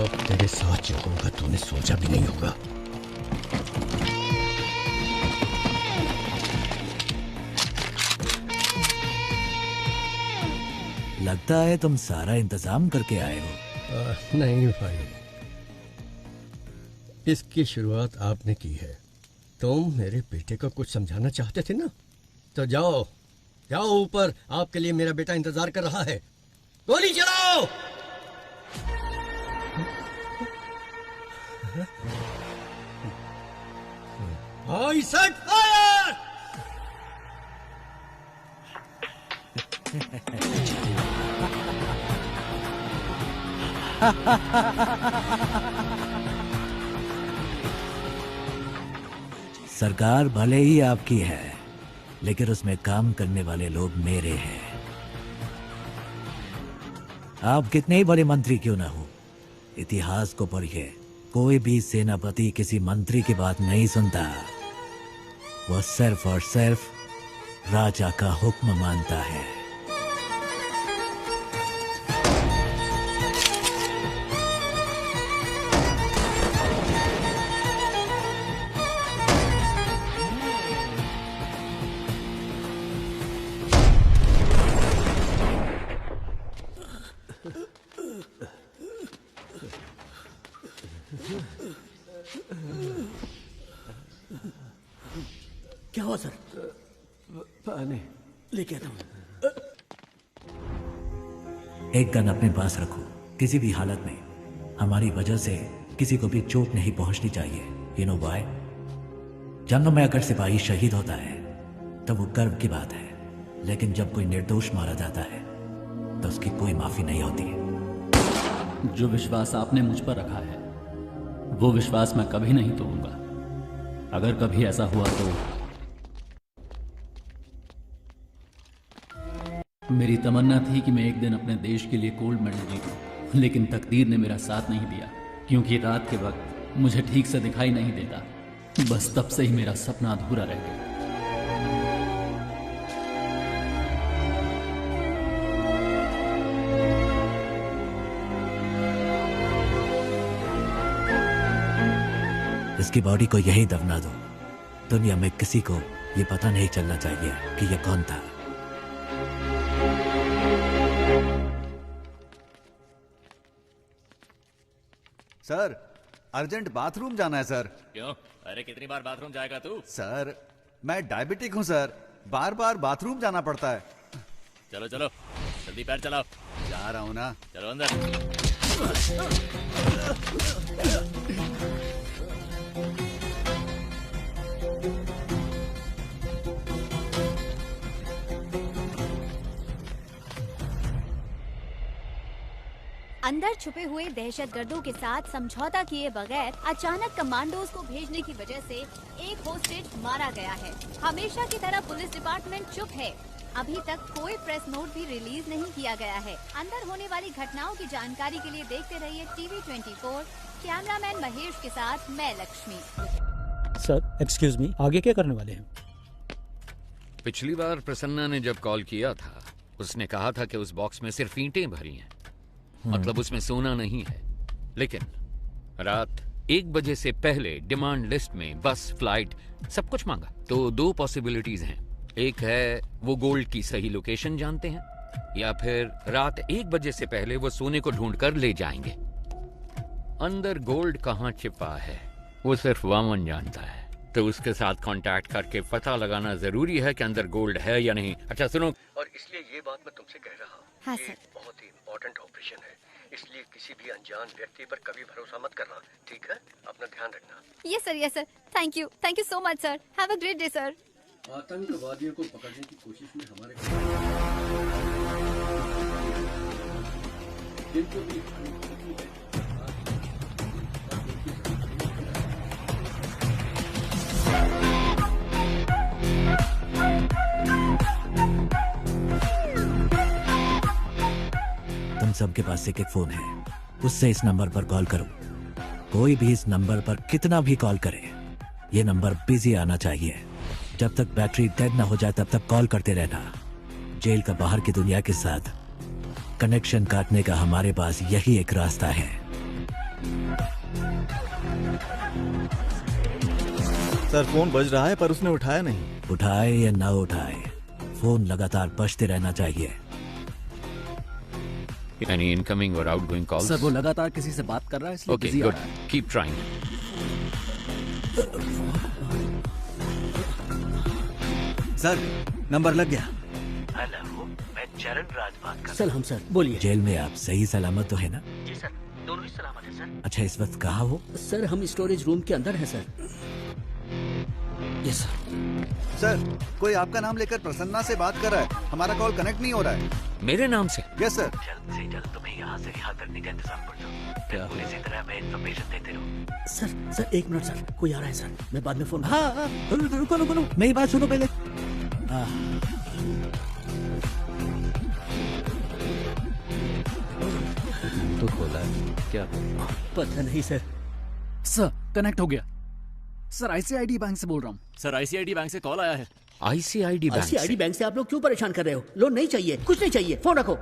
अब तेरे साथ जो होगा तूने सोचा भी नहीं होगा। लगता है तुम सारा इंतजाम करके आए हो। नहीं भाई, इसकी शुरुआत आपने की है। तुम मेरे बेटे को कुछ समझाना चाहते थे ना, तो जाओ जाओ ऊपर, आपके लिए मेरा बेटा इंतजार कर रहा है। गोली चलाओ। आई सेट फायर। सरकार भले ही आपकी है, लेकिन उसमें काम करने वाले लोग मेरे हैं। आप कितने ही बड़े मंत्री क्यों ना हो, इतिहास को पढ़िए, कोई भी सेनापति किसी मंत्री की बात नहीं सुनता। वो सिर्फ और सिर्फ राजा का हुक्म मानता है। क्या हुआ सर? पानी लेके आता हूँ। एक गन अपने पास रखो। किसी भी हालत में हमारी वजह से किसी को भी चोट नहीं पहुंचनी चाहिए। You know why? जंग में अगर सिपाही शहीद होता है तो वो गर्व की बात है, लेकिन जब कोई निर्दोष मारा जाता है तो उसकी कोई माफी नहीं होती। जो विश्वास आपने मुझ पर रखा है वो विश्वास मैं कभी नहीं तोड़ूंगा। अगर कभी ऐसा हुआ तो मेरी तमन्ना थी कि मैं एक दिन अपने देश के लिए गोल्ड मेडल जीतूं, लेकिन तकदीर ने मेरा साथ नहीं दिया, क्योंकि रात के वक्त मुझे ठीक से दिखाई नहीं देता। बस तब से ही मेरा सपना अधूरा रह गया। इसकी बॉडी को यही दफना दो। दुनिया में किसी को ये पता नहीं चलना चाहिए कि ये कौन था। सर, अर्जेंट बाथरूम जाना है सर। क्यों? अरे कितनी बार बाथरूम जाएगा तू? सर, मैं डायबिटिक हूँ सर, बार बार बाथरूम जाना पड़ता है। चलो चलो जल्दी पैर चलाओ। जा रहा हूँ ना। चलो अंदर। अंदर छुपे हुए दहशतगर्दों के साथ समझौता किए बगैर अचानक कमांडोज को भेजने की वजह से एक होस्टेज मारा गया है। हमेशा की तरह पुलिस डिपार्टमेंट चुप है। अभी तक कोई प्रेस नोट भी रिलीज नहीं किया गया है। अंदर होने वाली घटनाओं की जानकारी के लिए देखते रहिए टीवी 24। कैमरामैन महेश के साथ मैं लक्ष्मी। सर एक्सक्यूज मी, आगे क्या करने वाले हैं? पिछली बार प्रसन्ना ने जब कॉल किया था उसने कहा था कि उस बॉक्स में सिर्फ ईंटें भरी हैं, मतलब उसमें सोना नहीं है। लेकिन रात 1 बजे से पहले डिमांड लिस्ट में बस, फ्लाइट सब कुछ मांगा। तो 2 पॉसिबिलिटीज हैं। एक है वो गोल्ड की सही लोकेशन जानते हैं, या फिर रात 1 बजे से पहले वो सोने को ढूंढ कर ले जाएंगे। अंदर गोल्ड कहाँ छिपा है वो सिर्फ वामन जानता है, तो उसके साथ कांटेक्ट करके पता लगाना जरूरी है कि अंदर गोल्ड है या नहीं। अच्छा सुनो, और इसलिए ये बात मैं तुमसे कह रहा हूँ, हाँ ये सर। बहुत ही इम्पोर्टेंट ऑपरेशन है, इसलिए किसी भी अनजान व्यक्ति पर कभी भरोसा मत करना, ठीक है? अपना ध्यान रखना। Yes sir. Thank you so much sir. Have a great day sir. आतंकवादियों को पकड़ने की कोशिश में हमारे जिनको भी तुम सबके पास एक फोन है, उससे इस नंबर पर कॉल करो। कोई भी इस नंबर पर कितना भी कॉल करे, ये नंबर बिजी आना चाहिए। जब तक बैटरी डेड ना हो जाए तब तक कॉल करते रहना। जेल का बाहर की दुनिया के साथ कनेक्शन काटने का हमारे पास यही एक रास्ता है। सर फोन बज रहा है पर उसने उठाया नहीं। उठाए या ना उठाए, फोन लगातार बजते रहना चाहिए। Any incoming or outgoing calls? Sir वो लगातार किसी से बात कर रहा है, इसलिए Okay, busy आ good. रहा है। Keep trying. सर, नंबर लग गया। हेलो, मैं चरण राज बात कर रहा सलाम सर, बोलिए। जेल में आप सही सलामत तो है ना? हूँ। जी सर, दोनों ही सलामत है सर। अच्छा, इस वक्त कहाँ हो? सर हम स्टोरेज रूम के अंदर हैं सर। Yes sir. सर, कोई आपका नाम लेकर प्रसन्ना से बात कर रहा है, हमारा कॉल कनेक्ट नहीं हो रहा है। मेरे नाम से? Yes sir. जल्द से जल्द तुम्हें यहाँ से रिहा करने का इंतजाम कर दो। बिल्कुल इसी तरह मैं इन्फॉर्मेशन देते रहो। सर 1 मिनट सर, कोई आ रहा है सर, मैं बाद में फोन। हाँ, रुको, मेरी बात सुनो पहले। तो खोला है क्या? पता नहीं सर। सर कनेक्ट हो गया। सर आईसीआईडी बैंक से बोल रहा हूँ। सर आईसीआईडी बैंक से कॉल आया है। आईसीआईडी बैंक? आईसीआईडी बैंक से आप लोग क्यों परेशान कर रहे हो? लोन नहीं चाहिए, कुछ नहीं चाहिए, फोन रखो।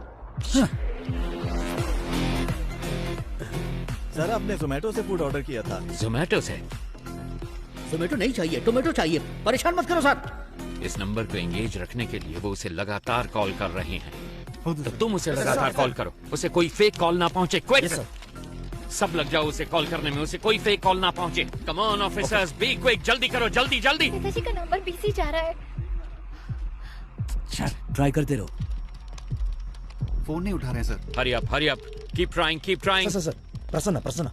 सर आपने जोमेटो से फूड ऑर्डर किया था। जोमेटो से? जोमेटो नहीं चाहिए, टोमेटो चाहिए। परेशान मत करो सर। इस नंबर को एंगेज रखने के लिए वो उसे लगातार कॉल कर रहे हैं, तो तुम उसे लगातार कॉल करो, उसे कोई फेक कॉल ना पहुंचे। क्विक! सब लग जाओ उसे कॉल करने में, उसे कोई फेक कॉल ना पहुंचे। Come on officers, be quick, जल्दी करो, जल्दी जल्दी। नेताजी का नंबर बिजी जा रहा है। ट्राई करते रहो। फोन नहीं उठा रहे हैं sir. Hurry up, keep trying, keep trying. Sir Prasanna.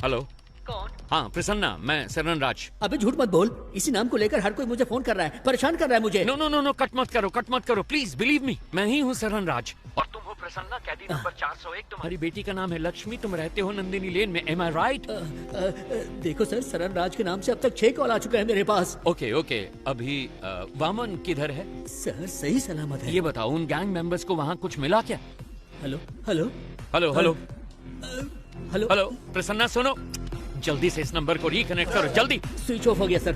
Hello, कौन? हाँ प्रसन्ना, मैं सरन राज। अबे झूठ मत बोल, इसी नाम को लेकर हर कोई मुझे फोन कर रहा है, परेशान कर रहा है मुझे। नो, कट मत करो प्लीज, बिलीव मी, मैं ही हूँ सरन राज। और तुम हो प्रसन्ना, कैदी नंबर 401। तुम्हारी बेटी का नाम है लक्ष्मी, तुम रहते हो नंदिनी लेन में, एम आई राइट? देखो सर, सरन राज के नाम से अब तक 6 कॉल आ चुके हैं मेरे पास। ओके, अभी वामन किधर है? सर सही सलामत है। ये बताओ, उन गैंग मेंबर्स को वहाँ कुछ मिला क्या? हेलो, प्रसन्ना सुनो, जल्दी से इस नंबर को रिकनेक्ट करो, जल्दी। स्विच ऑफ हो गया सर।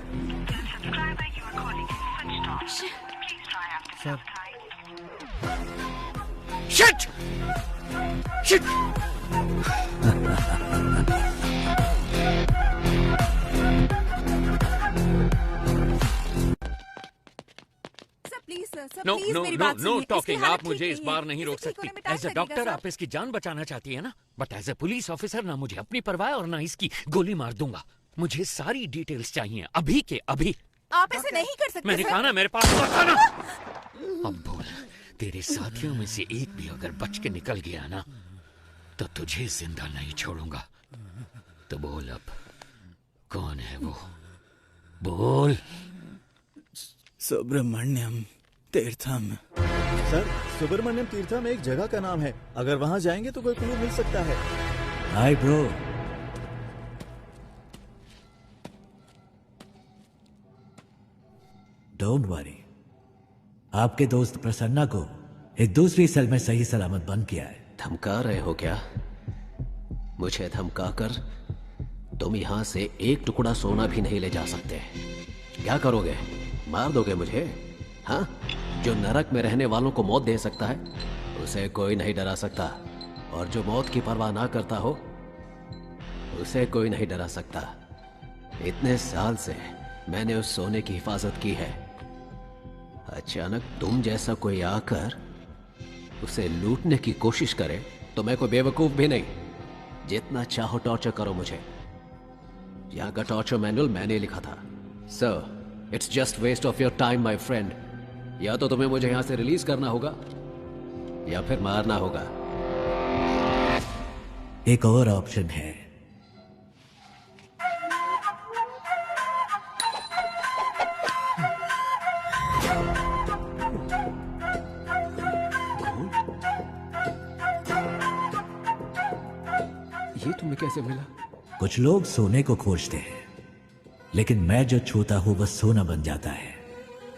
शिट! Know talking. आप मुझे इस बार नहीं रोक सकती। एज ए डॉक्टर आप इसकी जान बचाना चाहती है ना, but as a police officer ना मुझे अपनी परवाह और ना इसकी गोली मार दूंगा। मुझे सारी डिटेल्स चाहिए, अभी के अभी। आप ऐसे नहीं कर सकते। मैंने कहा ना, मेरे पास था ना। अब बोल, तेरे साथियों में से एक भी अगर बच के निकल गया ना, तो तुझे जिंदा नहीं छोड़ूंगा। तो बोल अब, कौन है वो? बोल। सुब्रमण्यम तीर्थम। सर, सुब्रमण्यम तीर्थम एक जगह का नाम है, अगर वहाँ जाएंगे तो कोई क्लू मिल सकता है। Hi bro. डोंट वरी, आपके दोस्त प्रसन्ना को एक दूसरी सेल में सही सलामत बंद किया है। धमका रहे हो क्या? मुझे धमकाकर तुम यहां से एक टुकड़ा सोना भी नहीं ले जा सकते। क्या करोगे? मार दोगे मुझे? हाँ? जो नरक में रहने वालों को मौत दे सकता है, उसे कोई नहीं डरा सकता, और जो मौत की परवाह ना करता हो, उसे कोई नहीं डरा सकता। इतने साल से मैंने उस सोने की हिफाजत की है। अचानक तुम जैसा कोई आकर उसे लूटने की कोशिश करे तो मैं कोई बेवकूफ भी नहीं। जितना चाहो टॉर्चर करो मुझे। यहाँ का टॉर्चर मैनुअल मैंने लिखा था। Sir, it's just waste of your time my friend. या तो तुम्हें मुझे यहां से रिलीज करना होगा या फिर मारना होगा। एक और ऑप्शन है। ये तुम्हें कैसे मिला? कुछ लोग सोने को खोजते हैं, लेकिन मैं जो छूता हूं वह सोना बन जाता है।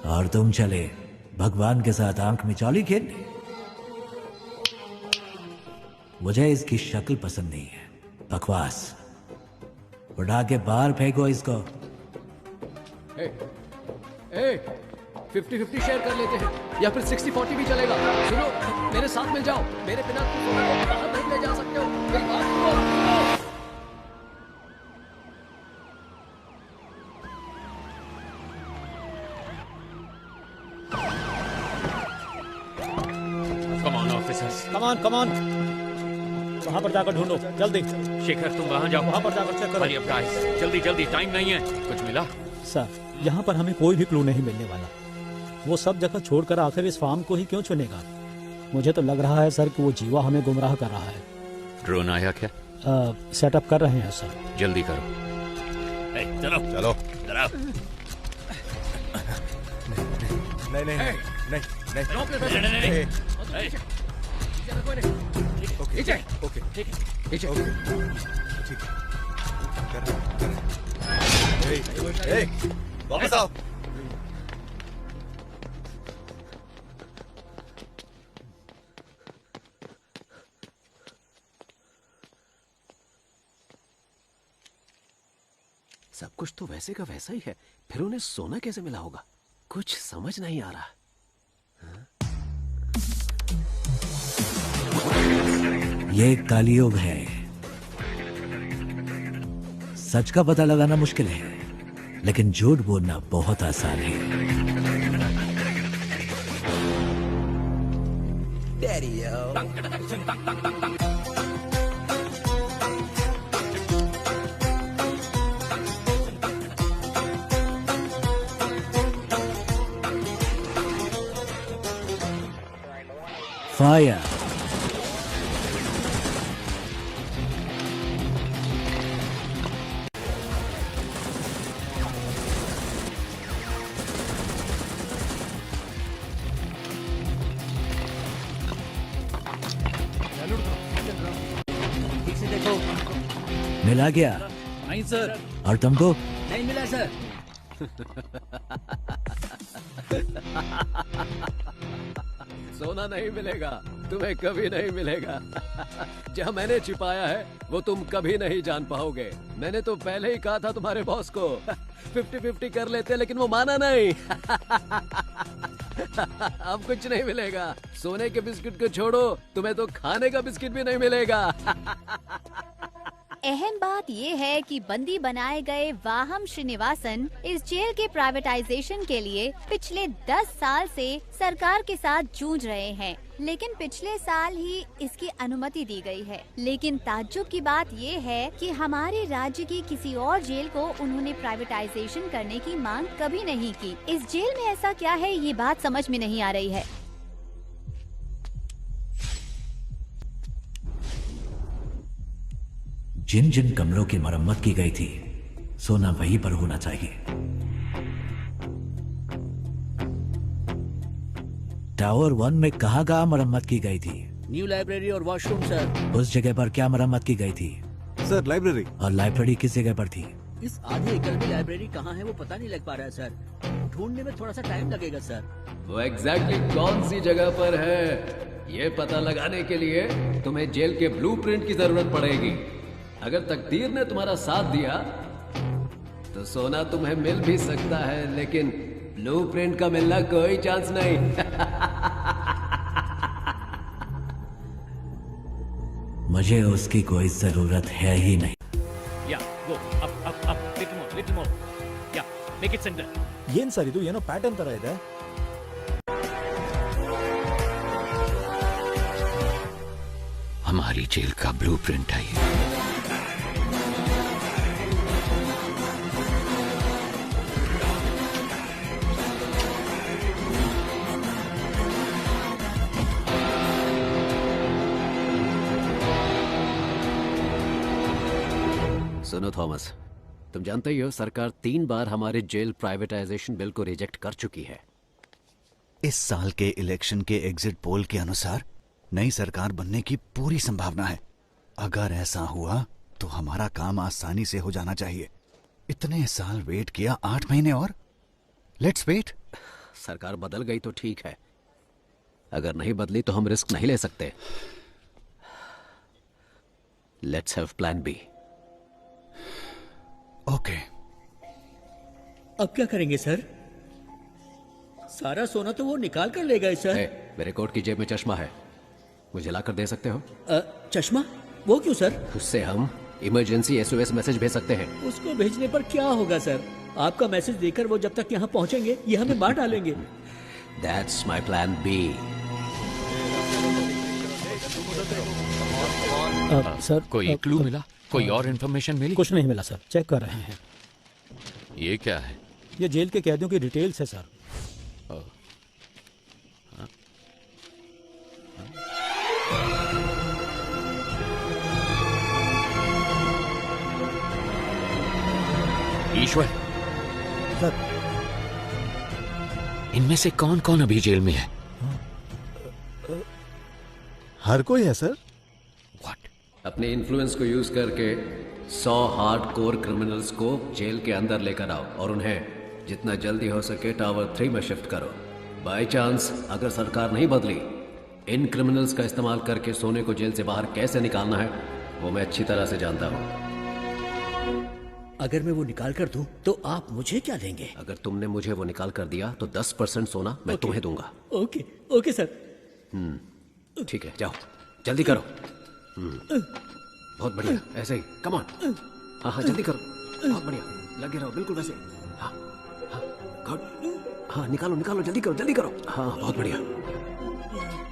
और तुम चले भगवान के साथ आंख मिचौली खेलने। मुझे इसकी शक्ल पसंद नहीं है। बकवास। उड़ा के बाहर फेंको इसको। 50-50 शेयर कर लेते हैं, या फिर 60-40 भी चलेगा। सुनो, मेरे साथ मिल जाओ। मेरे बिना तुम बाहर नहीं ले जा सकते हो। मेरी बात सुनो। Come on. वहां पर जाकर ढूंढो, जल्दी। शेखर, तुम वहां जाओ। वहां पर जाकर चेक करो। हरी अप गाइस, जल्दी, टाइम नहीं है। कुछ मिला? सर, यहाँ पर हमें कोई भी क्लू नहीं मिलने वाला। वो सब जगह छोड़कर आखिर इस फार्म को ही क्यों चुनेगा? मुझे तो लग रहा है सर कि वो जीवा हमें गुमराह कर रहा है। ड्रोन आया क्या? सेटअप कर रहे हैं सर। जल्दी करो। चलो। नहीं। वापस आओ। सब कुछ तो वैसे का वैसा ही है, फिर उन्हें सोना कैसे मिला होगा? कुछ समझ नहीं आ रहा। ये एक कालियुग है। सच का पता लगाना मुश्किल है, लेकिन झूठ बोलना बहुत आसान है। फायर। ठीक से देखो। मिला गया? नहीं सर। और तुमको? नहीं मिला सर। सोना नहीं मिलेगा, तुम्हें कभी नहीं मिलेगा। जहाँ मैंने छिपाया है वो तुम कभी नहीं जान पाओगे। मैंने तो पहले ही कहा था तुम्हारे बॉस को 50-50 कर लेते, लेकिन वो माना नहीं। अब कुछ नहीं मिलेगा। सोने के बिस्किट को छोड़ो, तुम्हें तो खाने का बिस्किट भी नहीं मिलेगा। अहम बात ये है कि बंदी बनाए गए वाहम श्रीनिवासन इस जेल के प्राइवेटाइजेशन के लिए पिछले 10 साल से सरकार के साथ जूझ रहे हैं, लेकिन पिछले साल ही इसकी अनुमति दी गई है। लेकिन ताज्जुब की बात ये है कि हमारे राज्य की किसी और जेल को उन्होंने प्राइवेटाइजेशन करने की मांग कभी नहीं की। इस जेल में ऐसा क्या है, ये बात समझ में नहीं आ रही है। जिन जिन कमरों की मरम्मत की गई थी, सोना वहीं पर होना चाहिए। टावर 1 में कहाँ मरम्मत की गई थी? न्यू लाइब्रेरी और वॉशरूम सर। उस जगह पर क्या मरम्मत की गई थी? Sir library. और लाइब्रेरी किस जगह पर थी? इस आधे एकड़ में लाइब्रेरी कहाँ है वो पता नहीं लग पा रहा है सर। ढूंढने में थोड़ा सा टाइम लगेगा सर। वो एग्जैक्टली कौन सी जगह पर है, ये पता लगाने के लिए तुम्हें जेल के ब्लूप्रिंट की जरूरत पड़ेगी। अगर तकदीर ने तुम्हारा साथ दिया तो सोना तुम्हें मिल भी सकता है, लेकिन ब्लूप्रिंट का मिलना कोई चांस नहीं। मुझे उसकी कोई जरूरत है ही नहीं। Yeah, go up, little more. Yeah, make it center. ಏನ್ ಸರ್ ಇದು, ಏನೋ ಪ್ಯಾಟರ್ನ್ ತರ ಇದೆ. हमारी जेल का ब्लूप्रिंट है ये। सुनो थॉमस, तुम जानते ही हो सरकार 3 बार हमारे जेल प्राइवेटाइजेशन बिल को रिजेक्ट कर चुकी है। इस साल के इलेक्शन के एग्जिट पोल के अनुसार नई सरकार बनने की पूरी संभावना है। अगर ऐसा हुआ तो हमारा काम आसानी से हो जाना चाहिए। इतने साल वेट किया, 8 महीने और। Let's wait. सरकार बदल गई तो ठीक है, अगर नहीं बदली तो हम रिस्क नहीं ले सकते। Let's have plan B. Okay. अब क्या करेंगे सर? सारा सोना तो वो निकाल कर ले गए सर। मेरे कोट की जेब में चश्मा है, मुझे लाकर दे सकते हो? चश्मा? वो क्यों सर? उससे हम इमरजेंसी SOS मैसेज भेज सकते हैं। उसको भेजने पर क्या होगा सर? आपका मैसेज देकर वो जब तक यहाँ पहुँचेंगे ये हमें मार डालेंगे। That's my plan B. Sir कोई क्लू मिला? कोई और इन्फॉर्मेशन मिली? कुछ नहीं मिला सर, चेक कर रहे हैं। ये क्या है? ये जेल के कैदियों की डिटेल्स है सर। ईश्वर सर, इनमें से कौन कौन अभी जेल में है? हर कोई है सर। अपने इन्फ्लुएंस को यूज करके 100 हार्डकोर क्रिमिनल्स को जेल के अंदर लेकर आओ और उन्हें जितना जल्दी हो सके टावर 3 में शिफ्ट करो। बाय चांस अगर सरकार नहीं बदली, इन क्रिमिनल्स का इस्तेमाल करके सोने को जेल से बाहर कैसे निकालना है वो मैं अच्छी तरह से जानता हूँ। अगर मैं वो निकाल कर दूं तो आप मुझे क्या देंगे? अगर तुमने मुझे वो निकाल कर दिया तो 10% सोना मैं तुम्हें दूंगा। Okay okay sir. ठीक है, जाओ जल्दी करो। बहुत बढ़िया, ऐसे ही, कम ऑन। हाँ हाँ जल्दी करो, बहुत बढ़िया, लगे रहो बिल्कुल वैसे। हाँ हाँ गुड। हाँ निकालो निकालो, जल्दी करो जल्दी करो। हाँ बहुत बढ़िया,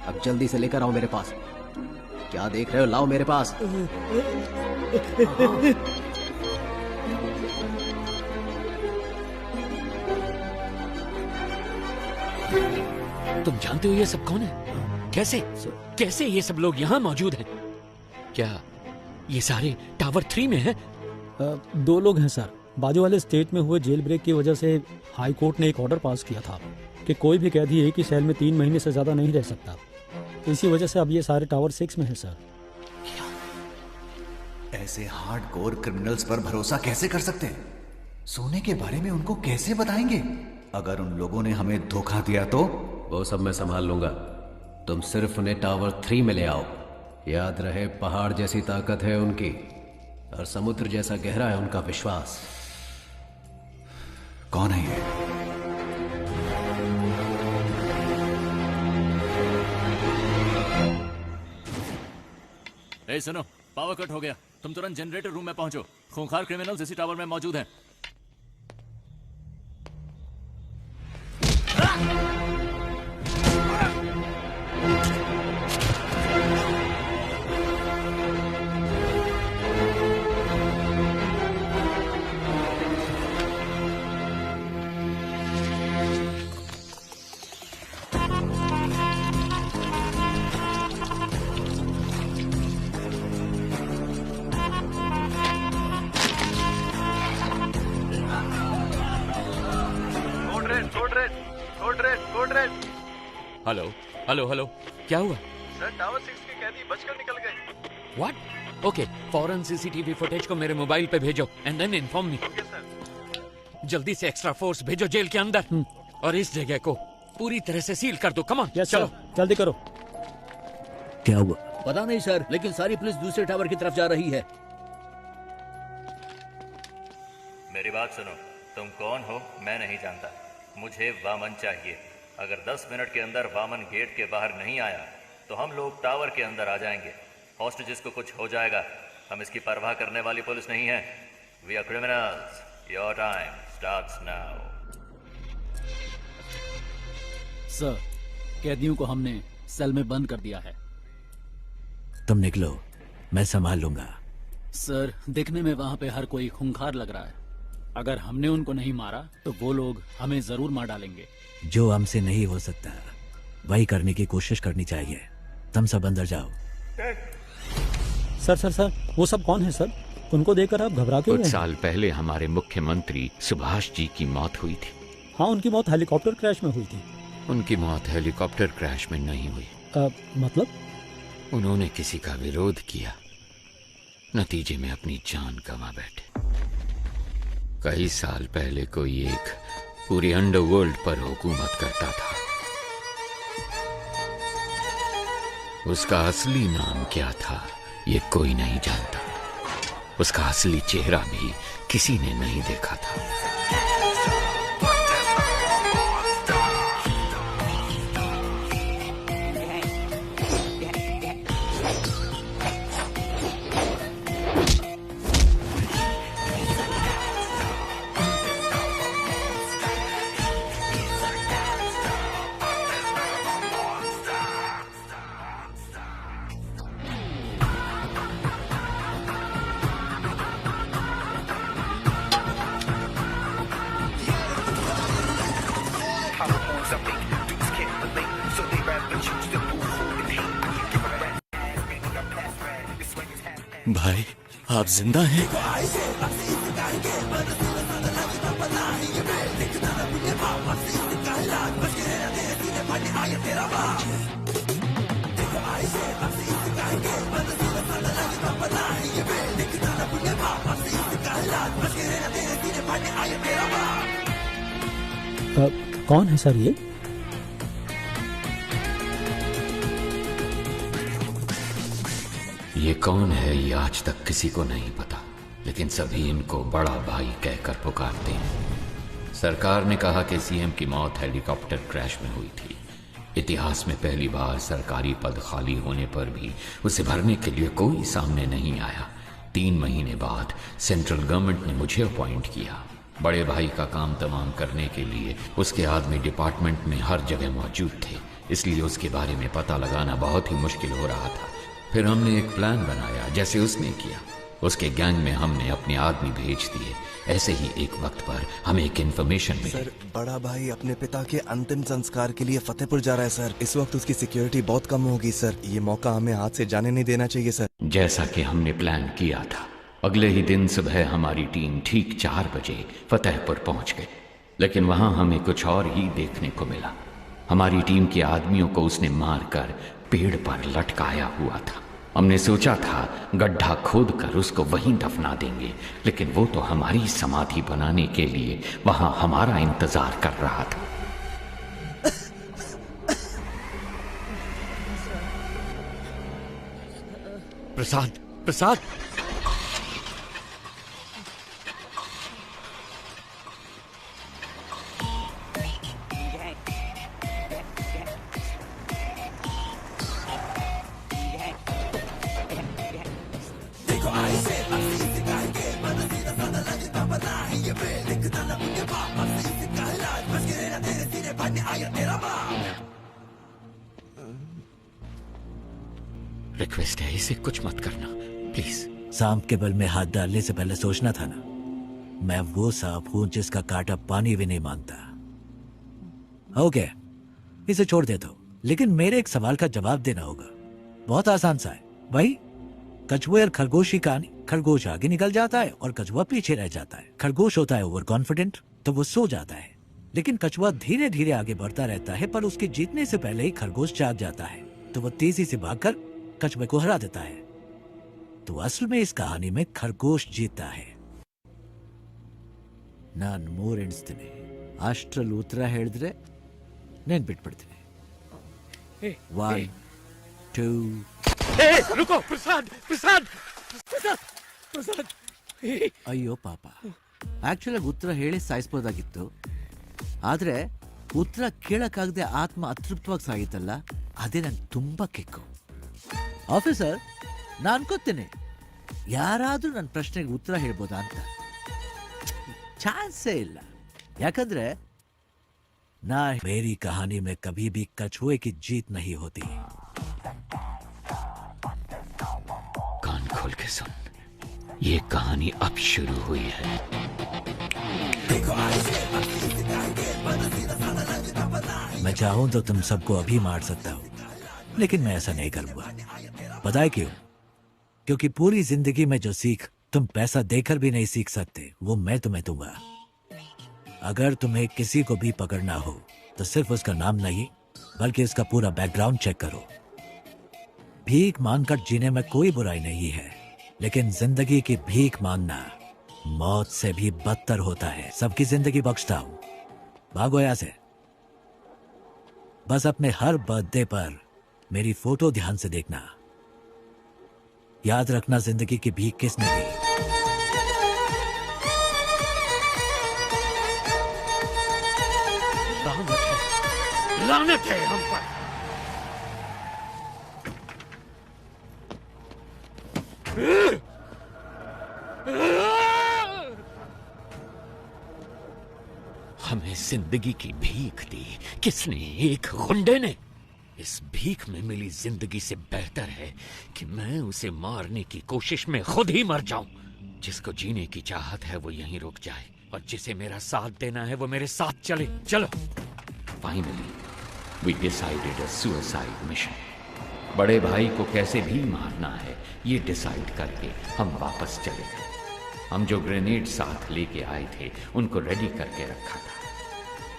अब जल्दी से लेकर आओ मेरे पास। क्या देख रहे हो, लाओ मेरे पास। तुम जानते हो ये सब कौन है? कैसे कैसे ये सब लोग यहाँ मौजूद हैं? क्या ये सारे टावर 3 में हैं? 2 लोग हैं सर। बाजू वाले स्टेट में हुए जेल ब्रेक की वजह से हाई कोर्ट ने एक ऑर्डर पास किया था कि कोई भी कैदी एक ही सेल में 3 महीने से ज्यादा नहीं रह सकता। इसी वजह से अब ये सारे टावर 6 में है सर। ऐसे हार्डकोर क्रिमिनल्स पर भरोसा कैसे कर सकते हैं? सोने के बारे में उनको कैसे बताएंगे? अगर उन लोगों ने हमें धोखा दिया तो? वो सब मैं संभाल लूंगा। तुम सिर्फ उन्हें टावर 3 में ले आओ। याद रहे, पहाड़ जैसी ताकत है उनकी और समुद्र जैसा गहरा है उनका विश्वास। कौन है ये? ए सुनो, पावर कट हो गया। तुम तुरंत जनरेटर रूम में पहुंचो। खूंखार क्रिमिनल्स इसी टावर में मौजूद हैं। हेलो हेलो हेलो, क्या हुआ? सर, टावर 6 के कैदी बचकर निकल गए। व्हाट? ओके, फौरन सीसीटीवी फुटेज को मेरे मोबाइल पे भेजो एंड देन इन्फॉर्म मी। जल्दी से एक्स्ट्रा फोर्स भेजो जेल के अंदर और इस जगह को पूरी तरह से सील कर दो। कम ऑन, चलो जल्दी करो। क्या हुआ? पता नहीं सर, लेकिन सारी पुलिस दूसरे टावर की तरफ जा रही है। मेरी बात सुनो, तुम कौन हो मैं नहीं जानता। मुझे वामन चाहिए। अगर 10 मिनट के अंदर वामन गेट के बाहर नहीं आया तो हम लोग टावर के अंदर आ जाएंगे। हॉस्टेजेस को कुछ हो जाएगा। हम इसकी परवाह करने वाली पुलिस नहीं है। We are criminals. Your time starts now. Sir, कैदियों को हमने सेल में बंद कर दिया है। तुम निकलो, मैं संभाल लूंगा। सर, दिखने में वहां पे हर कोई खूंखार लग रहा है। अगर हमने उनको नहीं मारा तो वो लोग हमें जरूर मार डालेंगे। जो हमसे नहीं हो सकता वही करने की कोशिश करनी चाहिए। तुम सब अंदर जाओ। सर, वो सब कौन है सर? उनको देखकर आप घबरा क्यों कुछ रहे हैं? साल पहले हमारे मुख्यमंत्री सुभाष जी की मौत हुई थी। हाँ, उनकी मौत हेलीकॉप्टर क्रैश में हुई थी। उनकी मौत हेलीकॉप्टर क्रैश में नहीं हुई। मतलब? उन्होंने किसी का विरोध किया, नतीजे में अपनी जान गंवा बैठे। कई साल पहले कोई एक पूरी अंडरवर्ल्ड पर हुकूमत करता था। उसका असली नाम क्या था ये कोई नहीं जानता। उसका असली चेहरा भी किसी ने नहीं देखा था। भाई, आप जिंदा हैं? कौन है सर ये? ये कौन है ये आज तक किसी को नहीं पता, लेकिन सभी इनको बड़ा भाई कहकर पुकारते हैं। सरकार ने कहा कि सीएम की मौत हेलीकॉप्टर क्रैश में हुई थी। इतिहास में पहली बार सरकारी पद खाली होने पर भी उसे भरने के लिए कोई सामने नहीं आया। 3 महीने बाद सेंट्रल गवर्नमेंट ने मुझे अपॉइंट किया। बड़े भाई का काम तमाम करने के लिए उसके आदमी डिपार्टमेंट में हर जगह मौजूद थे, इसलिए उसके बारे में पता लगाना बहुत ही मुश्किल हो रहा था। फिर हमने एक प्लान बनाया जैसे उसने किया। उसके गैंग में हमने अपने आदमी भेज दिए। ऐसे ही एक वक्त पर हमें एक इन्फॉर्मेशन मिली। सर, बड़ा भाई अपने पिता के अंतिम संस्कार के लिए फतेहपुर जा रहा है सर। इस वक्त उसकी सिक्योरिटी बहुत कम होगी सर। ये मौका हमें हाथ से जाने नहीं देना चाहिए सर। जैसा कि हमने प्लान किया था, अगले ही दिन सुबह हमारी टीम ठीक 4 बजे फतेहपुर पहुंच गई। लेकिन वहां हमें कुछ और ही देखने को मिला। हमारी टीम के आदमियों को उसने मारकर पेड़ पर लटकाया हुआ था। हमने सोचा था गड्ढा खोदकर उसको वहीं दफना देंगे, लेकिन वो तो हमारी समाधि बनाने के लिए वहां हमारा इंतजार कर रहा था। प्रसाद, प्रसाद, रिक्वेस्ट है, इसे कुछ मत करना प्लीज। सांप के बल में हाथ डालने से पहले सोचना था ना। मैं वो सांप हूं जिसका कांटा पानी भी नहीं मांगता। ओके, इसे छोड़ देता हूं, लेकिन मेरे एक सवाल का जवाब देना होगा। बहुत आसान सा है। वही कछुए और खरगोश की कहानी। खरगोश आगे निकल जाता है और कछुआ पीछे रह जाता है। खरगोश होता है ओवर कॉन्फिडेंट, तो वो सो जाता है, लेकिन कछुआ धीरे धीरे आगे बढ़ता रहता है, पर उसके जीतने से पहले ही खरगोश जाग जाता है, तो वो तेजी से भागकर कछुए को हरा देता है। तो असल में इस कहानी में खरगोश जीतता है। नान ಮೂರ್ ಎಣಿಸ್ತೀನಿ, ಅಷ್ಟರಲ್ಲಿ ಉತ್ತರ ಹೇಳಿದ್ರೆ ನೆನ್ಪಿಟ್ಬಿಡ್ತೀನಿ। 1 2 रुको प्रसाद, प्रसाद, प्रसाद, प्रसाद। ಅಯ್ಯೋ ಪಾಪ, ಆಕ್ಚುಲಿ ಉತ್ತರ ಹೇಳಿ ಸಾಯಿಸ್ಬೋದಾಗಿತ್ತು, ಆದ್ರೆ ಉತ್ತರ ಕೇಳಕ್ಕಾಗದೆ ಆತ್ಮ ಅತೃಪ್ತವಾಗಿ ಸಾಗಿತ್ತಲ್ಲ, ಅದೇ ನಂಗೆ ತುಂಬಾ ಕಿಕ್ಕು। ಆಫೀಸರ್, ನಾನು ಅನ್ಕೋತೇನೆ ಯಾರಾದ್ರೂ ನನ್ನ ಪ್ರಶ್ನೆಗೆ ಉತ್ತರ ಹೇಳ್ಬೋದಾ ಅಂತ। ಚಾನ್ಸೇ ಇಲ್ಲ, ಯಾಕಂದ್ರೆ मेरी कहानी में कभी भी कछुए की जीत नहीं होती। कान खोल के सुन, ये कहानी अब शुरू हुई है। मैं चाहूं तो तुम सबको अभी मार सकता हूं, लेकिन मैं ऐसा नहीं करूंगा। पता है क्यों? क्योंकि पूरी जिंदगी में जो सीख तुम पैसा देकर भी नहीं सीख सकते, वो मैं तुम्हें दूंगा। अगर तुम्हें किसी को भी पकड़ना हो तो सिर्फ उसका नाम नहीं, बल्कि उसका पूरा बैकग्राउंड चेक करो। भीख मांगकर जीने में कोई बुराई नहीं है, लेकिन जिंदगी की भीख मांगना मौत से भी बदतर होता है। सबकी जिंदगी बख्शता हूं, भागो यहां से। बस अपने हर बर्थडे पर मेरी फोटो ध्यान से देखना। याद रखना जिंदगी की भीख किसने दी। लानत है हम पर। हमें जिंदगी की भीख दी किसने? एक गुंडे ने। इस भीख में मिली जिंदगी से बेहतर है कि मैं उसे मारने की कोशिश में खुद ही मर जाऊं। जिसको जीने की चाहत है वो यहीं रुक जाए, और जिसे मेरा साथ देना है वो मेरे साथ चले। चलो। Finally we decided a suicide mission. बड़े भाई को कैसे भी मारना है ये डिसाइड करके हम वापस चले गए। हम जो ग्रेनेड साथ लेके आए थे उनको रेडी करके रखा था।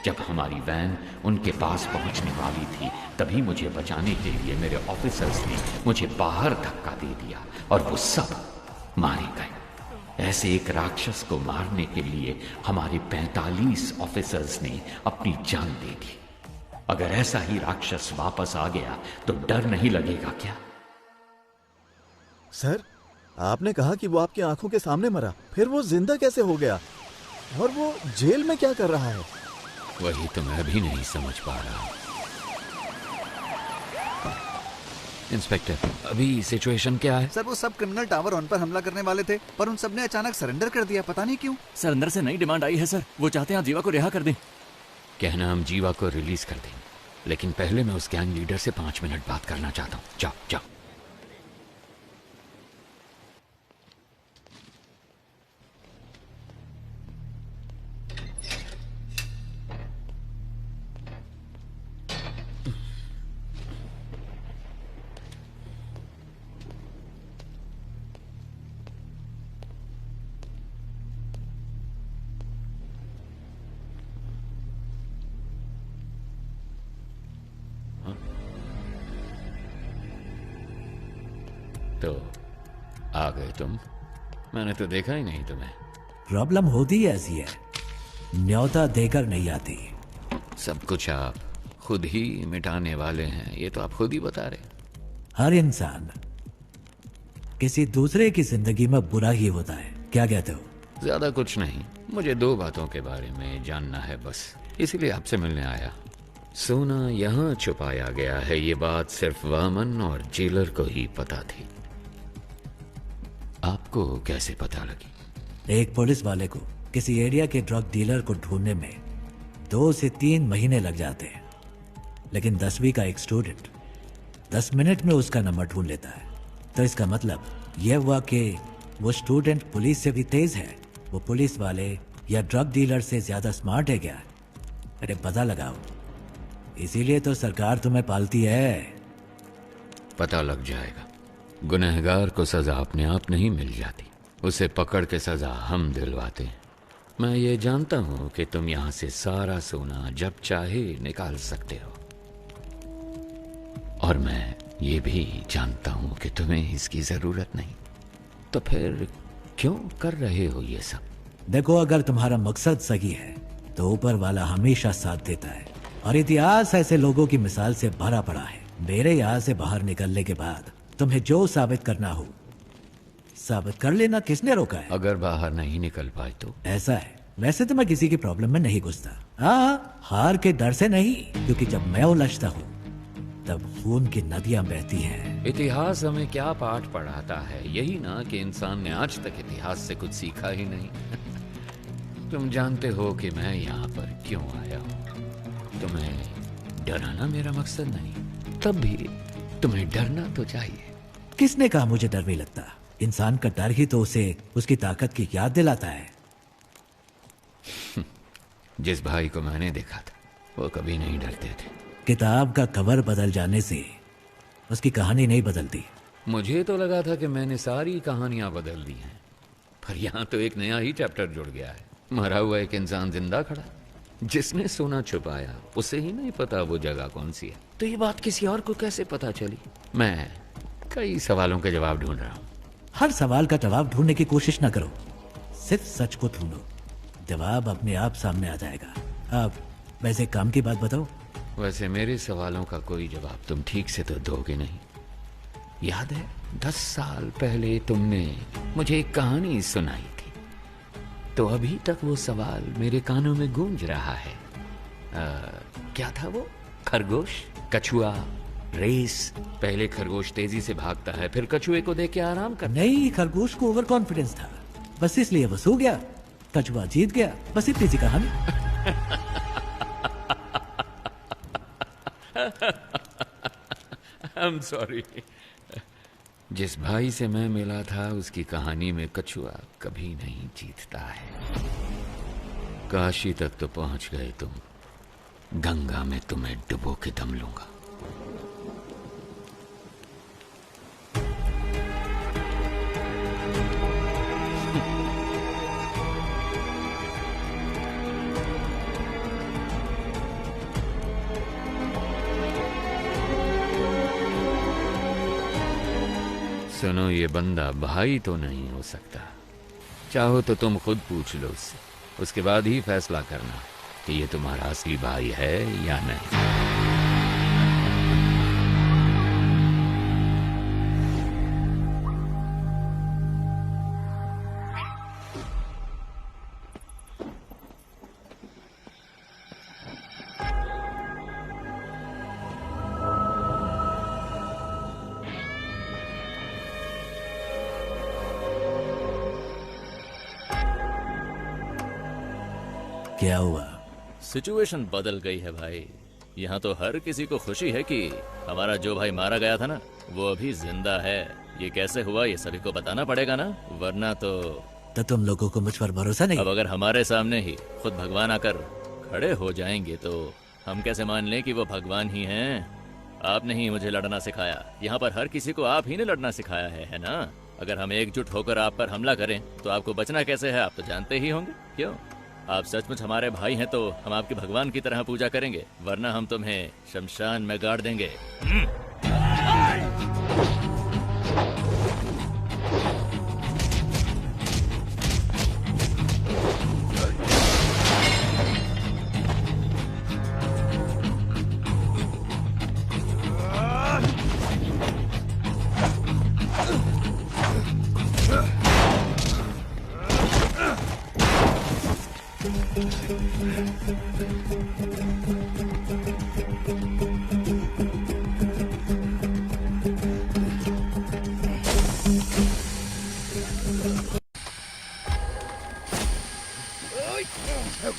जब हमारी वैन उनके पास पहुंचने वाली थी, तभी मुझे बचाने के लिए मेरे ऑफिसर्स ने मुझे बाहर धक्का दे दिया और वो सब मारे गए। ऐसे एक राक्षस को मारने के लिए हमारे 45 ऑफिसर्स ने अपनी जान दे दी। अगर ऐसा ही राक्षस वापस आ गया तो डर नहीं लगेगा क्या? सर, आपने कहा कि वो आपकी आंखों के सामने मरा, फिर वो जिंदा कैसे हो गया? और वो जेल में क्या कर रहा है? वही तो मैं भी नहीं समझ पा रहा। इंस्पेक्टर, अभी सिचुएशन क्या है? सर, वो सब क्रिमिनल टावर 1 पर हमला करने वाले थे, पर उन सब ने अचानक सरेंडर कर दिया, पता नहीं क्यों। सर, अंदर से नई डिमांड आई है सर, वो चाहते हैं आप जीवा को रिहा कर दें। कहना हम जीवा को रिलीज कर दें, लेकिन पहले मैं उस गैंग लीडर से 5 मिनट बात करना चाहता हूँ। जाओ जाओ। तो आ गए तुम। मैंने तो देखा ही नहीं तुम्हें। प्रॉब्लम होती ऐसी है, न्योता देकर नहीं आती। सब कुछ आप खुद ही मिटाने वाले हैं, ये तो आप खुद ही बता रहे। हर इंसान किसी दूसरे की जिंदगी में बुरा ही होता है, क्या कहते हो? ज्यादा कुछ नहीं, मुझे 2 बातों के बारे में जानना है बस, इसीलिए आपसे मिलने आया। सोना यहाँ छुपाया गया है, ये बात सिर्फ वामन और जेलर को ही पता थी। आपको कैसे पता लगी? एक पुलिस वाले को किसी एरिया के ड्रग डीलर को ढूंढने में 2 से 3 महीने लग जाते हैं, लेकिन 10वीं का एक स्टूडेंट 10 मिनट में उसका नंबर ढूंढ लेता है। तो इसका मतलब यह हुआ कि वो स्टूडेंट पुलिस से भी तेज है, वो पुलिस वाले या ड्रग डीलर से ज्यादा स्मार्ट है क्या? अरे पता लगाओ, इसीलिए तो सरकार तुम्हें पालती है। पता लग जाएगा। गुनहगार को सजा अपने आप नहीं मिल जाती, उसे पकड़ के सजा हम दिलवाते हैं। मैं ये जानता हूं कि तुम यहां से सारा सोना जब चाहे निकाल सकते हो, और मैं ये भी जानता हूं कि तुम्हें इसकी जरूरत नहीं। तो फिर क्यों कर रहे हो ये सब? देखो, अगर तुम्हारा मकसद सही है तो ऊपर वाला हमेशा साथ देता है, और इतिहास ऐसे लोगों की मिसाल से भरा पड़ा है। मेरे यहाँ से बाहर निकलने के बाद तुम्हें जो साबित करना हो साबित कर लेना, किसने रोका है? अगर बाहर नहीं निकल पाए तो? ऐसा है, वैसे तो मैं किसी की प्रॉब्लम में नहीं घुसता। हाँ, हार के डर से नहीं, क्योंकि जब मैं उलझता हूँ तब खून की नदियां बहती हैं। इतिहास हमें क्या पाठ पढ़ाता है? यही ना कि इंसान ने आज तक इतिहास से कुछ सीखा ही नहीं। तुम जानते हो कि मैं यहाँ पर क्यों आया हूँ। तुम्हें डराना मेरा मकसद नहीं, तब भी तुम्हें डरना तो चाहिए। किसने कहा मुझे डर नहीं लगता? इंसान का डर ही तो उसे उसकी ताकत की याद दिलाता है। जिस भाई को मैंने देखा था वो कभी नहीं डरते थे। किताब का कवर बदल जाने से उसकी कहानी नहीं बदलती। मुझे तो लगा था कि मैंने सारी कहानियां बदल दी हैं, पर यहाँ तो एक नया ही चैप्टर जुड़ गया है। मरा हुआ एक इंसान जिंदा खड़ा, जिसने सोना छुपाया उसे ही नहीं पता वो जगह कौन सी है। तो ये बात किसी और को कैसे पता चली? मैं कई सवालों के जवाब ढूंढ रहा हूँ। हर सवाल का जवाब ढूंढने की कोशिश न करो, सिर्फ सच को ढूंढो, जवाब अपने आप सामने आ जाएगा। अब वैसे काम की बात बताओ। वैसे मेरे सवालों का कोई जवाब तुम ठीक से तो दोगे नहीं। याद है 10 साल पहले तुमने मुझे एक कहानी सुनाई थी, तो अभी तक वो सवाल मेरे कानों में गूंज रहा है। क्या था वो? खरगोश, कछुआ, रेस। पहले खरगोश तेजी से भागता है, फिर कछुए को देख के आराम करता। नहीं, खरगोश को ओवर कॉन्फिडेंस था, बस इसलिए वो सो गया। कछुआ जीत गया, बस इतनी सी कहानी। I'm sorry। जिस भाई से मैं मिला था उसकी कहानी में कछुआ कभी नहीं जीतता है। काशी तक तो पहुंच गए तुम, गंगा में तुम्हें डुबो के दम लूंगा। सुनो, ये बंदा भाई तो नहीं हो सकता। चाहो तो तुम खुद पूछ लो उससे, उसके बाद ही फैसला करना कि ये तुम्हारा असली भाई है या नहीं। क्या हुआ? सिचुएशन बदल गई है भाई। यहाँ तो हर किसी को खुशी है कि हमारा जो भाई मारा गया था ना, वो अभी जिंदा है। ये कैसे हुआ ये सभी को बताना पड़ेगा ना, वरना तो तुम लोगों को मुझ पर भरोसा नहीं? अब अगर हमारे सामने ही खुद भगवान आकर खड़े हो जाएंगे तो हम कैसे मान लें कि वो भगवान ही हैं? आपने ही मुझे लड़ना सिखाया, यहाँ पर हर किसी को आप ही ने लड़ना सिखाया है ना? अगर हम एकजुट होकर आप पर हमला करें तो आपको बचना कैसे है, आप तो जानते ही होंगे। क्यों? आप सचमुच हमारे भाई हैं तो हम आपके भगवान की तरह पूजा करेंगे, वरना हम तुम्हें शमशान में गाड़ देंगे।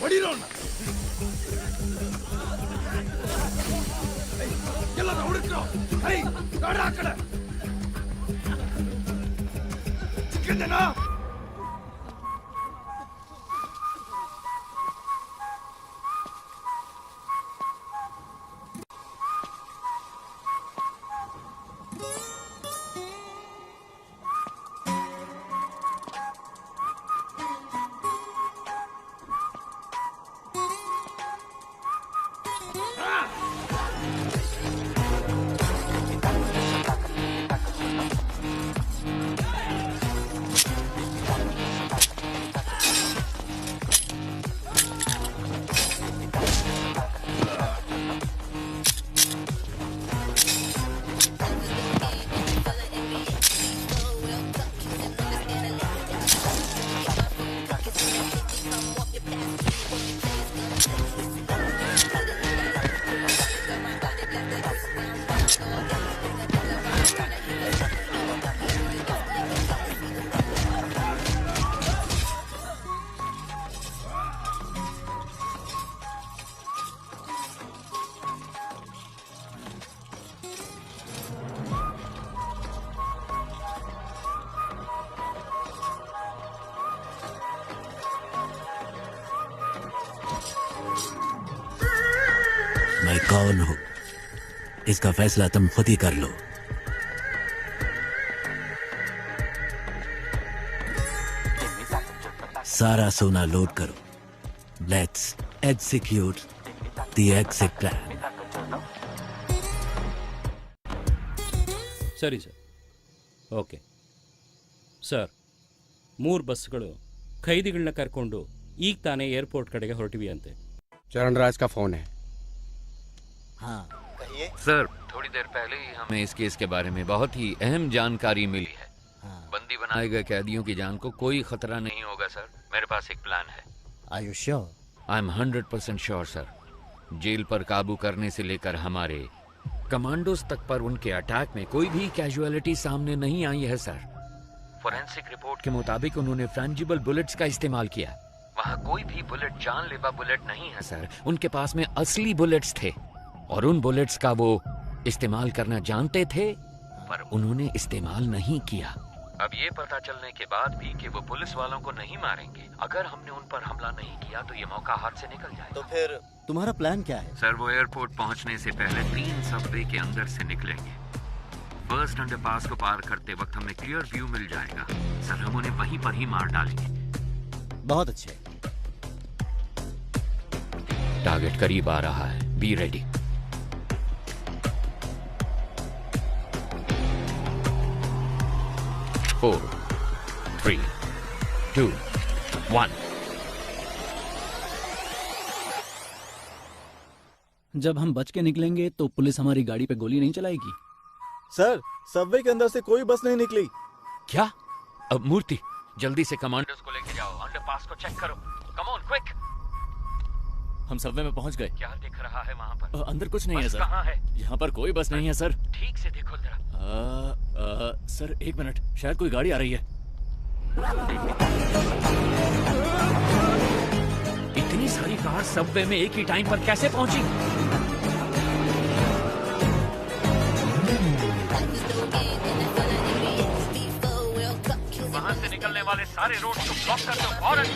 ಹೊಡಿರೋಣ ಎಲ್ಲ ಹುಡುಕ್ರು ಹೈ ನೋಡ ಆ ಕಡೆ ಸಿಕ್ಕಂದೇನಾ मैं कौन हूं इसका फैसला तुम खुद ही कर लो। सारा सोना लोड करो। Let's execute the exit plan. ಸರಿ ಸರ್. ಓಕೆ ಸರ್, 3 ಬಸ್ಗಳು ಖೈದಿಗಳನ್ನ ಕರ್ಕೊಂಡು ಈಗ ತಾನೇ ಏರ್ಪೋರ್ಟ್ ಕಡೆಗೆ ಹೊರಟಿವಿ ಅಂತೆ. चरण राज का फोन है। हाँ सर, थोड़ी देर पहले ही हमें इस केस के बारे में बहुत ही अहम जानकारी मिली है। बंदी बनाए गए कैदियों की जान को कोई खतरा नहीं होगा सर। मेरे पास एक प्लान है। Are you sure? I am 100% sure sir. Jail पर काबू करने से लेकर हमारे कमांडोज तक पर उनके अटैक में कोई भी कैजुअलिटी सामने नहीं आई है सर। फोरेंसिक रिपोर्ट के मुताबिक उन्होंने फ्रेंजिबल बुलेट्स का इस्तेमाल किया। वहाँ कोई भी बुलेट जानलेवा बुलेट नहीं है सर। उनके पास में असली बुलेट्स थे और उन बुलेट्स का वो इस्तेमाल करना जानते थे, पर उन्होंने इस्तेमाल नहीं किया। अब ये पता चलने के बाद भी कि वो पुलिस वालों को नहीं मारेंगे, अगर हमने उन पर हमला नहीं किया तो ये मौका हाथ से निकल जाएगा। तो फिर तुम्हारा प्लान क्या है? सर, वो एयरपोर्ट पहुंचने से पहले 3 सबवे के अंदर से निकलेंगे। फर्स्ट अंडरपास को पार करते वक्त हमें क्लियर व्यू मिल जाएगा। सर, हम उन्हें वहीं पर ही मार डालेंगे। बहुत अच्छे। टारगेट करीब आ रहा है, बी रेडी। फोर, 3, 2, 1। जब हम बच के निकलेंगे तो पुलिस हमारी गाड़ी पे गोली नहीं चलाएगी। सर, सबवे के अंदर से कोई बस नहीं निकली। क्या? अब मूर्ति, जल्दी से कमांडर्स को लेके जाओ। अंडरपास को चेक करो। Come on, quick. हम सबवे में पहुंच गए। क्या दिख रहा है वहाँ पर? अंदर कुछ नहीं है बस सर। कहाँ है? यहाँ पर कोई बस नहीं है सर। ठीक से देखो जरा। सर, 1 मिनट, शायद कोई गाड़ी आ रही है। इतनी सारी कार सबवे में एक ही टाइम पर कैसे पहुंची? वहां से निकलने वाले सारे रोड को ब्लॉक कर दो फौरन।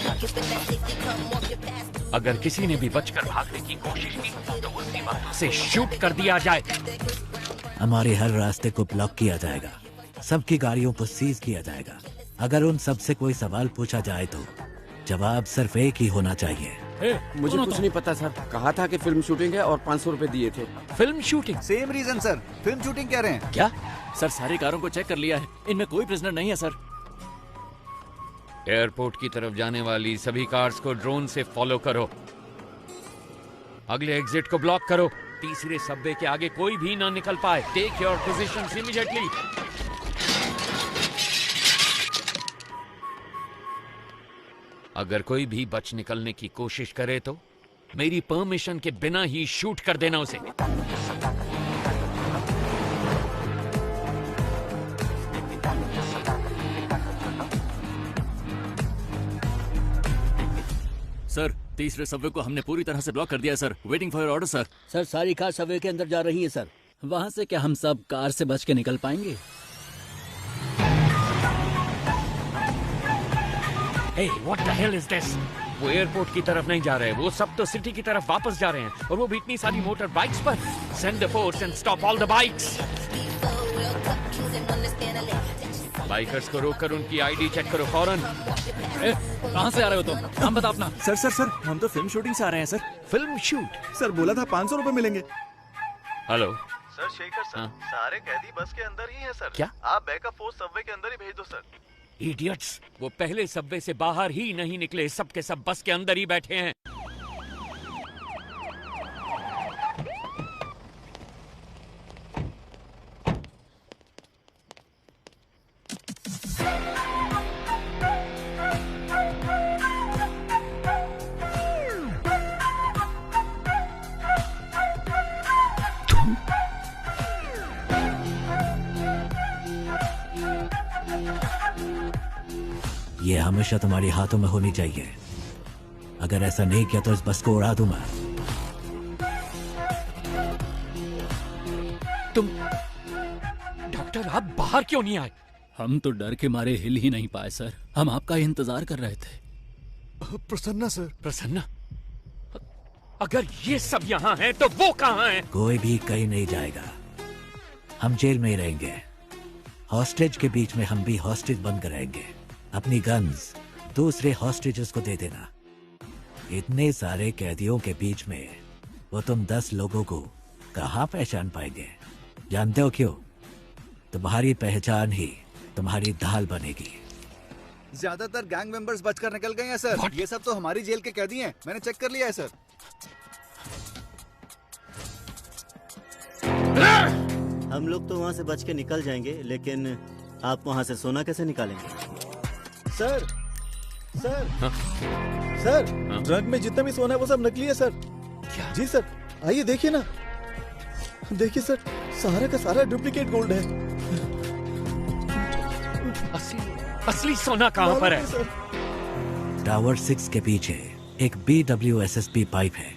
अगर किसी ने भी बचकर भागने की कोशिश की तो उसी वक्त से शूट कर दिया जाए। हमारे हर रास्ते को ब्लॉक किया जाएगा। सबकी गाड़ियों को सीज किया जाएगा। अगर उन सबसे कोई सवाल पूछा जाए तो जवाब सिर्फ एक ही होना चाहिए। मुझे कुछ नहीं पता सर। कहा था कि फिल्म शूटिंग है और 500 रुपए दिए थे। Film shooting? Same reason sir, film shooting कह रहे हैं। क्या? सर, सारी कारों को चेक कर लिया है, इनमें कोई प्रिजनर नहीं है सर। एयरपोर्ट की तरफ जाने वाली सभी कार्स को ड्रोन से फॉलो करो। अगले एग्जिट को ब्लॉक करो। तीसरे सबवे के आगे कोई भी ना निकल पाए। Take your positions immediately. अगर कोई भी बच निकलने की कोशिश करे तो मेरी परमिशन के बिना ही शूट कर देना उसे। सर, तीसरे सबवे को हमने पूरी तरह से ब्लॉक कर दिया sir. Waiting for your order sir. Sir, सारी कार सबवे के अंदर जा रही है सर। वहां से क्या हम सब कार से बच के निकल पाएंगे? Hey, what the hell is this? वो एयरपोर्ट की तरफ नहीं जा रहे, वो सब तो सिटी की तरफ वापस जा रहे हैं, और वो भी इतनी सारी मोटर बाइक्स पर। Send the force and stop all the bikes. Bikers को रोककर उनकी आईडी चेक करो फौरन। कहाँ से आ रहे हो तुम? नाम बता अपना। सर हम तो फिल्म शूटिंग से आ रहे हैं सर। Film shoot? सर बोला था 500 रुपए मिलेंगे। हेलो सर, शेखर सर, सारे कैदी बस के अंदर ही हैं सर। क्या? आप बैकअप फोर्स सबवे के अंदर ही भेज दो सर। इडियट्स, वो पहले सबवे से बाहर ही नहीं निकले, सब के सब बस के अंदर ही बैठे हैं। ये हमेशा तुम्हारे हाथों में होनी चाहिए। अगर ऐसा नहीं किया तो इस बस को उड़ा दूंगा। तुम डॉक्टर, आप बाहर क्यों नहीं आए? हम तो डर के मारे हिल ही नहीं पाए सर। हम आपका इंतजार कर रहे थे। प्रसन्ना सर। प्रसन्ना? अगर ये सब यहाँ हैं तो वो कहाँ हैं? कोई भी कहीं नहीं जाएगा। हम जेल में ही रहेंगे। हॉस्टेज के बीच में हम भी हॉस्टेज बनकर रहेंगे। अपनी गन्स दूसरे हॉस्टेजेस को दे देना। इतने सारे कैदियों के बीच में वो तुम 10 लोगों को कहाँ पहचान पाएंगे? जानते हो क्यों? तुम्हारी पहचान ही तुम्हारी ढाल बनेगी। ज्यादातर गैंग मेंबर्स बचकर निकल गए हैं सर। ये सब तो हमारी जेल के कैदी हैं। मैंने चेक कर लिया है सर। हम लोग तो वहाँ से बच के निकल जाएंगे, लेकिन आप वहाँ से सोना कैसे निकालेंगे? सर, सर, ट्रक में जितना भी सोना है वो सब नकली है सर। क्या? जी सर, आइए देखिए ना। देखिए सर, सारा का सारा डुप्लीकेट गोल्ड है। असली सोना कहाँ पर है? टावर 6 के पीछे एक BWSSP पाइप है।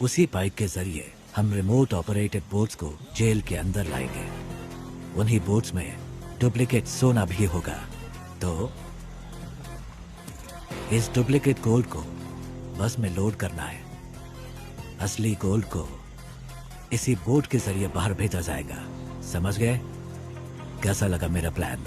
उसी पाइप के जरिए हम रिमोट ऑपरेटेड बोट्स को जेल के अंदर लाएंगे। उन्हीं बोट्स में डुप्लीकेट सोना भी होगा। तो इस डुप्लीकेट गोल्ड को बस में लोड करना है। असली गोल्ड को इसी बोट के जरिए बाहर भेजा जाएगा। समझ गए? कैसा लगा मेरा प्लान?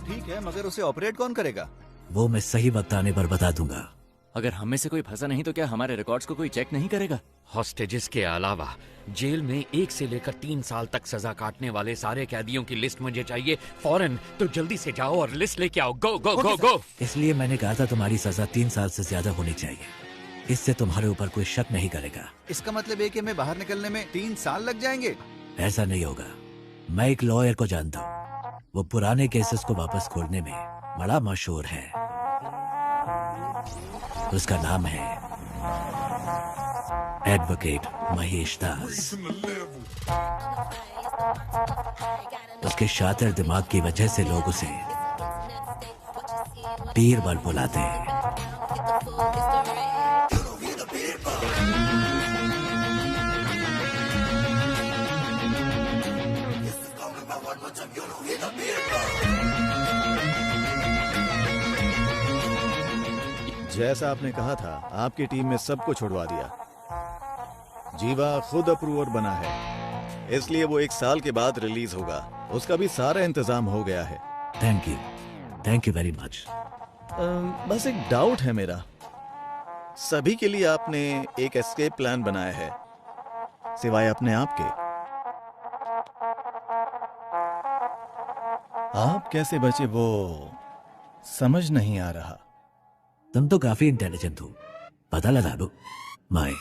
ठीक है, मगर उसे ऑपरेट कौन करेगा? वो मैं सही वक्त आने पर बता दूंगा। अगर हमें से कोई फंसा नहीं तो क्या हमारे रिकॉर्ड्स को कोई चेक नहीं करेगा? हॉस्टेजेस के अलावा जेल में 1 से लेकर 3 साल तक सजा काटने वाले सारे कैदियों की लिस्ट मुझे चाहिए फौरन। तो जल्दी से जाओ और लिस्ट लेके आओ। गो गो गो गो। इसलिए मैंने कहा था तुम्हारी सजा 3 साल से ज्यादा होनी चाहिए। इससे तुम्हारे ऊपर कोई शक नहीं करेगा। इसका मतलब है कि हमें बाहर निकलने में 3 साल लग जाएंगे? ऐसा नहीं होगा। मैं एक लॉयर को जानता हूँ। वो पुराने केसेस को वापस खोलने में बड़ा मशहूर है। उसका नाम है एडवोकेट महेश दास। उसके शातिर दिमाग की वजह से लोग उसे बीरबल बुलाते हैं। जैसा आपने कहा था, आपकी टीम में सबको छुड़वा दिया। जीवा खुद अप्रूवर बना है, इसलिए वो 1 साल के बाद रिलीज होगा। उसका भी सारा इंतजाम हो गया है। Thank you very much. बस एक डाउट है मेरा। सभी के लिए आपने एक एस्केप प्लान बनाया है, सिवाय अपने आप के। आप कैसे बचे वो समझ नहीं आ रहा। तुम तो काफी इंटेलिजेंट हो, पता लगा दो। माए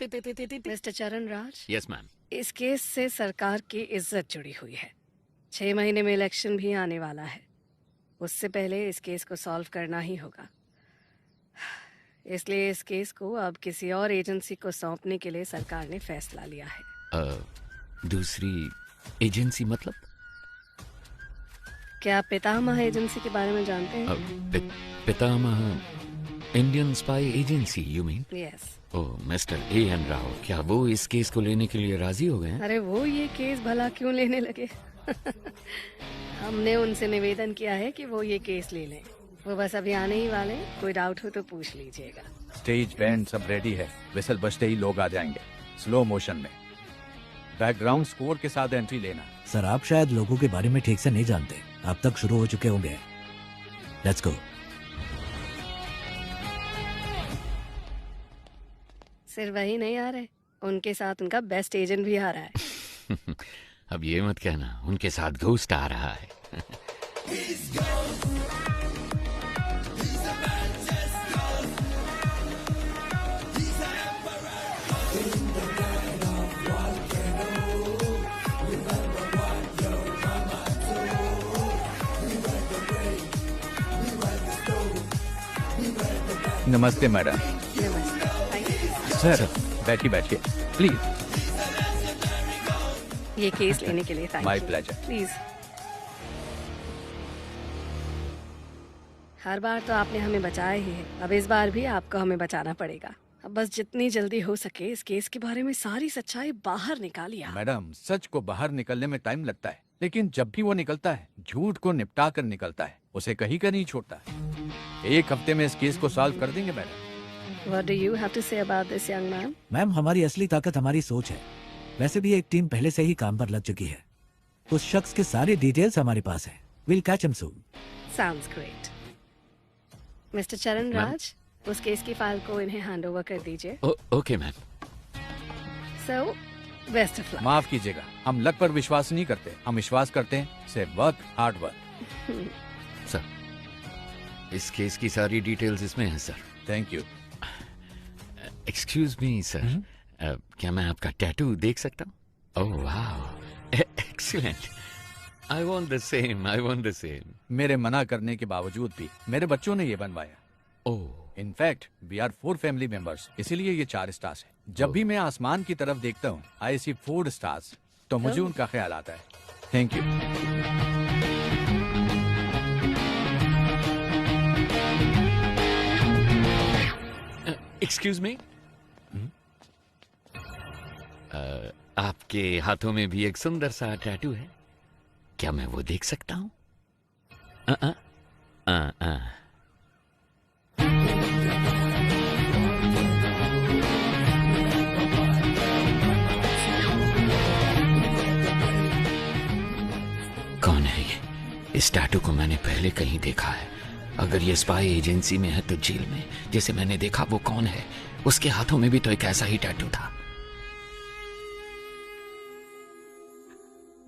मिस्टर चरण राज, यस मैम। इस केस से सरकार की इज्जत जुड़ी हुई है। 6 महीने में इलेक्शन भी आने वाला है, उससे पहले इस केस को सॉल्व करना ही होगा। इसलिए इस केस को अब किसी और एजेंसी को सौंपने के लिए सरकार ने फैसला लिया है। दूसरी एजेंसी मतलब? क्या आप पितामह एजेंसी के बारे में जानते हैं? Pitamah Indian spy agency you mean? Yes. Oh, mister A.N. Rao, क्या वो इस केस को लेने के लिए राजी हो गए हैं? अरे वो ये केस भला क्यों लेने लगे? हमने उनसे निवेदन किया है कि वो ये केस ले लें। वो बस अभी आने ही वाले, कोई डाउट हो तो पूछ लीजिएगा। स्टेज बैंड सब रेडी है, विसल बजते ही लोग आ जाएंगे स्लो मोशन में। बैकग्राउंड स्कोर के साथ एंट्री लेना। सर, आप शायद लोगों के बारे में ठीक से नहीं जानते, अब तक शुरू हो चुके होंगे। Let's go. सिर्फ वही नहीं आ रहे, उनके साथ उनका बेस्ट एजेंट भी आ रहा है। अब ये मत कहना उनके साथ घोस्ट आ रहा है। नमस्ते मैडम। सर बैठिए बैठिए प्लीज। ये केस लेने के लिए माय प्लेजर। प्लीज। हर बार तो आपने हमें बचाया ही है, अब इस बार भी आपको हमें बचाना पड़ेगा। अब बस जितनी जल्दी हो सके इस केस के बारे में सारी सच्चाई बाहर निकालिए। मैडम, सच को बाहर निकलने में टाइम लगता है, लेकिन जब भी वो निकलता है झूठ को निपटा कर निकलता है, उसे कहीं का नहीं छोड़ता। 1 हफ्ते में इस केस को सॉल्व कर देंगे madam. What do you have to say about this young man? Ma'am, हमारी असली ताकत हमारी सोच है। वैसे भी एक टीम पहले से ही काम पर लग चुकी है। उस शख्स के सारे डिटेल्स हमारे पास हैं। We'll catch him soon. Sounds great. Mister चरण राज, उस केस की फाइल को इन्हें हैंड ओवर कर दीजिए। Okay ma'am. So, best of luck. माफ कीजिएगा, हम लक पर विश्वास नहीं करते, हम विश्वास करते हैं सिर्फ वर्क, हार्ड वर्क। सर, इस केस की सारी डिटेल्स इसमें हैं sir. Thank you. Excuse me sir, क्या मैं आपका टैटू देख सकता हूँ? ओह वाह, excellent. I want the same, I want the same. मेरे मना करने के बावजूद भी मेरे बच्चों ने ये बनवाया। Oh. In fact we are 4 family members, इसीलिए ये 4 स्टार्स है। जब भी मैं आसमान की तरफ देखता हूँ आई सी 4 स्टार्स, तो मुझे उनका ख्याल आता है। Thank you. एक्सक्यूज मी, आपके हाथों में भी एक सुंदर सा टैटू है, क्या मैं वो देख सकता हूँ? कौन है ये? इस टैटू को मैंने पहले कहीं देखा है। अगर ये स्पाई एजेंसी में है तो जेल में जिसे मैंने देखा वो कौन है? उसके हाथों में भी तो एक ऐसा ही टैटू था।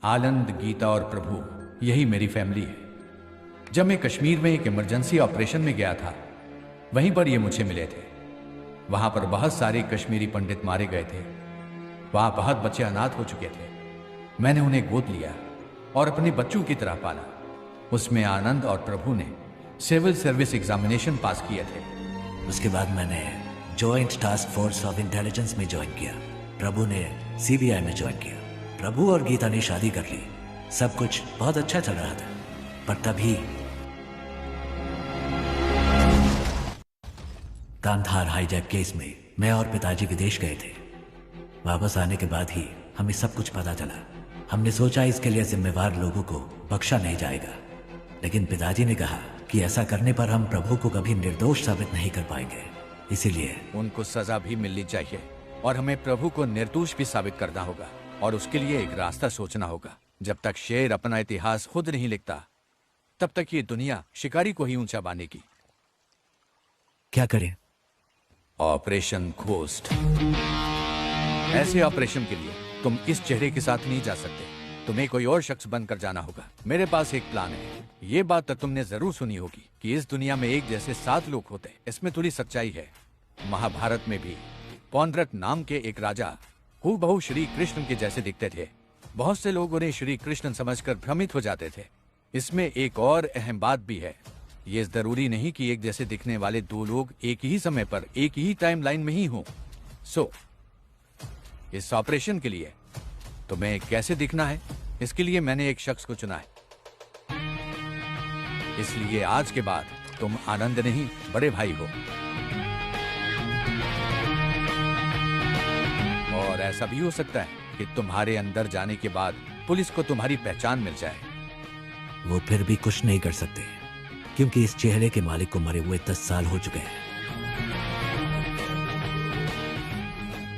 आनंद, गीता और प्रभु, यही मेरी फैमिली है। जब मैं कश्मीर में एक इमरजेंसी ऑपरेशन में गया था, वहीं पर ये मुझे मिले थे। वहां पर बहुत सारे कश्मीरी पंडित मारे गए थे। वहां बहुत बच्चे अनाथ हो चुके थे। मैंने उन्हें गोद लिया और अपने बच्चों की तरह पाला। उसमें आनंद और प्रभु ने सिविल सर्विस एग्जामिनेशन पास किए थे। उसके बाद मैंने joint task force of intelligence में ज्वाइन किया। प्रभु ने CBI में ज्वाइन किया। प्रभु और गीता ने शादी कर ली। सब कुछ बहुत अच्छा चल रहा था, पर तभी कांधार हाईजैक केस में मैं और पिताजी विदेश गए थे। वापस आने के बाद ही हमें सब कुछ पता चला। हमने सोचा इसके लिए जिम्मेवार लोगों को बख्शा नहीं जाएगा, लेकिन पिताजी ने कहा कि ऐसा करने पर हम प्रभु को कभी निर्दोष साबित नहीं कर पाएंगे। इसीलिए उनको सजा भी मिलनी चाहिए और हमें प्रभु को निर्दोष भी साबित करना होगा, और उसके लिए एक रास्ता सोचना होगा। जब तक शेर अपना इतिहास खुद नहीं लिखता, तब तक ये दुनिया शिकारी को ही ऊंचा बांधेगी। क्या करें? Operation ghost. ऐसे ऑपरेशन के लिए तुम इस चेहरे के साथ नहीं जा सकते, तुम्हें कोई और शख्स बनकर जाना होगा। मेरे पास एक प्लान है। ये बात तो तुमने जरूर सुनी होगी कि इस दुनिया में एक जैसे 7 लोग होते हैं। इसमें थोड़ी सच्चाई है। महाभारत में भी पौंड्रक नाम के एक राजा हूबहू श्री कृष्ण के जैसे दिखते थे। बहुत से लोग उन्हें श्री कृष्ण समझकर भ्रमित हो जाते थे। इसमें एक और अहम बात भी है, ये जरूरी नहीं कि एक जैसे दिखने वाले दो लोग एक ही समय पर एक ही टाइम लाइन में ही हों। सो इस ऑपरेशन के लिए तुम्हें कैसे दिखना है, इसके लिए मैंने एक शख्स को चुना है। इसलिए आज के बाद तुम आनंद नहीं, बड़े भाई हो। और ऐसा भी हो सकता है कि तुम्हारे अंदर जाने के बाद पुलिस को तुम्हारी पहचान मिल जाए। वो फिर भी कुछ नहीं कर सकते, क्योंकि इस चेहरे के मालिक को मरे हुए 10 साल हो चुके हैं।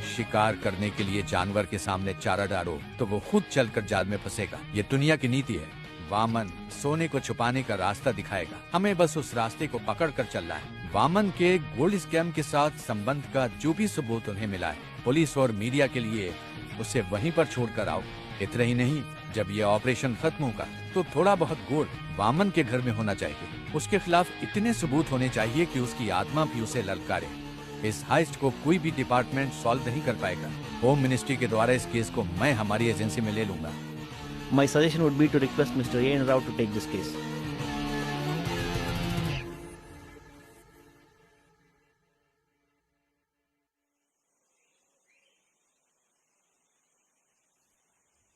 शिकार करने के लिए जानवर के सामने चारा डालो तो वो खुद चलकर जाल में फंसेगा। ये दुनिया की नीति है। वामन सोने को छुपाने का रास्ता दिखाएगा, हमें बस उस रास्ते को पकड़ कर चलना है। वामन के गोल्ड स्कैम के साथ संबंध का जो भी सबूत उन्हें मिला है, पुलिस और मीडिया के लिए उसे वहीं पर छोड़कर आओ। इतना ही नहीं, जब ये ऑपरेशन खत्म होगा तो थोड़ा बहुत गोल्ड वामन के घर में होना चाहिए। उसके खिलाफ इतने सबूत होने चाहिए कि उसकी आत्मा भी उसे ललकारे। इस हाइस्ट को कोई भी डिपार्टमेंट सॉल्व नहीं कर पाएगा। होम मिनिस्ट्री के द्वारा इस केस को मैं हमारी एजेंसी में ले लूंगा। My suggestion would be to request Mr. A. Rao to take this case.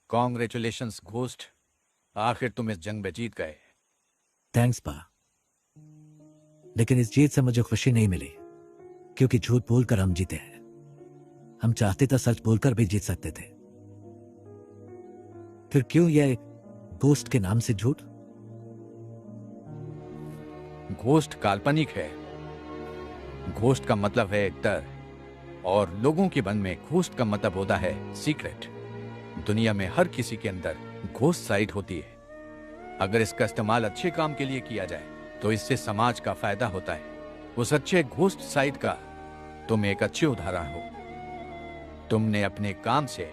Congratulations, ghost. आखिर तुम इस जंग में जीत गए। थैंक्स पा, लेकिन इस जीत से मुझे खुशी नहीं मिली, क्योंकि झूठ बोलकर हम जीते हैं। हम चाहते तो सच बोलकर भी जीत सकते थे। फिर क्यों यह घोस्ट के नाम से झूठ? घोस्ट काल्पनिक है। घोस्ट का मतलब है डर, और लोगों के मन में घोस्ट का मतलब होता है सीक्रेट। दुनिया में हर किसी के अंदर घोस्ट साइड होती है। अगर इसका इस्तेमाल अच्छे काम के लिए किया जाए तो इससे समाज का फायदा होता है। उस अच्छे घोस्ट साइड का तुम एक अच्छे उदाहरण हो। तुमने अपने काम से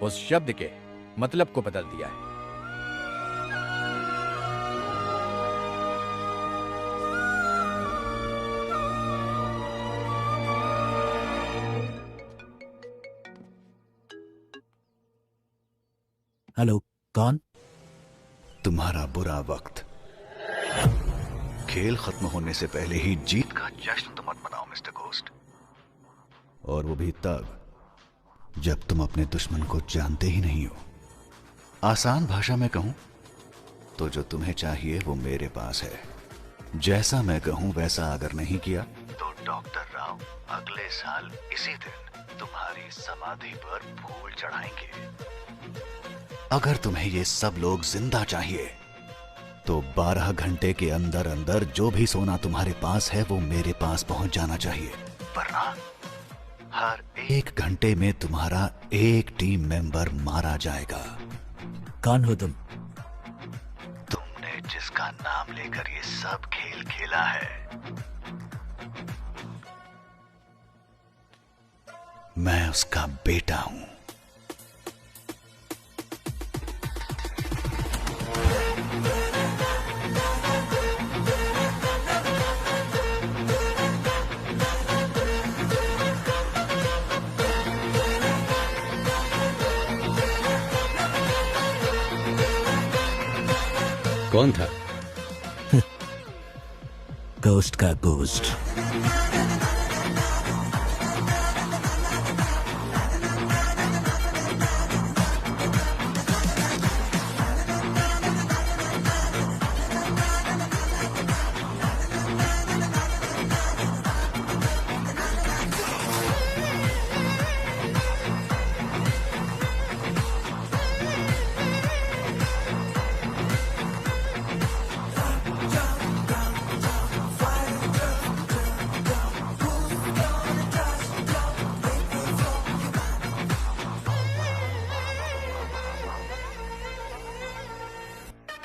उस शब्द के मतलब को बदल दिया है। हेलो, कौन? तुम्हारा बुरा वक्त। खेल खत्म होने से पहले ही जीत का जश्न तो मत मनाओ मिस्टर घोस्ट। और वो भी तब जब तुम अपने दुश्मन को जानते ही नहीं हो। आसान भाषा में कहूं तो जो तुम्हें चाहिए वो मेरे पास है। जैसा मैं कहूं वैसा अगर नहीं किया तो डॉक्टर राव अगले साल इसी दिन तुम्हारी समाधि पर फूल चढ़ाएंगे। अगर तुम्हें ये सब लोग जिंदा चाहिए तो 12 घंटे के अंदर अंदर जो भी सोना तुम्हारे पास है वो मेरे पास पहुंच जाना चाहिए, वरना हर 1 घंटे में तुम्हारा एक टीम मेंबर मारा जाएगा। कौन हो तुम? तुमने जिसका नाम लेकर ये सब खेल खेला है, मैं उसका बेटा हूं। कौन था? घोस्ट का घोस्ट।